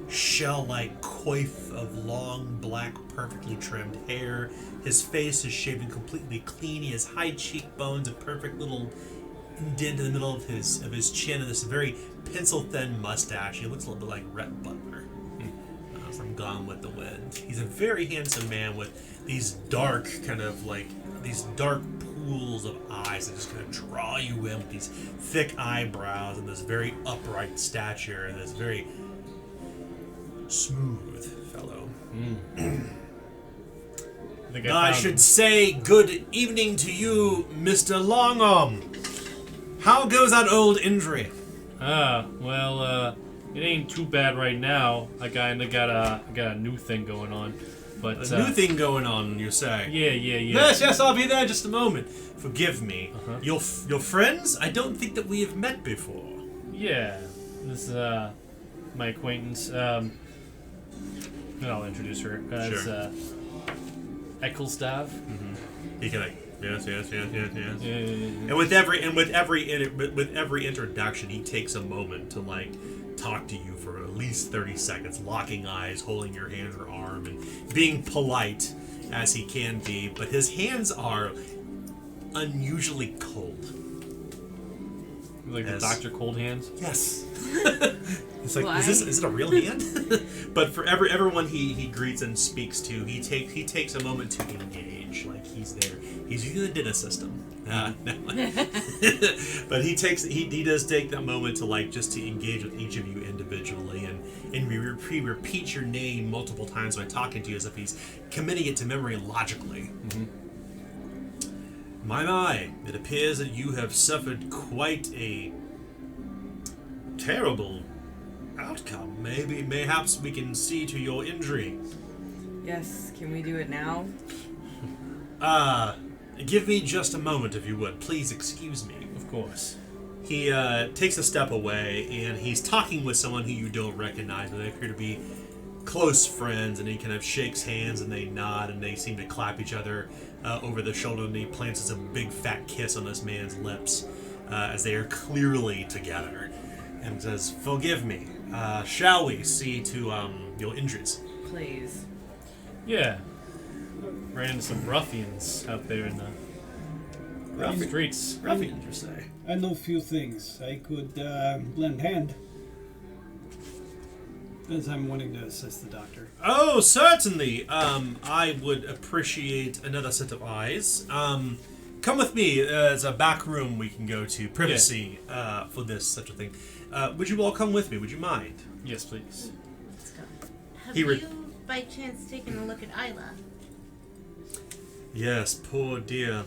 shell-like coif of long, black, perfectly trimmed hair. His face is shaven completely clean. He has high cheekbones, a perfect little indent in the middle of his chin, and this very pencil-thin mustache. He looks a little bit like Rhett Butler from Gone with the Wind. He's a very handsome man with these dark pools of eyes that just kind of draw you in with these thick eyebrows and this very upright stature and this very smooth fellow. I should say good evening to you, Mr. Longarm. How goes that old injury? It ain't too bad right now. I kinda got a new thing going on. But a new thing going on, you say? Yeah. Yes, I'll be there in just a moment. Forgive me. Your friends? I don't think that we have met before. Yeah, this is my acquaintance. And I'll introduce her as Ecclestaff. Mm-hmm. He can yes. Yeah. And with every introduction, he takes a moment to talk to you for at least 30 seconds, locking eyes, holding your hand or arm, and being polite as he can be. But his hands are unusually cold. Like the Dr. Cold Hands? Yes. It's like, is it a real hand? But for everyone he greets and speaks to, he takes a moment to engage, like he's there. He's using the dinner system. But he does take that moment to just to engage with each of you individually, and he repeats your name multiple times by talking to you as if he's committing it to memory logically. Mm-hmm. My, it appears that you have suffered quite a terrible outcome. Mayhaps we can see to your injury. Yes, can we do it now? Give me just a moment, if you would. Please excuse me. Of course. He takes a step away, and he's talking with someone who you don't recognize, but they appear to be close friends, and he kind of shakes hands, and they nod, and they seem to clap each other over the shoulder, and he plants a big fat kiss on this man's lips as they are clearly together, and says, "Forgive me. Shall we see to your injuries?" Please. Yeah. Ran into some ruffians out there in the Streets. Ruffians, you say? I know few things. I could lend hand. As I'm wanting to assist the doctor. Oh, certainly. I would appreciate another set of eyes. Come with me. There's a back room we can go to, privacy, for this such a thing. Would you all come with me? Would you mind? Yes, please. Let's go. Have He re- you, by chance, taken a look at Isla? Yes, poor dear.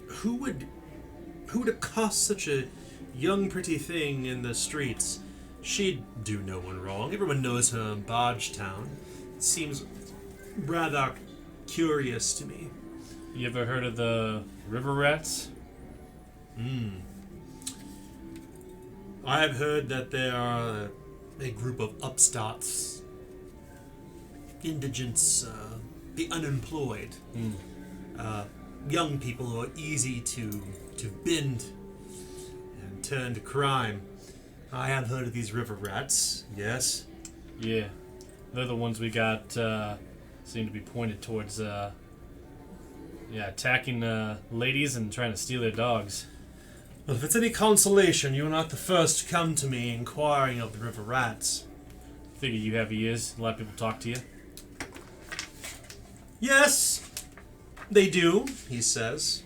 Who would accost such a young, pretty thing in the streets? She'd do no one wrong. Everyone knows her in Bardstown. It seems rather curious to me. You ever heard of the river rats? I have heard that they are a group of upstarts, indigents, the unemployed, young people who are easy to bend and turn to crime. I have heard of these river rats, yes. Yeah. They're the ones we got, seem to be pointed towards, attacking ladies and trying to steal their dogs. Well, if it's any consolation, you're not the first to come to me inquiring of the river rats. Figure you have ears. A lot of people talk to you. Yes, they do, he says.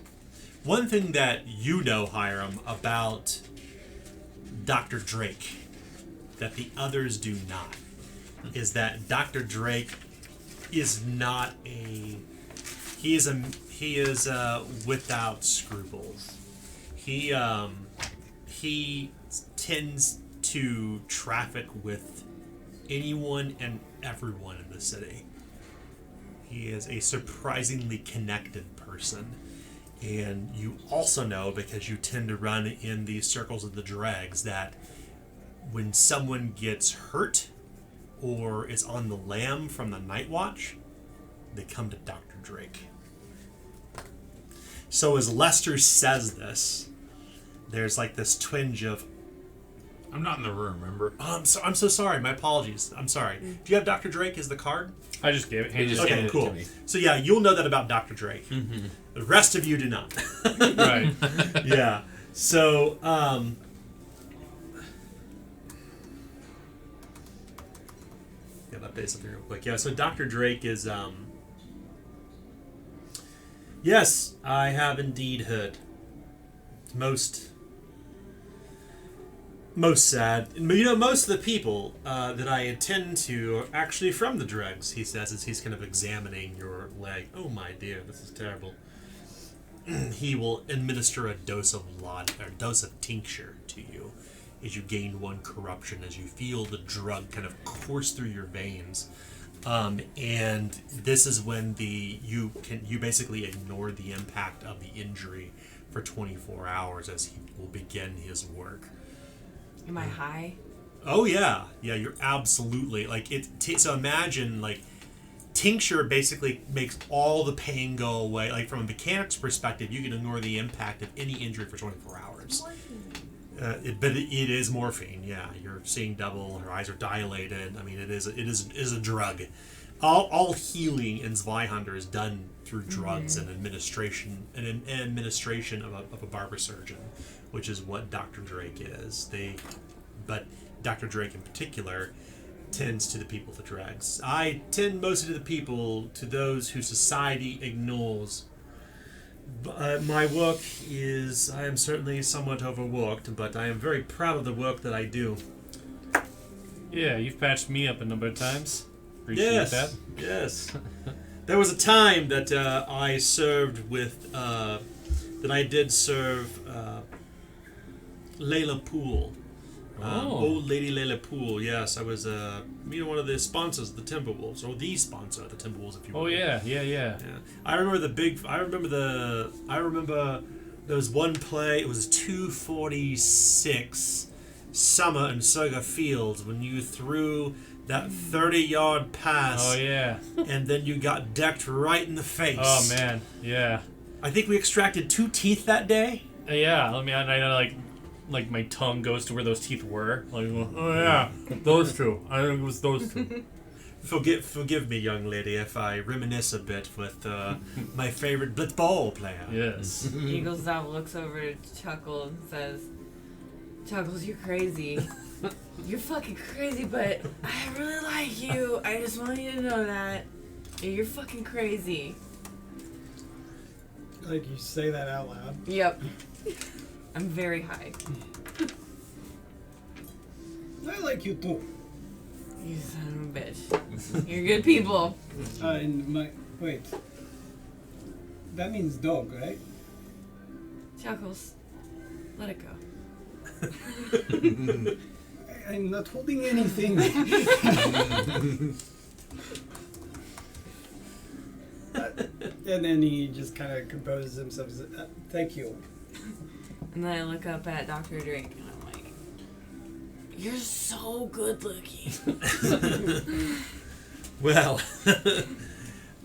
One thing that you know, Hiram, about Dr. Drake, that the others do not, is that Dr. Drake is not he is without scruples. He tends to traffic with anyone and everyone in the city. He is a surprisingly connected person. And you also know, because you tend to run in these circles of the dregs, that when someone gets hurt or is on the lam from the Night Watch, they come to Dr. Drake. So as Lester says this, there's like this twinge of, I'm not in the room, remember? oh, I'm so sorry. My apologies. I'm sorry. Do you have Dr. Drake as the card? I just gave it. He just Okay, handed it cool. to me. So yeah, you'll know that about Dr. Drake. Mm-hmm. The rest of you do not. Right. Yeah. So, gotta update something real quick. Yeah, so Dr. Drake is, yes, I have indeed heard. It's most sad. You know, most of the people that I attend to are actually from the dregs, he says, as he's kind of examining your leg. Oh my dear, this is terrible. He will administer a dose of tincture to you as you gain one corruption, as you feel the drug kind of course through your veins. And this is when you basically ignore the impact of the injury for 24 hours as he will begin his work. Am I high? Oh yeah, you're absolutely so imagine tincture basically makes all the pain go away. Like from a mechanic's perspective, you can ignore the impact of any injury for 24 hours. But it is morphine. Yeah, you're seeing double. Her eyes are dilated. I mean, it is a drug. All healing in Zweihander is done through drugs and administration of a barber surgeon, which is what Dr. Drake is. But Dr. Drake in particular tends to the people with the dregs. I tend mostly to the people, to those who society ignores. My work is, I am certainly somewhat overworked, but I am very proud of the work that I do. Yeah, you've patched me up a number of times. Appreciate that. Yes. There was a time that I served with, that I did serve Layla Poole. Old Lady Layla Poole, yes. I was one of the sponsors of the Timberwolves, or the sponsor of the Timberwolves, if you will. Oh yeah. I remember there was one play, it was 246 Summer in Surga Fields when you threw that 30-yard pass. Oh yeah. And then you got decked right in the face. Oh man, yeah. I think we extracted 2 teeth that day. Yeah, I mean, I know, like my tongue goes to where those teeth were. Like, oh yeah, those two. I think it was those two. Forgive me, young lady, if I reminisce a bit with my favorite blitzball player. Yes. Eagles Out looks over to Chuckle and says, Chuckles, you're crazy. You're fucking crazy, but I really like you. I just want you to know that. You're fucking crazy. Like you say that out loud. Yep. I'm very high. I like you too. You son of a bitch. You're good people. Wait. That means dog, right? Chuckles, let it go. I'm not holding anything. And then he just kind of composes himself. Thank you. And then I look up at Dr. Drake and I'm like, you're so good looking. Well,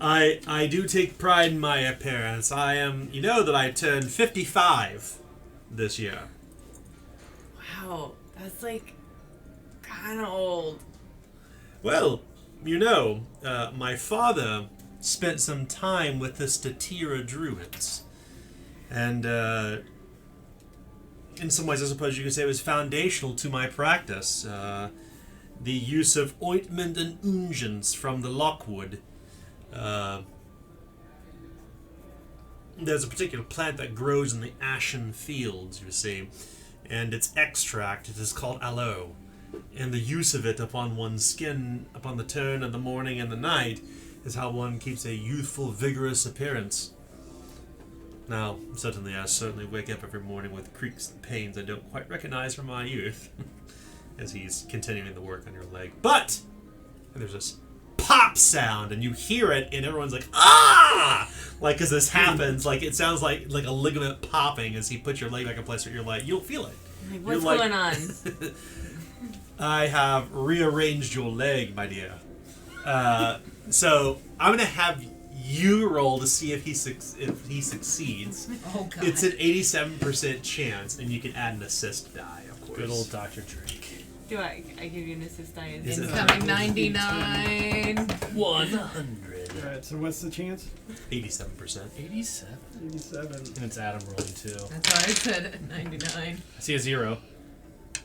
I do take pride in my appearance. I am, you know that I turned 55 this year. Wow, that's like kind of old. Well, you know, my father spent some time with the Statira Druids. And, in some ways, I suppose you could say it was foundational to my practice. The use of ointment and unguents from the Lockwood. There's a particular plant that grows in the ashen fields, you see, and its extract is called aloe. And the use of it upon one's skin, upon the turn of the morning and the night, is how one keeps a youthful, vigorous appearance. Now, certainly I wake up every morning with creaks and pains I don't quite recognize from my youth, as he's continuing the work on your leg. But, and there's this pop sound, and you hear it, and everyone's like, ah! Like, as this happens, like, it sounds like a ligament popping as he puts your leg back in place, where you're like, you'll feel it. Like, what's going on? I have rearranged your leg, my dear. So, I'm going to have you roll to see if he succeeds. Oh, God. It's an 87% chance, and you can add an assist die, of course. Good old Dr. Drake. Do I give you an assist die? Is it- Incoming 99. 100. Alright, so what's the chance? 87%. 87. 87. And it's Adam rolling too. That's why I said 99. I see a 0.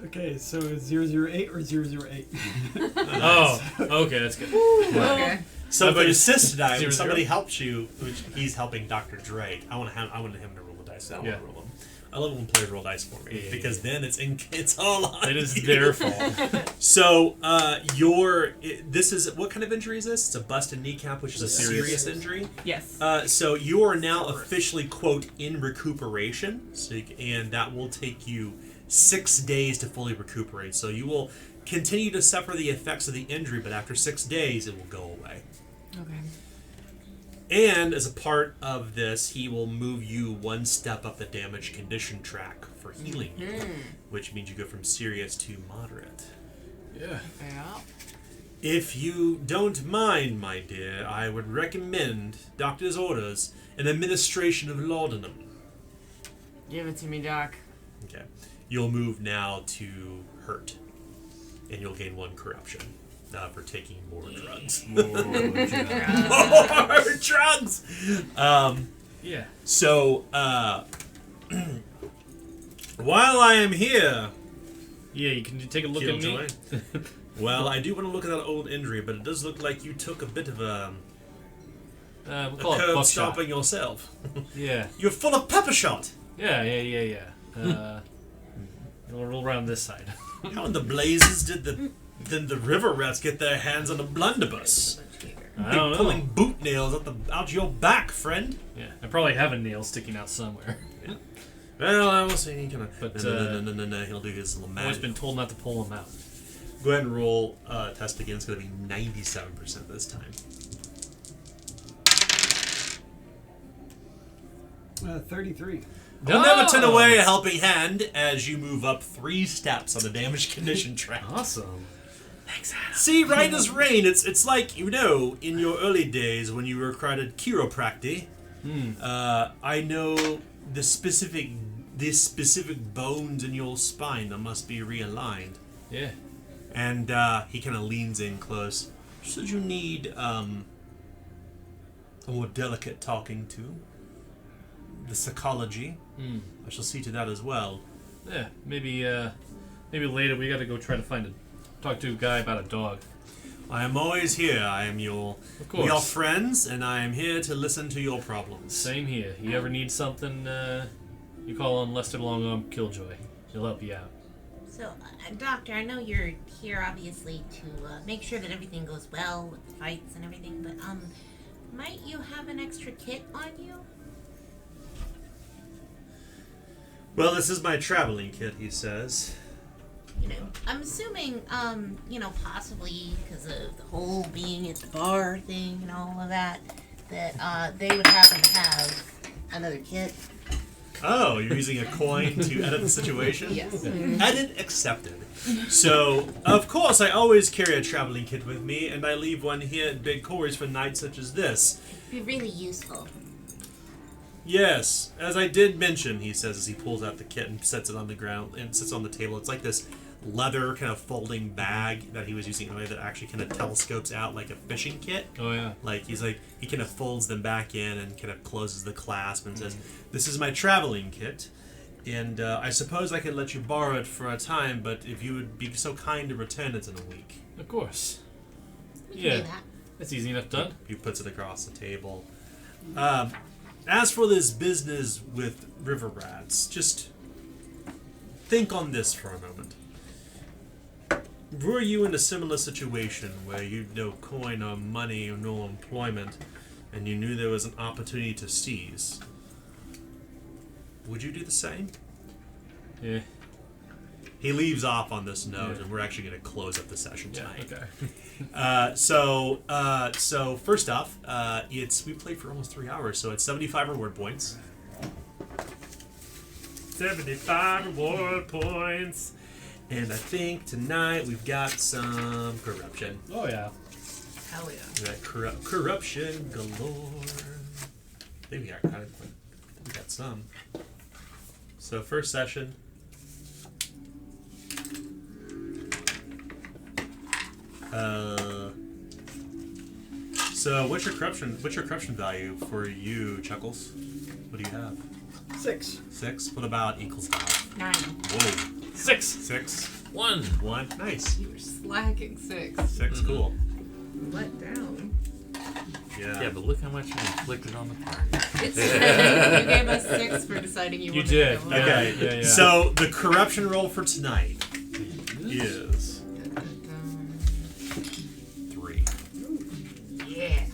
Okay, so it's 008 or 008? Oh, okay, that's good. Okay. So But if an assist die, when 0-0? somebody helps you, which he's helping Dr. Drake, I want him to roll the dice. I don't want to roll them. I love it when players roll dice for me, Yeah, because then it's all on It is you. their fault. So, this is, what kind of injury is this? It's a busted kneecap, which is a serious injury. Yes. So you are now officially, quote, in recuperation, and that will take you 6 days to fully recuperate. So you will continue to suffer the effects of the injury, but after 6 days, it will go away. Okay. And as a part of this, he will move you one step up the damage condition track for healing you, which means you go from serious to moderate. Yeah. Yeah. If you don't mind, my dear, I would recommend doctor's orders an administration of laudanum. Give it to me, Doc. Okay. You'll move now to hurt, and you'll gain 1 corruption for taking more drugs. More drugs! Yeah. So, while I am here, Yeah, you can take a look at me. Killjoy, well, I do want to look at that old injury, but it does look like you took a bit of a We'll call it curb buckshot. stomping yourself. Yeah. You're full of pepper shot. Yeah. We'll roll around this side. How in the blazes did the river rats get their hands on a blunderbuss? I don't know. Pulling boot nails out your back, friend. Yeah, I probably have a nail sticking out somewhere. Well, I will say he can. But, no. He'll do his little I've magic. always been told not to pull them out. Go ahead and roll test again. It's going to be 97% this time. 33. Don't never turn away a helping hand as you move up 3 steps on the damage condition track. Awesome. Thanks, Adam. See, right as rain. It's like, you know, in your early days when you were crowded chiropractic. I know the specific bones in your spine that must be realigned. Yeah. And he kind of leans in close. Should you need a more delicate talking to, the psychology, I shall see to that as well. Yeah, maybe later we got to go try to talk to a guy about a dog. I am always here. I am your Of course. we are friends, and I am here to listen to your problems. Same here. You ever need something, you call on Lester Longarm Killjoy. He'll help you out. So, Doctor, I know you're here obviously to make sure that everything goes well with the fights and everything, but might you have an extra kit on you? Well, this is my traveling kit, he says. You know, I'm assuming, possibly because of the whole being at the bar thing and all of that, that they would happen to have another kit. Oh, you're using a coin to edit the situation? Yes. Edit accepted. So, of course, I always carry a traveling kit with me, and I leave one here at Big Quarries for nights such as this. Be really useful. Yes, as I did mention, he says as he pulls out the kit and sets it on the ground and sits on the table. It's like this leather kind of folding bag that he was using earlier that actually kind of telescopes out like a fishing kit. Oh, yeah. He kind of folds them back in and kind of closes the clasp and says, "This is my traveling kit, and I suppose I could let you borrow it for a time, but if you would be so kind to return it in a week." Of course. We can Yeah. do that. That's easy enough done. He puts it across the table. As for this business with river rats, just think on this for a moment. Were you in a similar situation where you had no coin or money or no employment, and you knew there was an opportunity to seize, would you do the same? Yeah. He leaves off on this note, Yeah. and we're actually going to close up the session tonight. Okay. So first off, we played for almost 3 hours, so it's 75 reward points. 75 reward points. And I think tonight we've got some corruption. Oh, yeah. Hell yeah. We got corruption galore. I think we got some. So first session. So what's your corruption value for you, Chuckles? What do you have? 6. 6. What about equals 5? 9. Whoa. 6. 6. 1. 1. Nice. You were slacking 6. 6. Cool. Let down. Yeah, but look how much you inflicted on the party. It's you gave us 6 for deciding you wanted did. to go Okay. Yeah, yeah. So the corruption roll for tonight is 3. Yeah.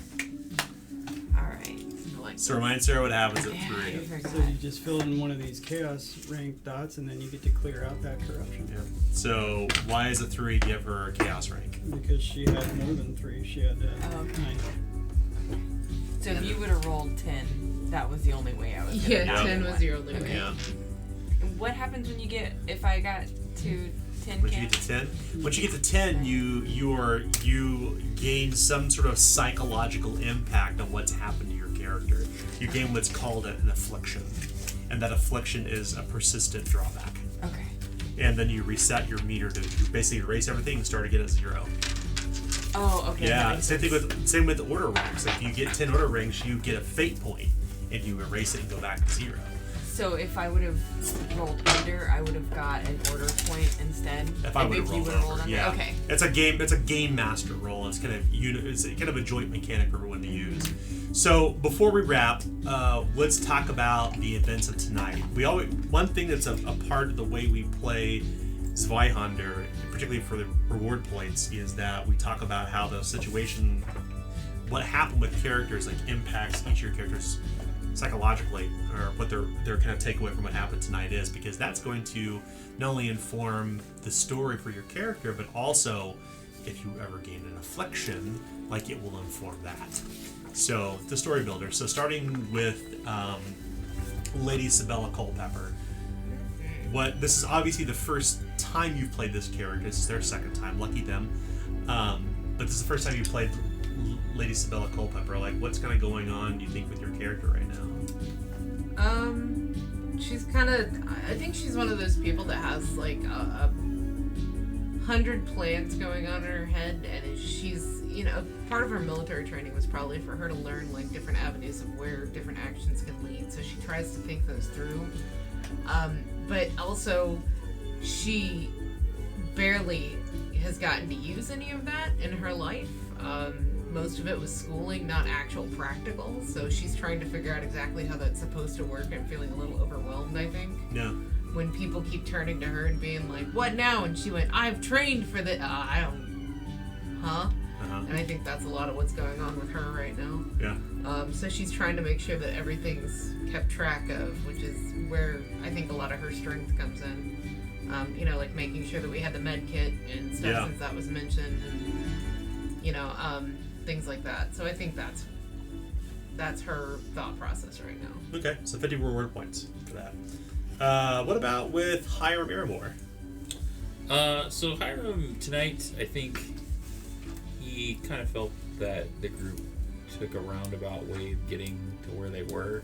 Alright. I like So remind Sarah what happens at 3. So you just fill in one of these chaos rank dots, and then you get to clear out that corruption. Yeah. So why is a 3 give her a chaos rank? Because she had more than 3. She had Okay. 9. So if you would have rolled 10, that was the only way I was going to Yeah, Yeah. 10 was your only way. Yeah. What happens when you get, if I got to 10 Once you get to 10, once you get to 10, you gain some sort of psychological impact on what's happened to your character. You gain what's called an affliction, and that affliction is a persistent drawback. Okay. And then you reset your meter to you basically erase everything and start again at 0. Oh, okay. that Yeah, makes same sense. thing with order ranks. If you get 10 order ranks, you get a fate point, and you erase it and go back to 0. So if I would have rolled under, I would have got an order point instead. If I would have you rolled would've over, under. yeah. Okay. It's a game master roll. It's kind of a joint mechanic for everyone to use. So before we wrap, let's talk about the events of tonight. One thing that's a part of the way we play Zweihander, particularly for the reward points, is that we talk about how the situation, what happened with characters, like impacts each of your characters psychologically, or what their kind of takeaway from what happened tonight is, because that's going to not only inform the story for your character, but also if you ever gain an affliction, like it will inform that. So the story builder. So starting with Lady Sabella Culpepper. This is obviously the first time you've played this character. This is their second time. Lucky them. But this is the first time you played Lady Sabella Culpepper. Like, what's kind of going on, do you think, with your character right now? She's kind of, I think she's one of those people that has like 100 plans going on in her head, and she's, a part of her military training was probably for her to learn like different avenues of where different actions can lead. So she tries to think those through. But also, she barely has gotten to use any of that in her life. Most of it was schooling, not actual practical. So she's trying to figure out exactly how that's supposed to work and feeling a little overwhelmed, I think. Yeah. When people keep turning to her and being like, "What now?" And she went, "I've trained for the I don't, huh?" And I think that's a lot of what's going on with her right now. Yeah. So she's trying to make sure that everything's kept track of, which is where I think a lot of her strength comes in. You know, like making sure that we had the med kit and stuff since that was mentioned, and you know, things like that. So I think that's her thought process right now. Okay, so 50 reward points for that. What about with Hiram Miramore? So Hiram tonight, I think he kind of felt that the group took a roundabout way of getting to where they were,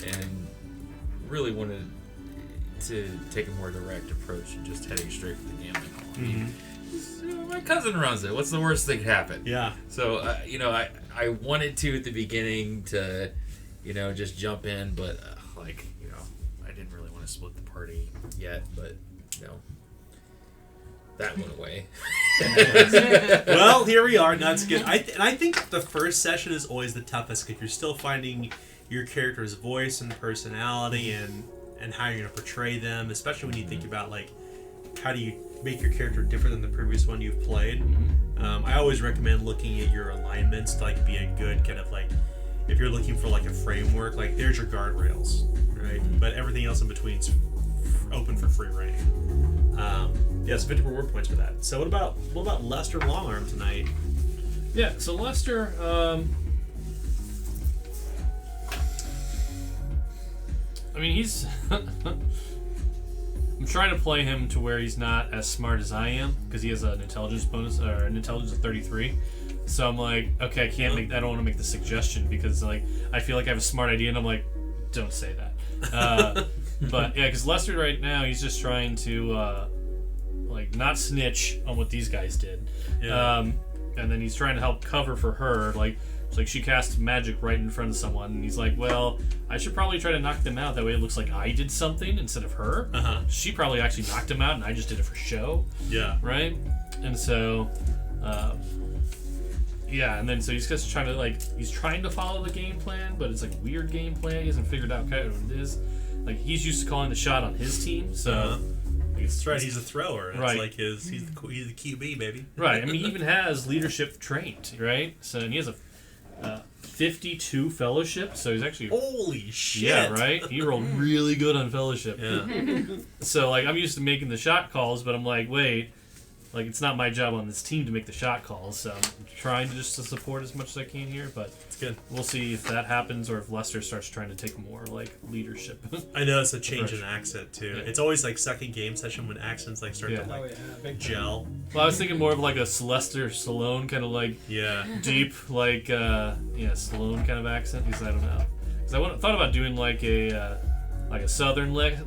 and really wanted to take a more direct approach and just heading straight for the gambling hall. I mean, my cousin runs it. What's the worst that could happen? Yeah. So, you know, I wanted to at the beginning to, you know, just jump in, but, like, you know, I didn't really want to split the party yet, but, you know, that went away. Well, here we are. That's good. I think the first session is always the toughest because you're still finding your character's voice and personality and how you're going to portray them, especially when you think about, like, how do you make your character different than the previous one you've played. I always recommend looking at your alignments to, like, be a good kind of, like, if you're looking for, like, a framework, like, there's your guardrails, right? But everything else in between's open for free reign. Yeah, so 50 reward points for that. So what about Lester Longarm tonight? Yeah, so Lester, I mean, he's I'm trying to play him to where he's not as smart as I am because he has an intelligence bonus or an intelligence of 33. So I'm like, okay, I don't want to make the suggestion because, like, I feel like I have a smart idea and I'm like, don't say that. But yeah, because Lester right now, he's just trying to like not snitch on what these guys did. Yeah. And then he's trying to help cover for her. Like, it's like she cast magic right in front of someone, and he's like, well, I should probably try to knock them out. That way it looks like I did something instead of her. She probably actually knocked him out, and I just did it for show. Yeah. Right? And so, yeah, and then so he's just trying to, like, he's trying to follow the game plan, but it's like a weird game plan. He hasn't figured out kind of what it is. Like, he's used to calling the shot on his team, so... That's right, he's a thrower. It's right. like he's the QB, baby. Right, I mean, he even has leadership trained, right? So, and he has a 52 fellowship, so he's actually... Holy shit! Yeah, right? He rolled really good on fellowship. Yeah. So, like, I'm used to making the shot calls, but I'm like, wait... Like, it's not my job on this team to make the shot calls, so I'm trying to just to support as much as I can here, but it's good. We'll see if that happens or if Lester starts trying to take more, like, leadership. I notice a change in accent, too. Yeah. It's always, like, second game session when accents, like, start to, like, gel. Well, I was thinking more of, like, a Sylvester Stallone kind of, like, deep, like, Stallone kind of accent, because I don't know. Because I thought about doing, like, a southern, like,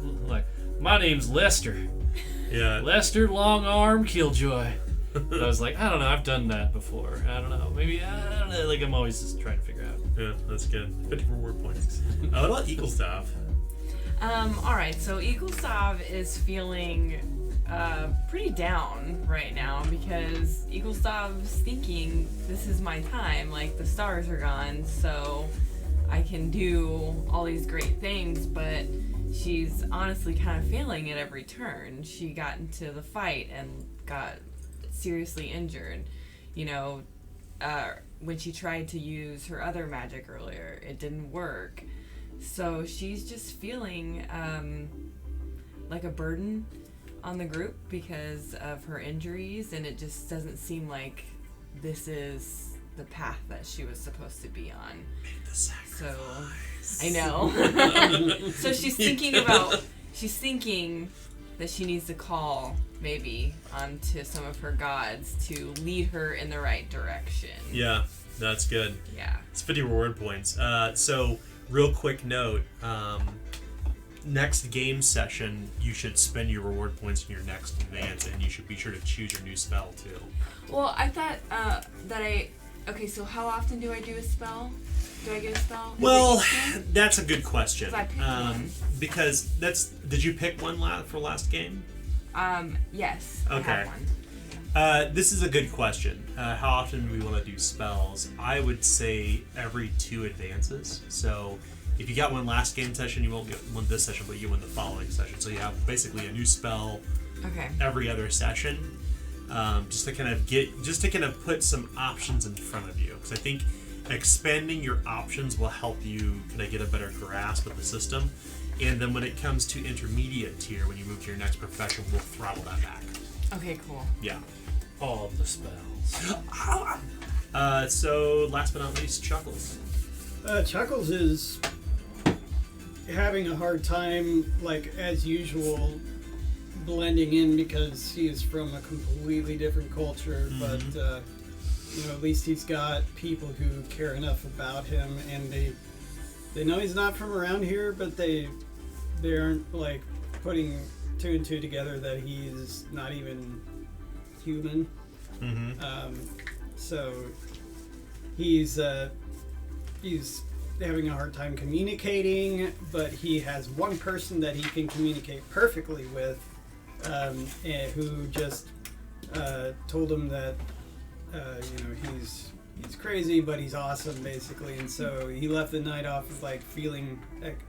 my name's Lester. Yeah. Lester Long Arm Killjoy. I was like, I don't know, I've done that before. I don't know. Maybe, I don't know. Like, I'm always just trying to figure out. Yeah, that's good. 50 reward points. What about Eaglestaff? Alright, so Eaglestaff is feeling pretty down right now because Eaglestaff's thinking, this is my time. Like, the stars are gone, so I can do all these great things, but she's honestly kind of failing at every turn. She got into the fight and got seriously injured. You know, when she tried to use her other magic earlier, it didn't work. So she's just feeling like a burden on the group because of her injuries, and it just doesn't seem like this is the path that she was supposed to be on. Make the sacrifice. So I know. So she's thinking that she needs to call maybe onto some of her gods to lead her in the right direction. Yeah, that's good. Yeah. It's 50 reward points. So, real quick note, next game session, you should spend your reward points in your next advance, and you should be sure to choose your new spell, too. Well, I thought that Okay, so how often do I do a spell? Do I get a spell? Well, that's a good question. 'Cause I picked one. Because did you pick one for last game? Yes. Okay. I have one. This is a good question. How often do we want to do spells? I would say every 2 advances. So if you got one last game session, you won't get one this session, but you win the following session. So you have basically a new spell Okay. every other session, just to kind of put some options in front of you. Because I think expanding your options will help you kind of get a better grasp of the system. And then when it comes to intermediate tier, when you move to your next profession, we'll throttle that back. Okay, cool. Yeah. All the spells. So last but not least, Chuckles. Chuckles is having a hard time, like as usual, blending in because he is from a completely different culture. But at least he's got people who care enough about him, and they know he's not from around here, but they aren't like putting 2 and 2 together that he's not even human. So he's having a hard time communicating, but he has one person that he can communicate perfectly with, and who just told him that he's crazy, but he's awesome, basically. And so he left the night off of like feeling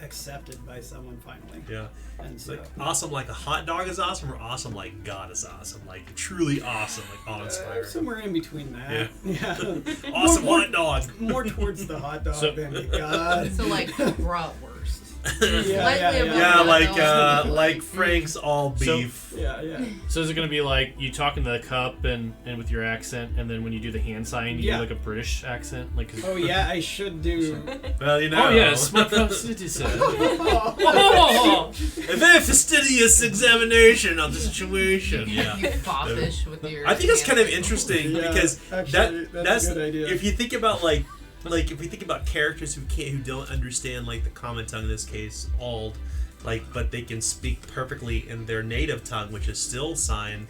accepted by someone finally. Yeah. And so Like awesome like a hot dog is awesome, or awesome like God is awesome, like truly awesome, like awe-inspiring. somewhere in between that. Yeah. Awesome more, hot dog. More towards the hot dog than the God. So like bratwurst. Yeah, like Frank's all beef. Yeah. So is it going to be like you talk into the cup and with your accent, and then when you do the hand sign, you do like a British accent? Like, Oh yeah, I should do. Well, you know. Oh yes, my citizen. A very fastidious examination of the situation. Yeah. You foppish with your. I think it's kind of interesting Yeah, because actually, that's a good idea. if you think about like if we think about characters who don't understand like the common tongue, in this case Ald, but they can speak perfectly in their native tongue, which is still sign.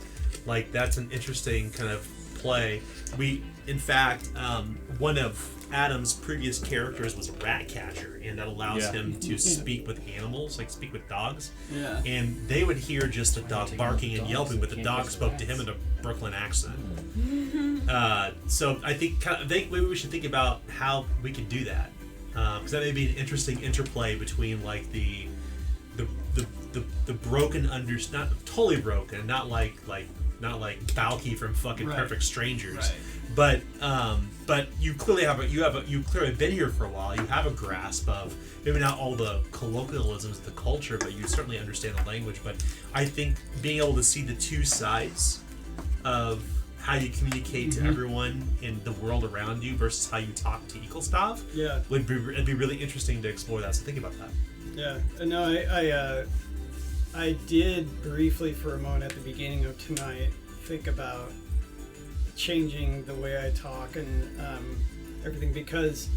Like that's an interesting kind of play. We, in fact, one of Adam's previous characters was a rat catcher, and that allows him to speak with animals, like speak with dogs. Yeah. And they would hear just the dog barking and yelping, but the dog spoke to him in a Brooklyn accent. So I think maybe we should think about how we can do that, because that may be an interesting interplay between like the broken not totally broken, not like Balky from fucking Perfect Strangers, but you clearly you clearly been here for a while. You have a grasp of maybe not all the colloquialisms of the culture, but you certainly understand the language. But I think being able to see the two sides of how you communicate to everyone in the world around you versus how you talk to Eaglestaff it'd be really interesting to explore that. So think about that. Yeah. No, I did briefly for a moment at the beginning of tonight think about changing the way I talk and everything because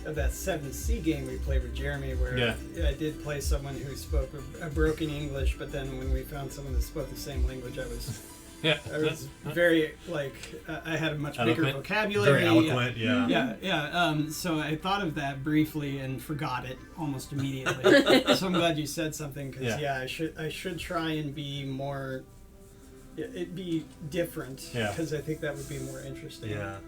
of that 7C game we played with Jeremy, where I did play someone who spoke a broken English, but then when we found someone that spoke the same language, I was very I had a much bigger vocabulary. Very eloquent, yeah. So I thought of that briefly and forgot it almost immediately. So I'm glad you said something because I should try and be more. It'd be different because I think that would be more interesting. Yeah.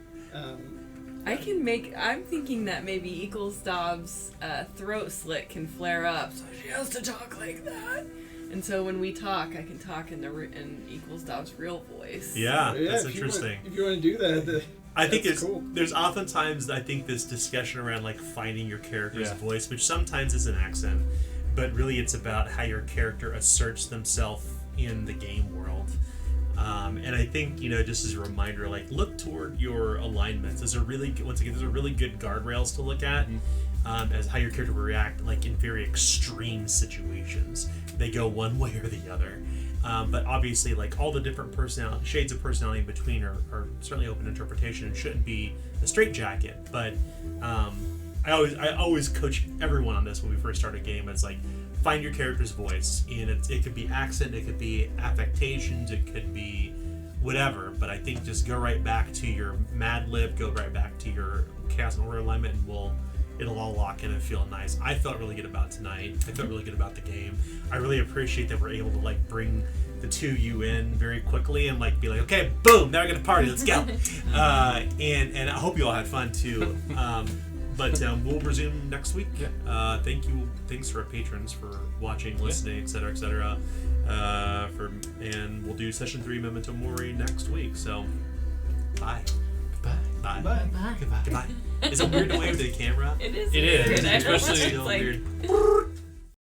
I'm thinking that maybe Eaglestab's throat slit can flare up, so she has to talk like that. And so when we talk, I can talk in Eaglestab's real voice. Yeah, that's interesting. If you want to do that, I think there's oftentimes I think this discussion around like finding your character's voice, which sometimes is an accent, but really it's about how your character asserts themselves in the game world. And I think, just as a reminder, like look toward your alignments. Those are really good guardrails to look at as how your character will react, like in very extreme situations. They go one way or the other. But obviously, like all the different shades of personality in between are certainly open interpretation and shouldn't be a straitjacket. But I always coach everyone on this when we first start a game. It's like find your character's voice, and it could be accent, it could be affectations, it could be whatever. But I think just go right back to your Mad Lib, go right back to your Chaos and Order alignment, and it'll all lock in and feel nice. I felt really good about tonight. I felt really good about the game. I really appreciate that we're able to like bring the two of you in very quickly and like be like, okay, boom, now we're gonna party, let's go. And I hope you all had fun too. But we'll resume next week. Yeah. Thanks to our patrons for watching, listening, etc., etc. And we'll do session 3 Memento Mori next week. So, bye. Bye. Bye. Bye. Goodbye. Is it weird to wave to the camera? It is. It is, weird. I know. especially It's Still like, weird.